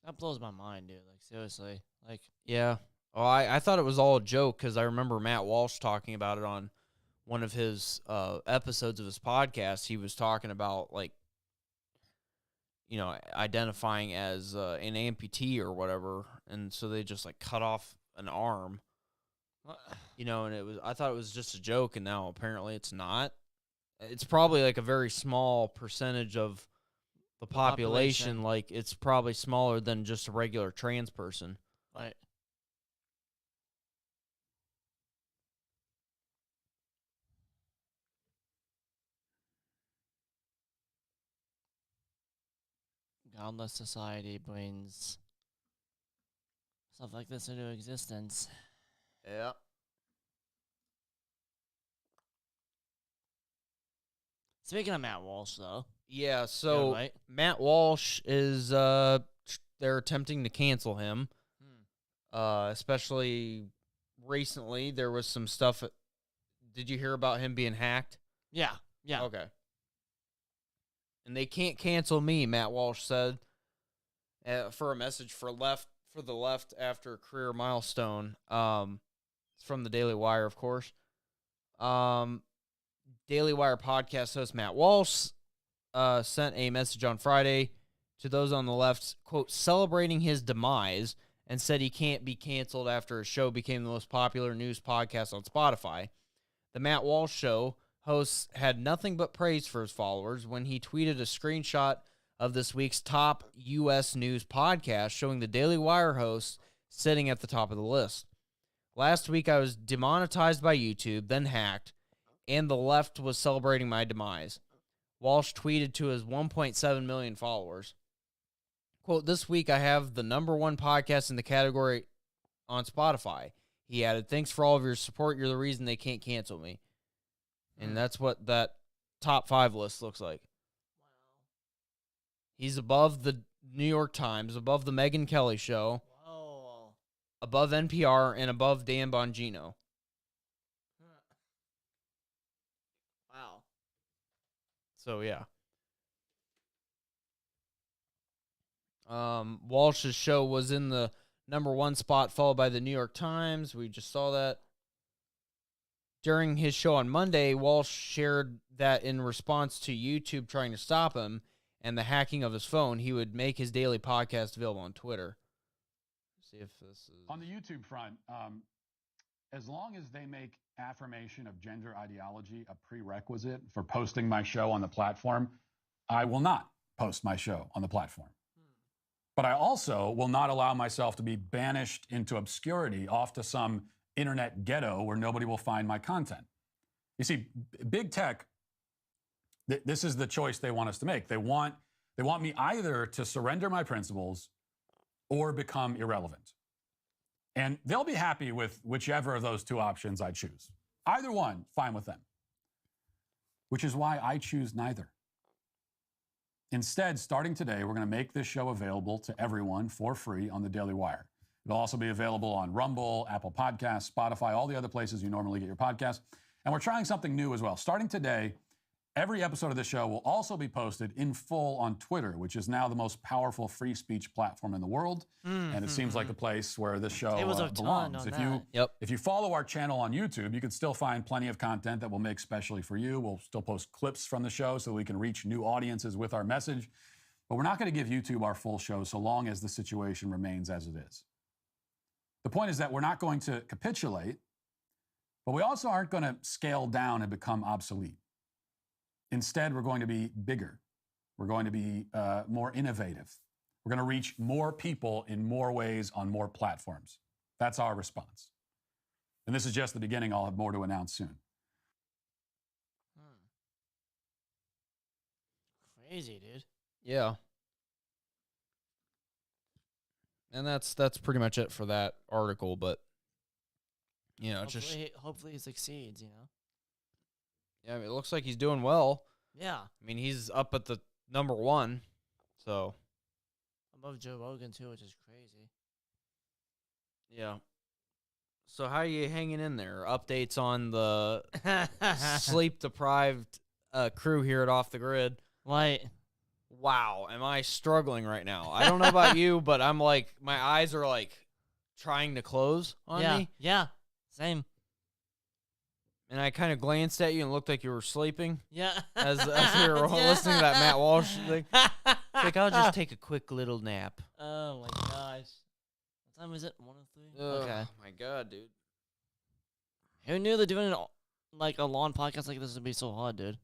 That blows my mind, dude. Like, seriously. Like,
Yeah. Oh, I thought it was all a joke because I remember Matt Walsh talking about it on one of his episodes of his podcast. He was talking about, like, identifying as an amputee or whatever, and so they just, like, cut off an arm. And I thought it was just a joke, and now apparently it's not. It's probably, like, a very small percentage of the population. Like, it's probably smaller than just a regular trans person.
right. Godless society brings stuff like this into existence.
Yeah.
Speaking of Matt Walsh, though.
Yeah, so
right?
Matt Walsh is they're attempting to cancel him. Especially recently there was some stuff. Did you hear about him being hacked?
Yeah. Yeah.
Okay. And they can't cancel me, Matt Walsh said, for a message for the left after a career milestone. It's from the Daily Wire, of course. Daily Wire podcast host Matt Walsh sent a message on Friday to those on the left, quote, celebrating his demise, and said he can't be canceled after his show became the most popular news podcast on Spotify. The Matt Walsh Show host had nothing but praise for his followers when he tweeted a screenshot of this week's top U.S. news podcast showing the Daily Wire host sitting at the top of the list. Last week, I was demonetized by YouTube, then hacked, and the left was celebrating my demise. Walsh tweeted to his 1.7 million followers, quote, this week I have the #1 podcast in the category on Spotify. He added, thanks for all of your support. You're the reason they can't cancel me. And that's what that top 5 list looks like. He's above the New York Times, above the Megyn Kelly Show, above NPR, and above Dan Bongino.
Wow.
So, yeah. Walsh's show was in the #1 spot, followed by the New York Times. We just saw that. During his show on Monday, Walsh shared that in response to YouTube trying to stop him and the hacking of his phone, he would make his daily podcast available on Twitter. See if this is...
On the YouTube front, as long as they make affirmation of gender ideology a prerequisite for posting my show on the platform, I will not post my show on the platform. But I also will not allow myself to be banished into obscurity off to some internet ghetto where nobody will find my content. You see, big tech, this is the choice they want us to make. They want me either to surrender my principles or become irrelevant. And they'll be happy with whichever of those two options I choose. Either one, fine with them. Which is why I choose neither. Instead, starting today, we're going to make this show available to everyone for free on the Daily Wire. It'll also be available on Rumble, Apple Podcasts, Spotify, all the other places you normally get your podcasts. And we're trying something new as well. Starting today, every episode of this show will also be posted in full on Twitter, which is now the most powerful free speech platform in the world. And it seems like the place where this show belongs. If you follow our channel on YouTube, you can still find plenty of content that we'll make specially for you. We'll still post clips from the show so we can reach new audiences with our message. But we're not going to give YouTube our full show so long as the situation remains as it is. The point is that we're not going to capitulate, but we also aren't going to scale down and become obsolete. Instead, we're going to be bigger. We're going to be more innovative. We're going to reach more people in more ways on more platforms. That's our response. And this is just the beginning. I'll have more to announce soon.
Crazy, dude.
Yeah. And that's pretty much it for that article, but you know,
Hopefully he succeeds, you know.
Yeah, I mean, it looks like he's doing well.
Yeah.
I mean, he's up at the number 1. So
Above Joe Rogan too, which is crazy.
yeah. So how are you hanging in there? Updates on the sleep deprived crew here at Off the Grid.
Like,
Wow, am I struggling right now? I don't know about you, but I'm like, my eyes are like trying to close on me.
Yeah. Same.
And I kind of glanced at you and looked like you were sleeping
Yeah.
as we were listening to that Matt Walsh thing. Like, I'll just take a quick little nap.
Oh my gosh. What time is it? 1:03? Okay.
Oh my God, dude.
Who knew that doing like a long podcast like this would be so hard, dude?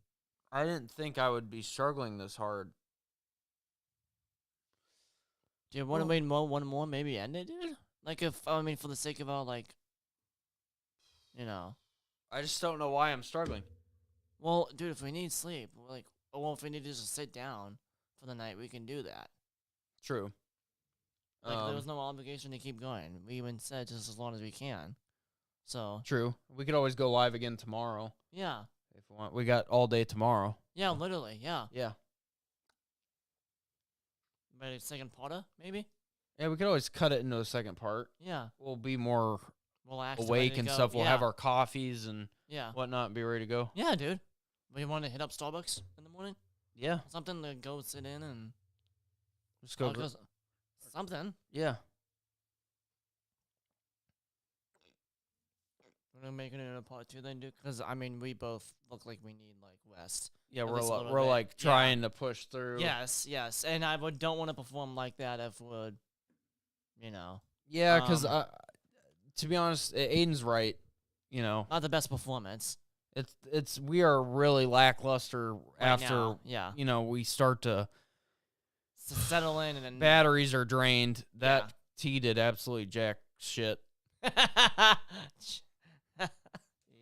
I didn't think I would be struggling this hard.
Do you want to wait one more, maybe end it, dude? Like, if, I mean, for the sake of our, like, you know.
I just don't know why I'm struggling.
Well, dude, if we need sleep, like, well, if we need to just sit down for the night, we can do that.
True.
Like, there was no obligation to keep going. We even said just as long as we can. So.
True. We could always go live again tomorrow.
Yeah.
If we want. We got all day tomorrow.
Yeah, literally, yeah.
Yeah.
But a second parter, maybe?
Yeah, we could always cut it into a second part.
Yeah.
We'll be more
Relaxed,
awake and stuff. We'll have our coffees and
yeah.
whatnot and be ready to go.
Yeah, dude. We want to hit up Starbucks in the morning?
Yeah.
Something to go sit in and...
Just go.
Something.
Yeah.
We're gonna make it in a part 2 then, dude. Because I mean, we both look like we need like rest.
Yeah,
At
we're
least a little
we're
bit.
like trying to push through.
Yes, and I don't want to perform like that if would, you know.
Yeah, because to be honest, Aiden's right. You know,
Not the best performance.
we are really lackluster
Right
after
now, yeah.
you know we start to
Settle in and then
batteries are drained. That
Yeah.
tea did absolutely jack shit.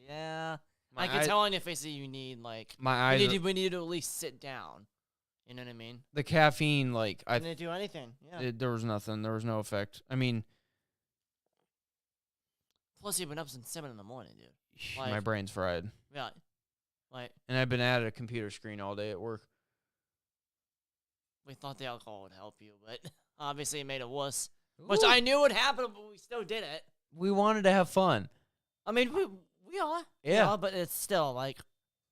yeah.
My
I can
eye-
tell on your face that you need like
My eyes.
we need to at least sit down. You know what I mean?
The caffeine, like
I didn't do anything. Yeah.
there was nothing. There was no effect. I mean,
Plus, you've been up since 7 in the morning, dude.
my
Like-
brain's fried,
Yeah. Like,
and I've been at a computer screen all day at work.
we thought the alcohol would help you, but obviously it made it worse. Which I knew would happen, but we still did it.
We wanted to have fun.
I mean, we are.
Yeah.
But it's still, like,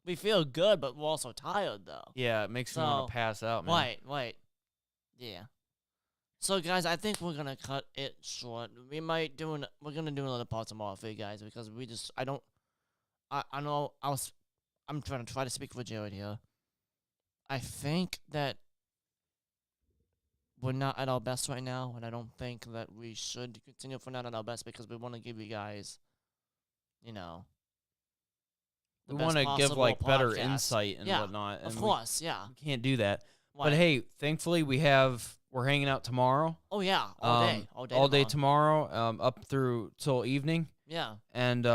we feel good, but we're also tired, though.
Yeah, it makes me want
So,
to pass out, man.
Right. Yeah. So, guys, I think we're going to cut it short. We're going to do another part tomorrow for you guys because I know I'm trying to speak for Jared here. I think that we're not at our best right now, and I don't think that we should continue if we're not at our best because we want to give you guys, you know, the
We
best
want to give
possible
like better
podcast.
insight and
Yeah,
whatnot.
Of
and
course, yeah.
we can't do that. But
Right.
hey, thankfully we're hanging out tomorrow.
Oh yeah, all day
tomorrow, up through till evening,
Yeah,
and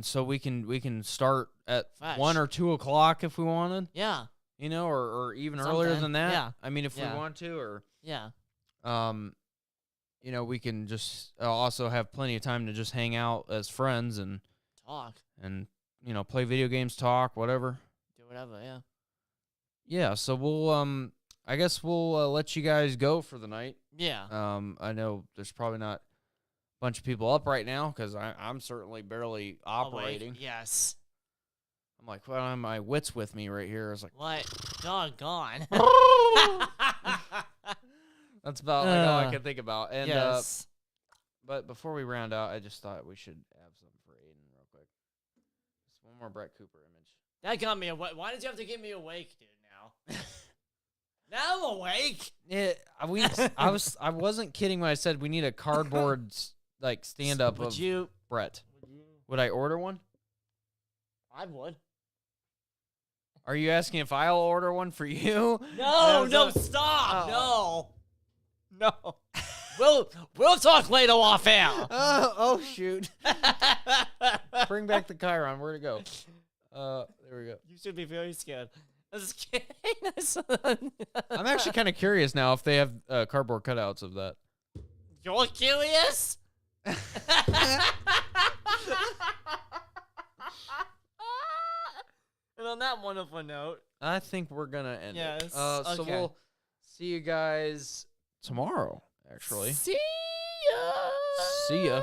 so we can start at
Fresh.
1 or 2 o'clock if we wanted,
yeah,
you know, or even earlier
Something,
than that.
yeah.
I mean, if
Yeah.
we want to, or
yeah.
you know, we can just also have plenty of time to just hang out as friends and
Talk,
you know, play video games, talk, whatever.
do whatever. Yeah.
Yeah, so we'll I guess we'll let you guys go for the night.
Yeah.
I know there's probably not a bunch of people up right now because I'm certainly barely operating.
Awake. Yes.
I'm like, well, I have my wits with me right here. I was like,
What? Doggone.
that's about like all I can think about. And
yes.
but before we round out, I just thought we should have something for Aiden real quick. Just one more Brett Cooper image.
That got me awake. Why did you have to get me awake, dude? Now. Now I'm awake.
I wasn't kidding when I said we need a cardboard like stand up of Brett. Would I order one?
I would.
Are you asking if I'll order one for you?
No, stop. No. We'll talk later off air.
Oh shoot. Bring back the Chiron. Where'd it go? There we go.
You should be very scared. I'm just kidding.
I'm actually kind of curious now if they have cardboard cutouts of that.
You're curious? And on that wonderful note,
I think we're gonna end it.
Yes,
So
okay.
we'll see you guys tomorrow. Actually.
see ya.
See ya.